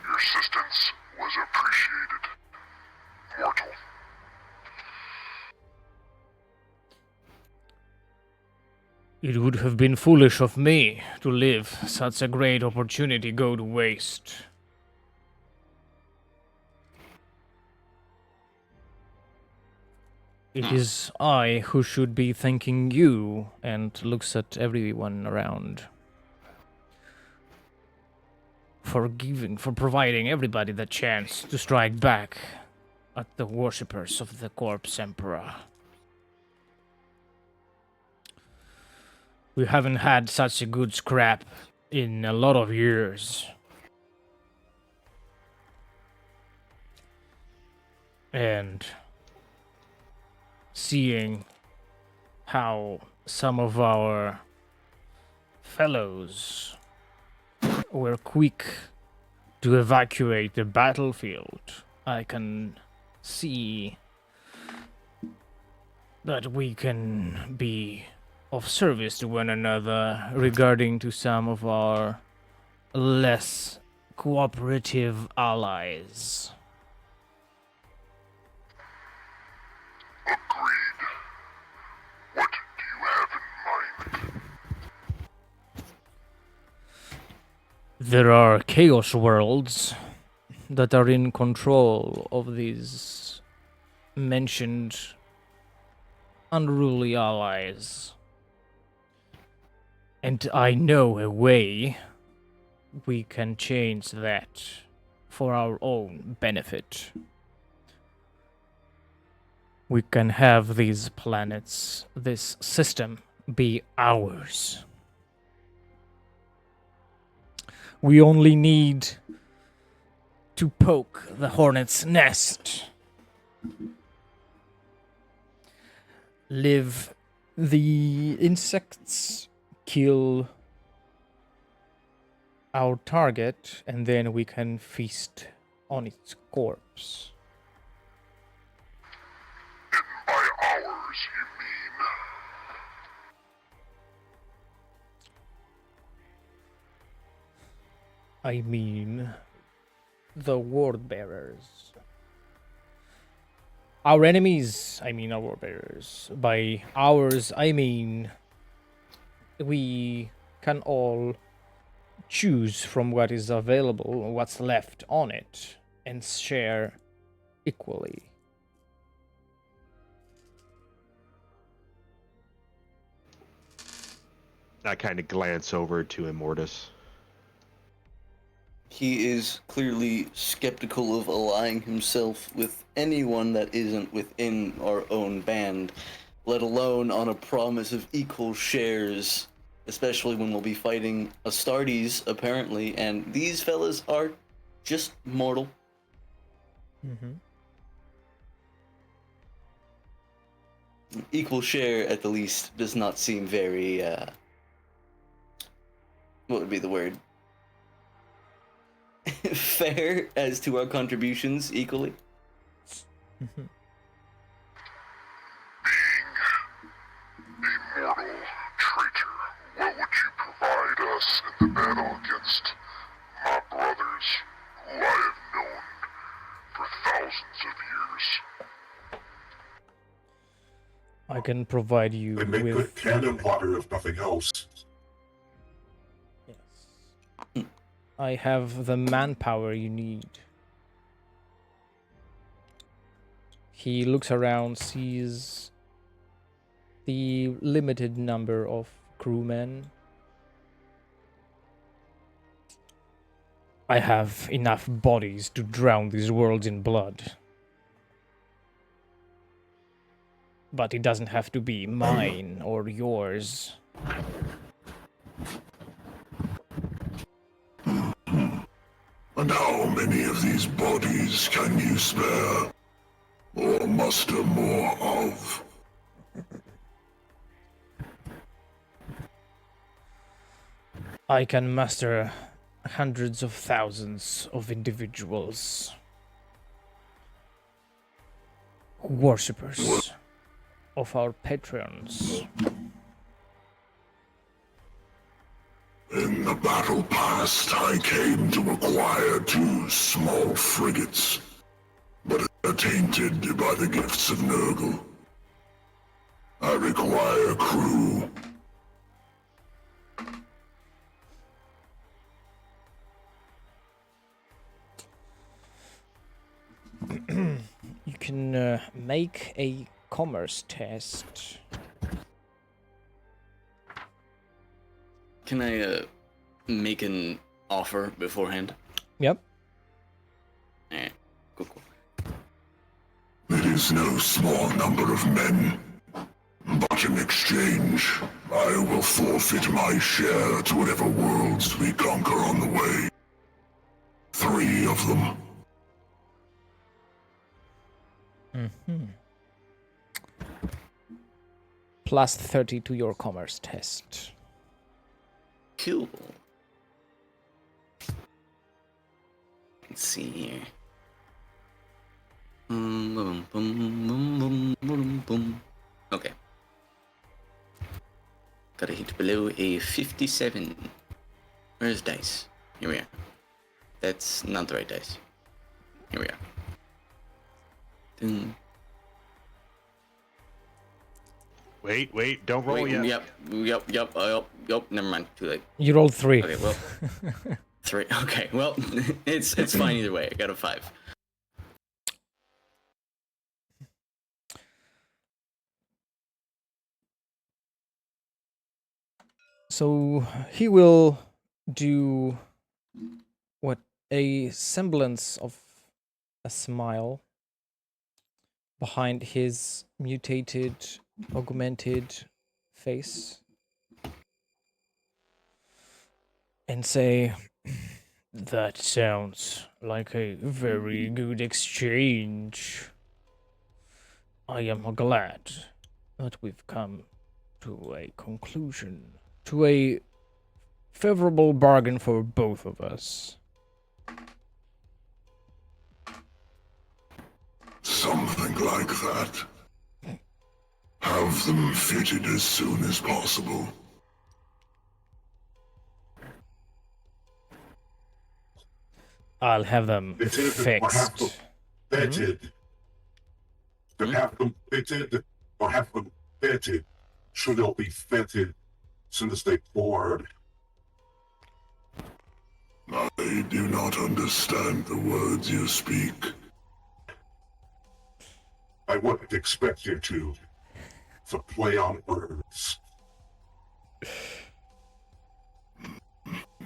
Your assistance was appreciated. Mortal. It would have been foolish of me to leave such a great opportunity go to waste. It is I who should be thanking you, and looks at everyone around. For providing everybody the chance to strike back at the worshippers of the Corpse Emperor. We haven't had such a good scrap in a lot of years. And seeing how some of our fellows were quick to evacuate the battlefield, I can see that we can be of service to one another regarding to some of our less cooperative allies. Agreed. What do you have in mind? There are chaos worlds that are in control of these mentioned unruly allies. And I know a way we can change that for our own benefit. We can have these planets, this system, be ours. We only need to poke the hornet's nest. Live the insects, kill our target, and then we can feast on its corpse. By ours, you mean? I mean, the word bearers. Our enemies, I mean our word bearers. By ours, I mean we can all choose from what is available, what's left on it, and share equally. I kind of glance over to Immortus. He is clearly skeptical of allying himself with anyone that isn't within our own band, let alone on a promise of equal shares, especially when we'll be fighting Astartes, apparently, and these fellas are just mortal. Mm-hmm. Equal share, at the least, does not seem very, what would be the word? Fair as to our contributions equally. Mm-hmm. Being a mortal traitor, what would you provide us in the battle against my brothers, who I have known for thousands of years? I can provide you They make good with... cannon fodder if nothing else. Yes. I have the manpower you need. He looks around, sees the limited number of crewmen. I have enough bodies to drown these worlds in blood. But it doesn't have to be mine or yours. And how many of these bodies can you spare? Or muster more of? I can muster hundreds of thousands of individuals. Worshippers of our patrons. In the battle past, I came to acquire 2 small frigates, but are tainted by the gifts of Nurgle. I require crew. You can make a commerce test. Can I make an offer beforehand? Yep. Alright, cool. It is no small number of men, but in exchange, I will forfeit my share to whatever worlds we conquer on the way. 3 of them. Mm-hmm. Plus 30 to your commerce test. Cool. Let's see here. Boom, boom, boom, boom, boom, boom. Okay. Gotta hit below a 57. Where's dice? Here we are. That's not the right dice. Here we are. Dun. Wait, don't roll Wait, yet. yep. Never mind. Too late. You rolled 3. Okay, well, 3. Okay, well, it's fine either way. I got a 5. So he will do what a semblance of a smile behind his mutated, augmented face and say, "That sounds like a very good exchange. I am glad that we've come to a conclusion, to a favorable bargain for both of us." Something like that. Have them fitted as soon as possible. I'll have them fixed. Fitted. To have them fitted or have them fitted. Should they'll be fitted as soon as they board. I do not understand the words you speak. I wouldn't expect you to. It's a play on words.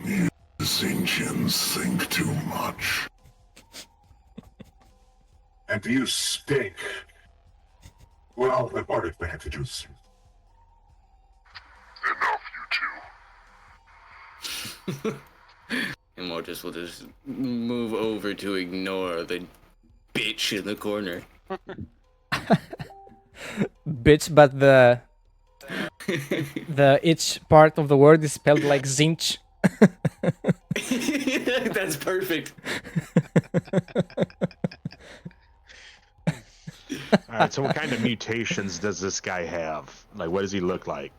You Zinchians think too much. And you stink. Well, there are advantages. Enough, you two. And Mortis will just move over to ignore the bitch in the corner. Bitch, but the itch part of the word is spelled like zinch. That's perfect. Alright, so what kind of mutations does this guy have? Like, what does he look like?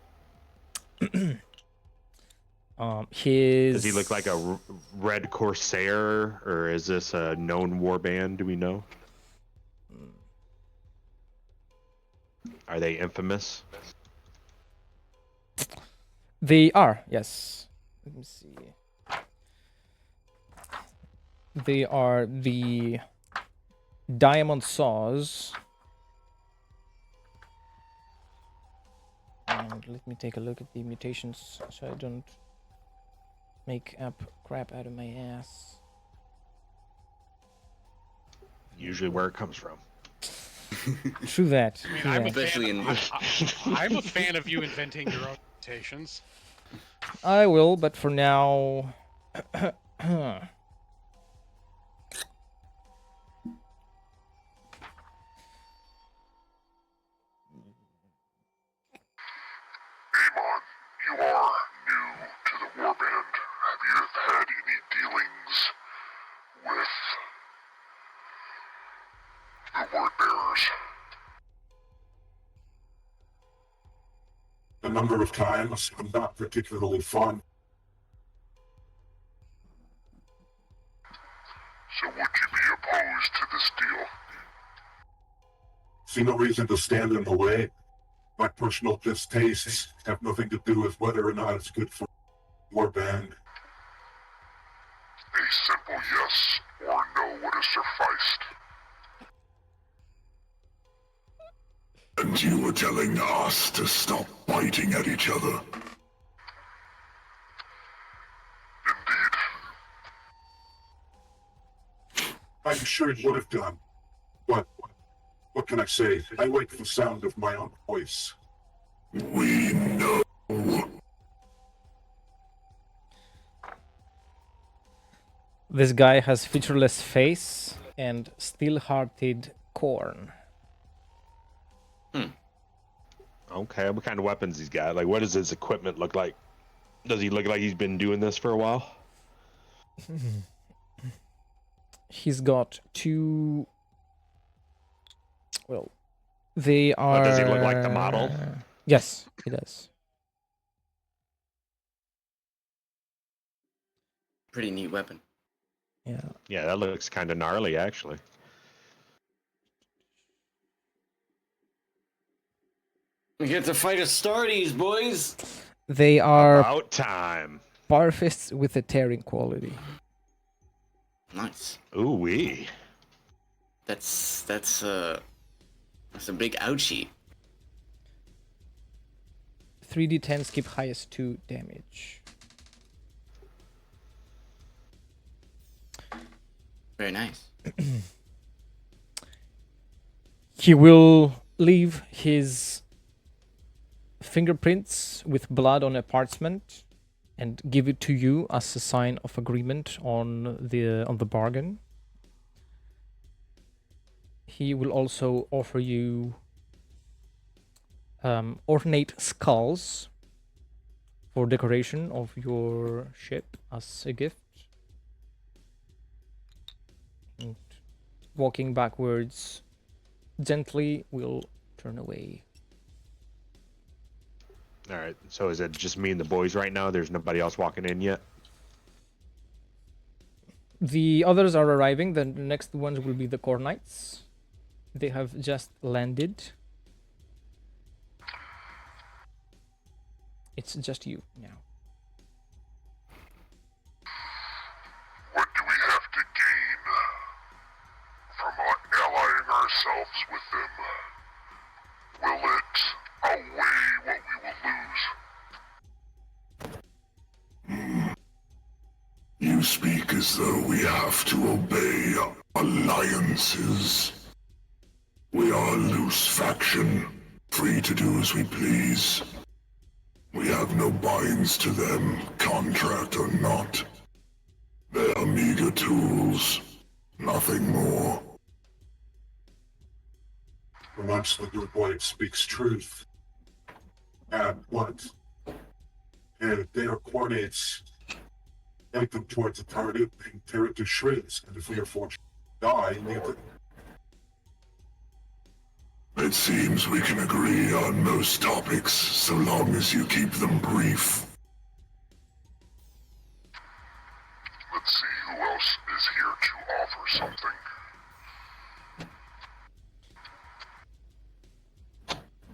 Does he look like a red corsair, or is this a known warband? Do we know? Are they infamous? They are, yes. Let me see. They are the Diamond Saws. And let me take a look at the mutations so I don't make up crap out of my ass. Usually where it comes from. True that. I mean, true I'm a, that. Especially I'm a fan of you inventing your own mutations. I will, but for now... Amon, you are new to the warband. Have you had any dealings with the word bearers? A number of times, I'm not particularly fond. So would you be opposed to this deal? See no reason to stand in the way. My personal distastes have nothing to do with whether or not it's good for warband. A simple yes or no would have sufficed. And you were telling us to stop biting at each other. I'm sure you would have done. But what can I say? I like the sound of my own voice. We know. This guy has featureless face and steel-hearted corn. Okay, what kind of weapons he's got? Like, what does his equipment look like? Does he look like he's been doing this for a while? He's got two. Well, they are. Does he look like the model? Yes, he does. Pretty neat weapon. Yeah. Yeah, that looks kind of gnarly, actually. We get to fight Astartes, boys. They are About time. bar fists with a tearing quality. Nice. Ooh wee. That's a big ouchie. 3d10 skip highest 2 damage. Very nice. He will leave his fingerprints with blood on a parchment and give it to you as a sign of agreement on the bargain. He will also offer you ornate skulls for decoration of your ship as a gift. And walking backwards gently will turn away. All right, so is it just me and the boys right now? There's nobody else walking in yet? The others are arriving. The next ones will be the Core Knights. They have just landed. It's just you now. What do we have to gain from allying ourselves with them? Will it outweigh what we will lose? You speak as though we have to obey alliances. We are a loose faction, free to do as we please. We have no binds to them, contract or not. They are meager tools, nothing more. Perhaps the good wife speaks truth. And what? They are coordinates. Point them towards the target and tear it to shreds. And if we are fortunate to die, leave it. It seems we can agree on most topics, so long as you keep them brief. Let's see who else is here to offer something.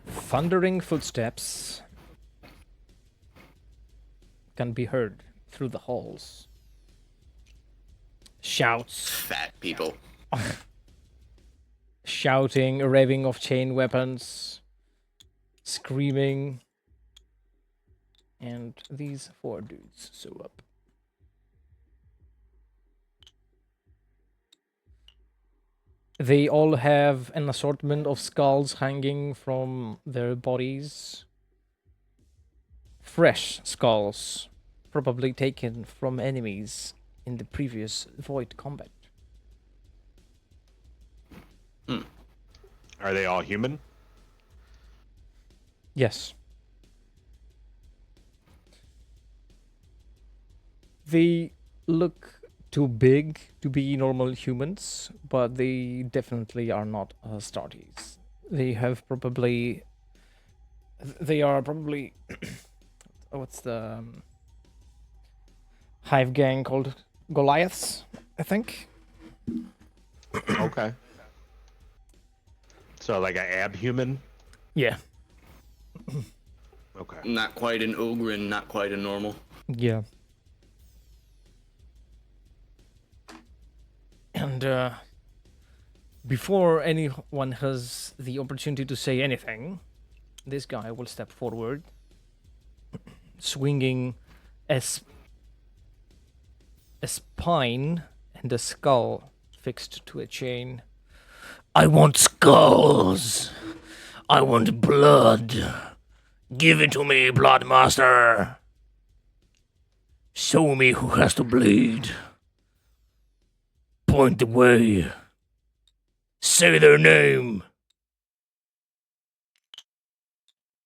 Thundering footsteps can be heard through the halls. Shouts. Fat people. Shouting, revving of chain weapons, screaming, and these 4 dudes show up. They all have an assortment of skulls hanging from their bodies. Fresh skulls, probably taken from enemies in the previous Void combat. Are they all human? Yes. They look too big to be normal humans, but they definitely are not Astartes. They are probably what's the hive gang called? Goliaths, I think. Okay. So like an abhuman? Yeah. Okay. Not quite an ogre and not quite a normal. Yeah. And Before anyone has the opportunity to say anything, this guy will step forward, swinging a spine and a skull fixed to a chain. I want skulls! I want blood! Give it to me, Bloodmaster! Show me who has to bleed. Point the way. Say their name.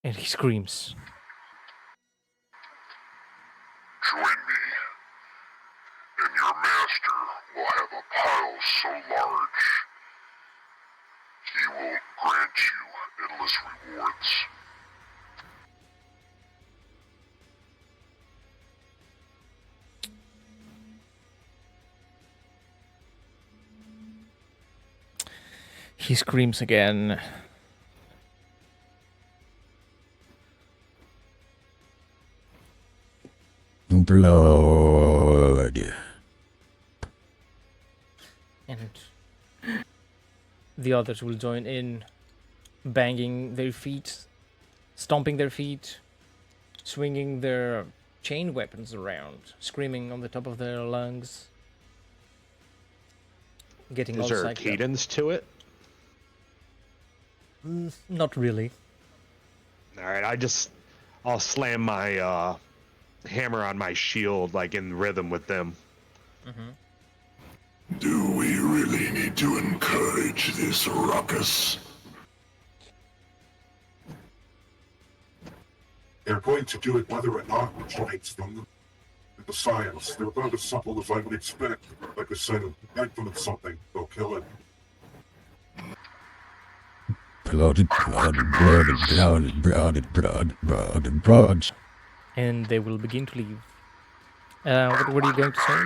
And he screams. Join me, and your master will have a pile so large, he will grant you endless rewards. He screams again. Blood. And the others will join in, banging their feet, stomping their feet, swinging their chain weapons around, screaming on the top of their lungs, getting all Is there a psyched up. cadence to it? Not really. All right, I'll slam my hammer on my shield like in rhythm with them. Do we really need to encourage this ruckus? They're going to do it whether or not it flights from them. The science, they're about as supple as I would expect. Like I said, act them with something, they'll kill it. Blood, blood, blood, blood, blood, blood, blood, blood. And they will begin to leave. What were you going to say?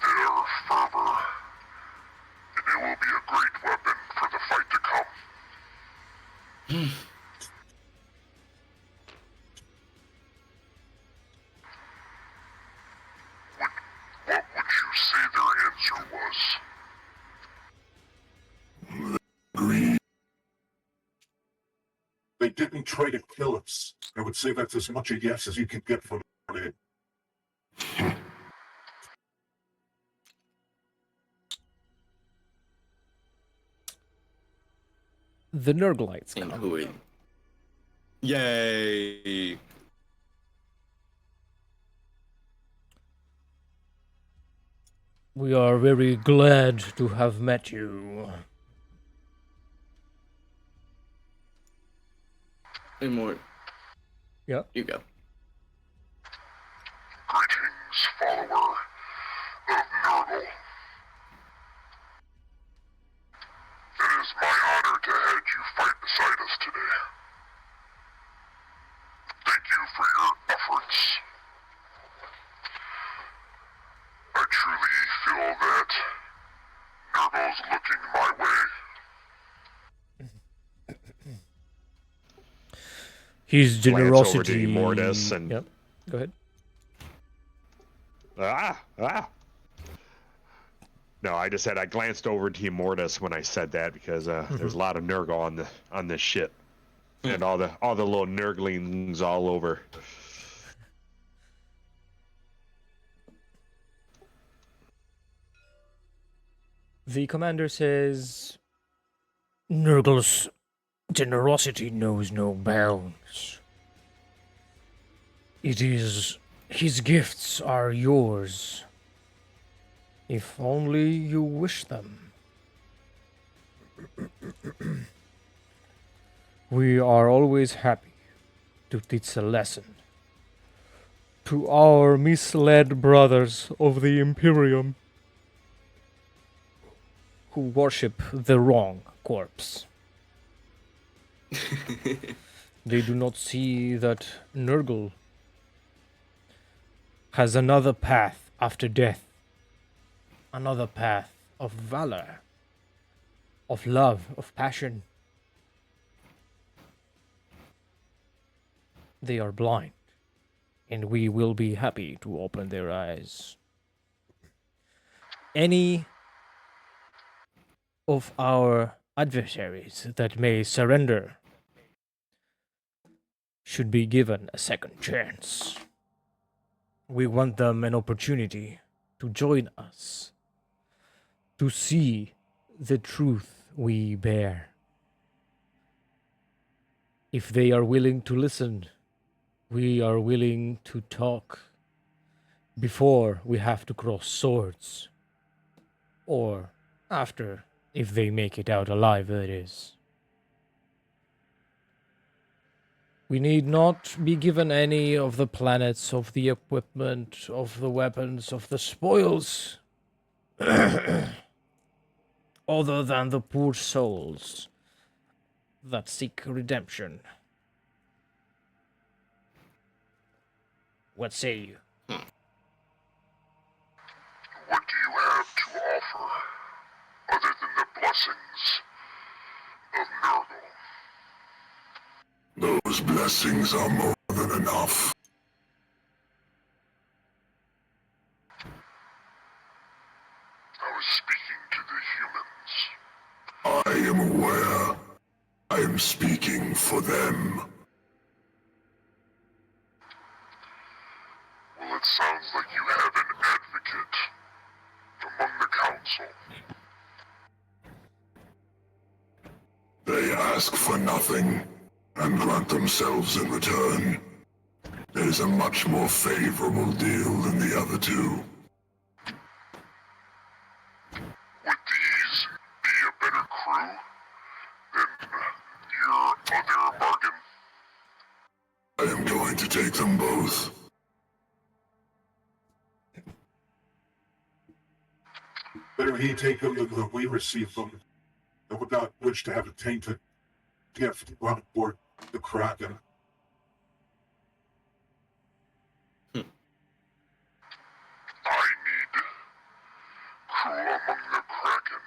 Their fervor, and it will be a great weapon for the fight to come. What would you say their answer was? Greed. They didn't try to kill us. I would say that's as much a yes as you can get from it. The Nurglites And come. who are... Yay! We are very glad to have met you. And more. Yeah. You go. Greetings, follower of Nurgle. It is my honor to have you fight beside us today. Thank you for your efforts. I truly feel that Nurgle's looking my way. His Glance over to generosity. Immortus and- Yep. Go ahead. No, I just said I glanced over to Immortus when I said that because there's a lot of Nurgle on this ship, and all the little Nurglings all over. The commander says, Nurgle's generosity knows no bounds. His gifts are yours, if only you wish them. We are always happy to teach a lesson to our misled brothers of the Imperium who worship the wrong corpse. They do not see that Nurgle has another path after death, another path of valor, of love, of passion. They are blind, and we will be happy to open their eyes. Any of our adversaries that may surrender should be given a second chance. We want them an opportunity to join us, to see the truth we bear. If they are willing to listen, we are willing to talk before we have to cross swords. Or after, if they make it out alive, that is. We need not be given any of the planets, of the equipment, of the weapons, of the spoils, other than the poor souls that seek redemption. What say you? What do you have to offer, other than the blessings of Nurgle? Those blessings are more than enough. I was speaking to the humans. I am aware. I am speaking for them. Well, it sounds like you have an advocate among the council. They ask for nothing and grant themselves in return. It is a much more favorable deal than the other two. Would these be a better crew than your other bargain? I am going to take them both. Better he take them than we receive them. I would not wish to have a tainted gift on board the Kraken. I need crew among the Kraken.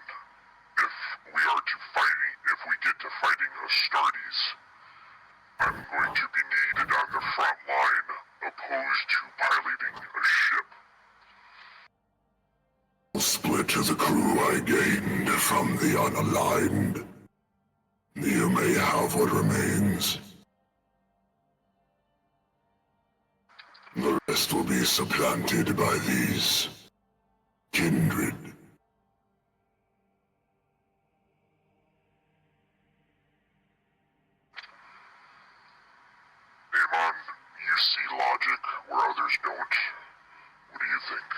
If we get to fighting Astartes, I'm going to be needed on the front line, opposed to piloting a ship. I'll split the crew I gained from the unaligned. You may have what remains. The rest will be supplanted by these kindred. Amon, you see logic where others don't. What do you think?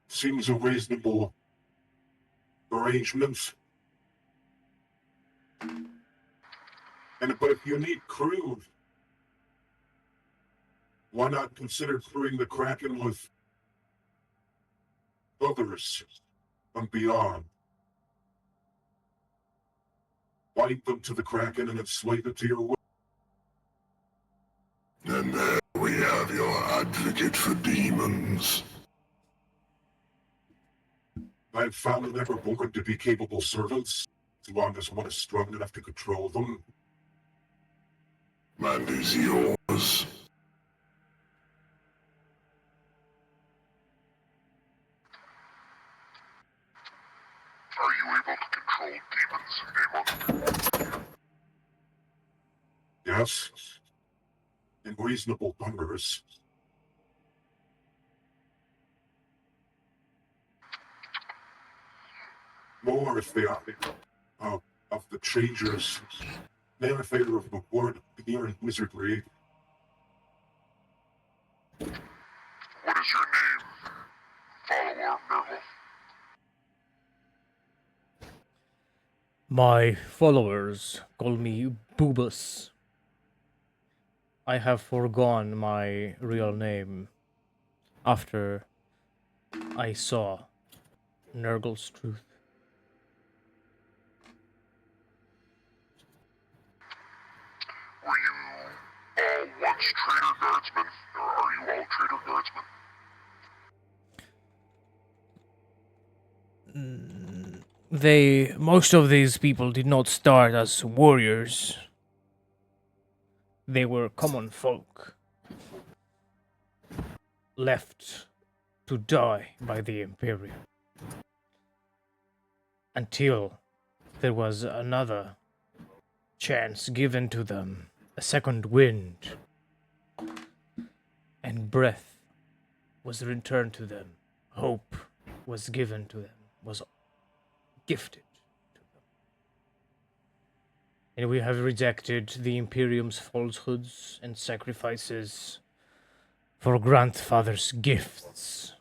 Seems a reasonable arrangement. But if you need crew, why not consider crewing the Kraken with others from beyond? Bind them to the Kraken and enslave it to your will. And there we have your advocate for demons. I've found never born to be capable servants, as long as one is strong enough to control them. And is yours. Are you able to control demons, Amon? Yes, in reasonable numbers. More if they are of the changers, they are in favor of the word here in wizardry. What is your name, follower Nurgle? My followers call me Boobus. I have forgone my real name after I saw Nurgle's truth. Were you all once traitor guardsmen, or are you all traitor guardsmen? Most of these people did not start as warriors. They were common folk, left to die by the Imperium. until there was another chance given to them, a second wind, and breath was returned to them. Hope was given to them, was gifted to them. And we have rejected the Imperium's falsehoods and sacrifices for grandfather's gifts.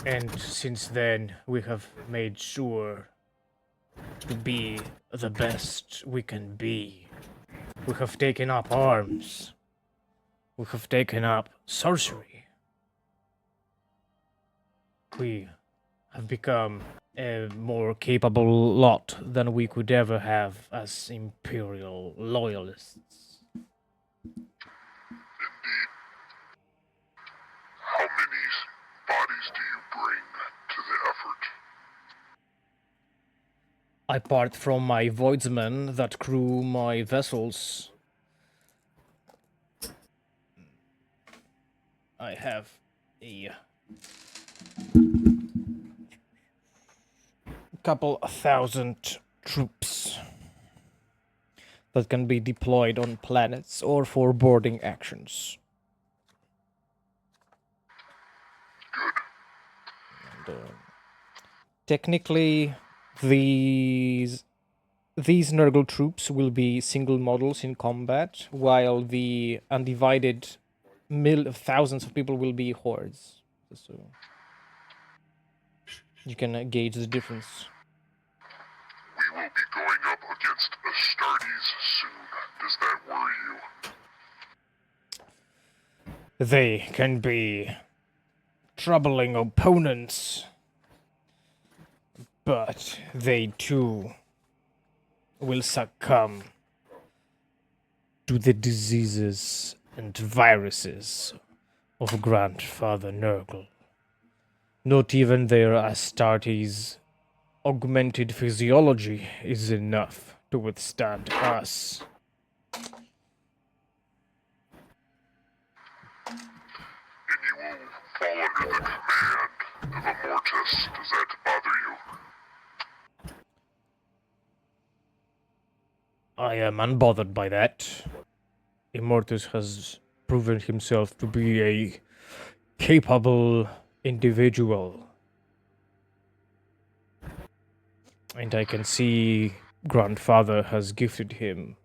And since then, we have made sure to be the best we can be. We have taken up arms. We have taken up sorcery. We have become a more capable lot than we could ever have as Imperial loyalists. How many bodies do you bring to the effort? I part from my voidsmen that crew my vessels. I have a couple thousand troops that can be deployed on planets or for boarding actions. And, technically, these Nurgle troops will be single models in combat, while the undivided thousands of people will be hordes. So you can gauge the difference. We will be going up against Astartes soon. Does that worry you? They can be troubling opponents, but they too will succumb to the diseases and viruses of Grandfather Nurgle. Not even their Astartes' augmented physiology is enough to withstand us. And you will fall under the command of a Mortis. Does that bother you? I am unbothered by that. Immortus has proven himself to be a capable individual. And I can see Grandfather has gifted him.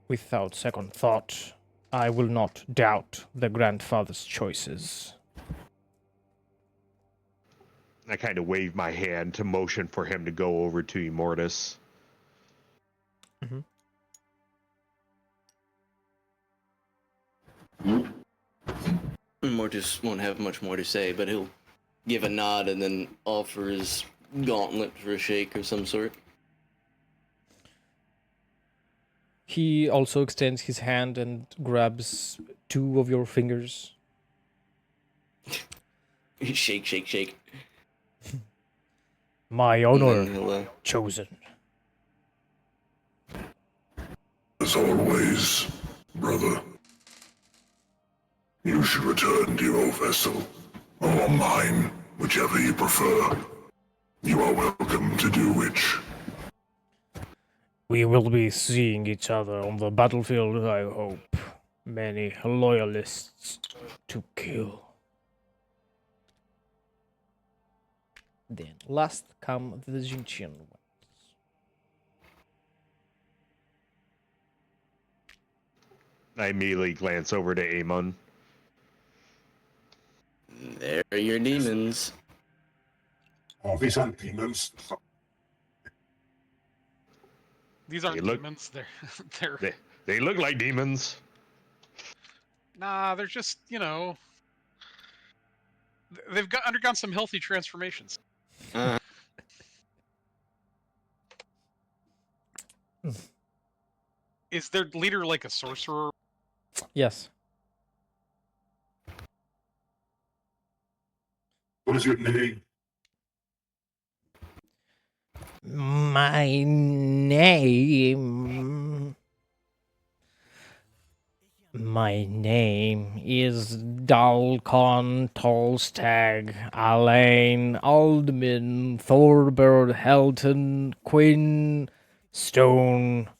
Without second thought, I will not doubt the Grandfather's choices. I kind of wave my hand to motion for him to go over to Immortus. Mortis won't have much more to say, but he'll give a nod and then offer his gauntlet for a shake of some sort. He also extends his hand and grabs two of your fingers. Shake, shake, shake. My honor chosen. As always, brother. You should return to your vessel, or mine, whichever you prefer. You are welcome to do which. We will be seeing each other on the battlefield, I hope. Many loyalists to kill. Then last come the Jinchian ones. I immediately glance over to Amon. There are your demons. Oh, these aren't demons. These aren't They look- demons. They're They look like demons. nah. They're just they've undergone some healthy transformations. Is their leader like a sorcerer? Yes. What is your name? My name My name is Dalcon Tolstag, Alain Aldman, Thorbert Helton, Quinn, Stone,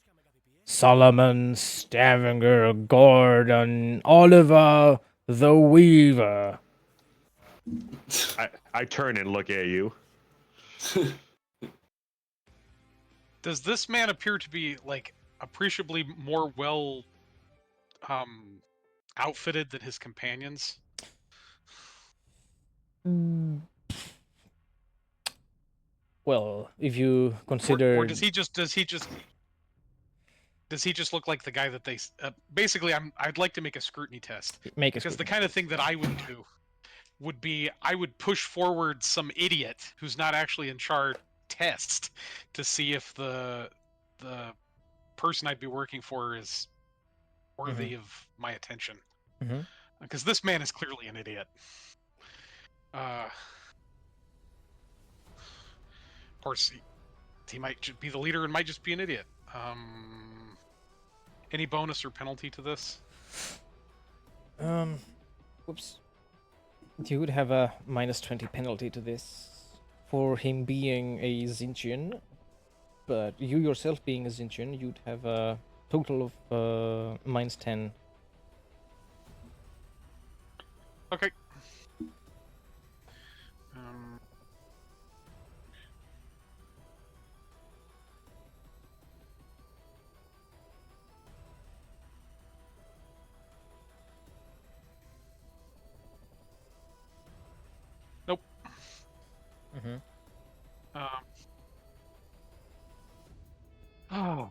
Solomon, Stavanger, Gordon, Oliver, the Weaver. I turn and look at you. Does this man appear to be like appreciably more well outfitted than his companions? Well, if you consider... Or does he just look like the guy that they basically I'd like to make a scrutiny test, Make a because the scrutiny kind of thing that I would do would be I would push forward some idiot who's not actually in charge test to see if the person I'd be working for is worthy of my attention, Mhm. because this man is clearly an idiot. Of course, he might be the leader and might just be an idiot. Any bonus or penalty to this? Whoops. You would have a -20 penalty to this for him being a Zinchian, but you yourself being a Zinchian, you'd have a total of -10. Okay. Nope. Mm-hmm. Oh.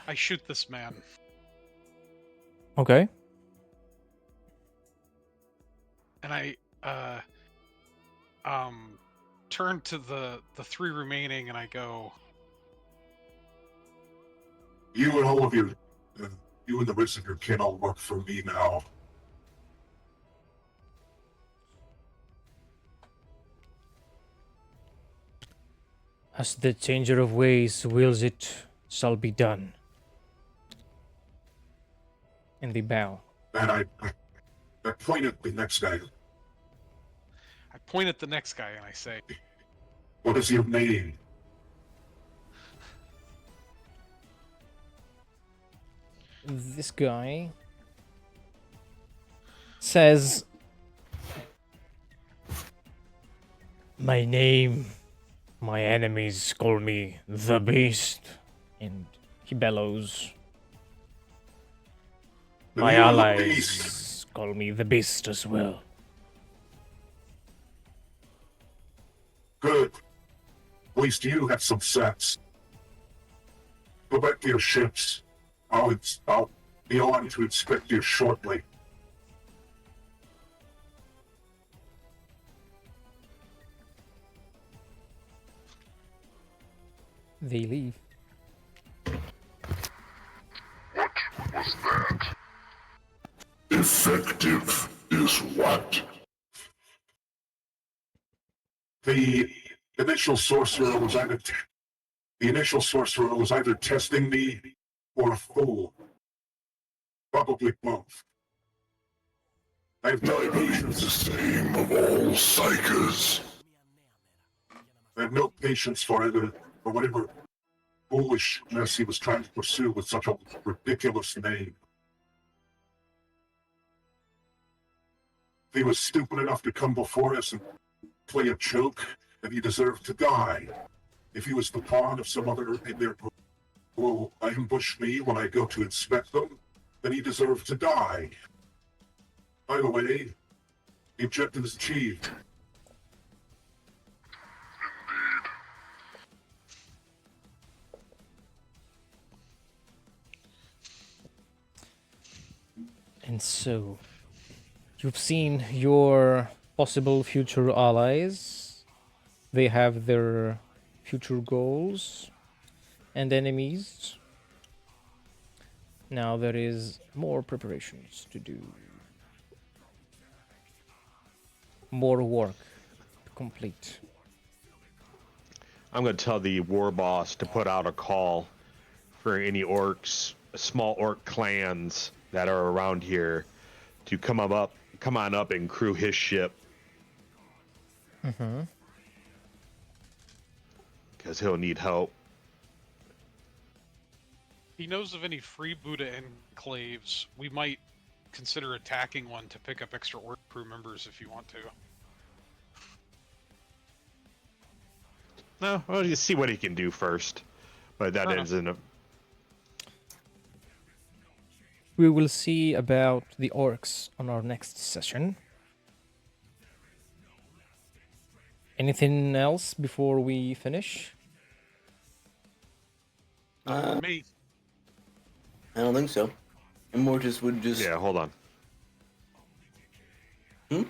I shoot this man. Okay. And I turn to the three remaining and I go, You and all of you and the rest of your kin all work for me now. As the changer of ways wills it, shall be done. And they bow. And I point at the next guy. I point at the next guy and I say, What is your name? This guy says, my name, my enemies call me the Beast, and he bellows. My You are the allies Beast. call me the Beast as well. Good. At least you have some sense. Go back to your ships. I'll be on to inspect you shortly. They leave. What was that? Effective is what? The initial sorcerer was either testing me or a fool. Probably both. I have no I believe patience. the same of all psychers. I have no patience for whatever foolishness he was trying to pursue with such a ridiculous name. If he was stupid enough to come before us and play a joke, then he deserved to die. If he was the pawn of some other in their group who will ambush me when I go to inspect them, then he deserved to die. By the way, the objective is achieved. And so, you've seen your possible future allies. They have their future goals and enemies. Now there is more preparations to do. More work to complete. I'm going to tell the war boss to put out a call for any orcs, small orc clans that are around here to come on up and crew his ship. Mm-hmm. Because he'll need help. He knows of any free Buddha enclaves. We might consider attacking one to pick up extra orc crew members if you want to. No, well, you see what he can do first. But that Fair ends in a... We will see about the orcs on our next session. Anything else before we finish? For me, I don't think so. Immortus would just... Yeah, hold on. Amon,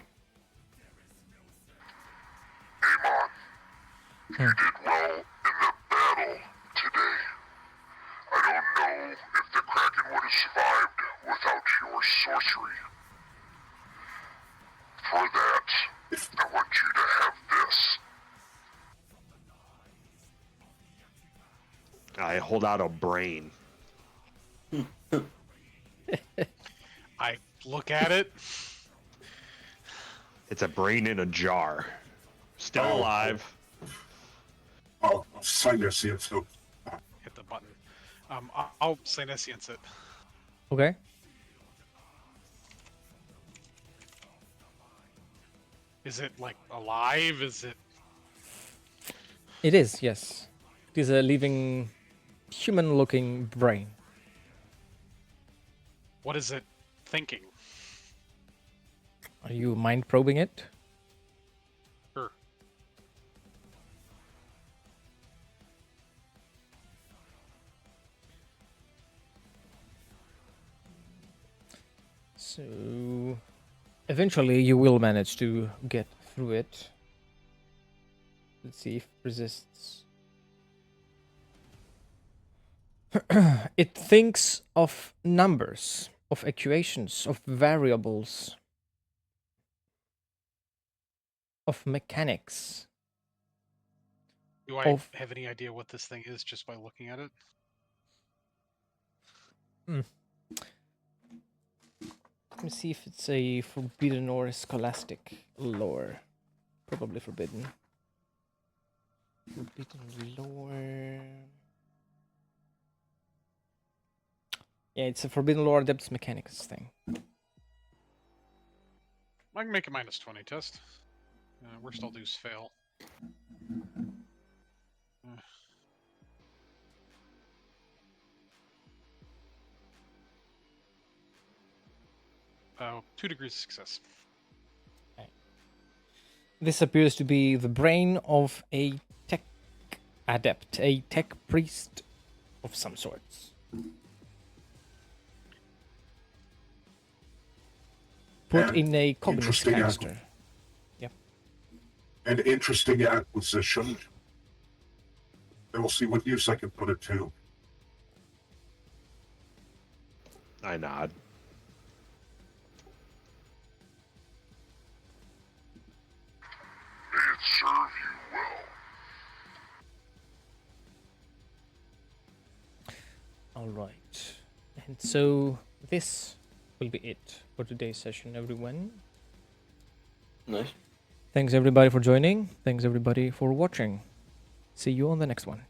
you did well in the battle today. I don't know if the Kraken would have survived without your sorcery. For that, I want you to have this. I hold out a brain. I look at it. It's a brain in a jar. Still Oh. alive. Oh, Silesian, so Hit the button. I'll Senescience it. Okay. Is it like alive? Is it? It is, yes. It is a living, human-looking brain. What is it thinking? Are you mind probing it? Sure. So, eventually you will manage to get through it. Let's see if it resists. It thinks of numbers, of equations, of variables, of mechanics. Do I Of- have any idea what this thing is just by looking at it? Let me see if it's a forbidden or a scholastic lore. Probably forbidden. Forbidden lore. Yeah, it's a forbidden lore adepts mechanics thing. I can make a -20 test. Worst I'll do is fail. Oh, 2 degrees of success. This appears to be the brain of a tech adept, a tech priest of some sorts. Put Yeah, in a cognitive interesting canister. an interesting acquisition. And we'll see what use I can put it to. I nod. May it serve you well. All right. And so this will be it for today's session, everyone. Nice. Thanks everybody for joining. Thanks everybody for watching. See you on the next one.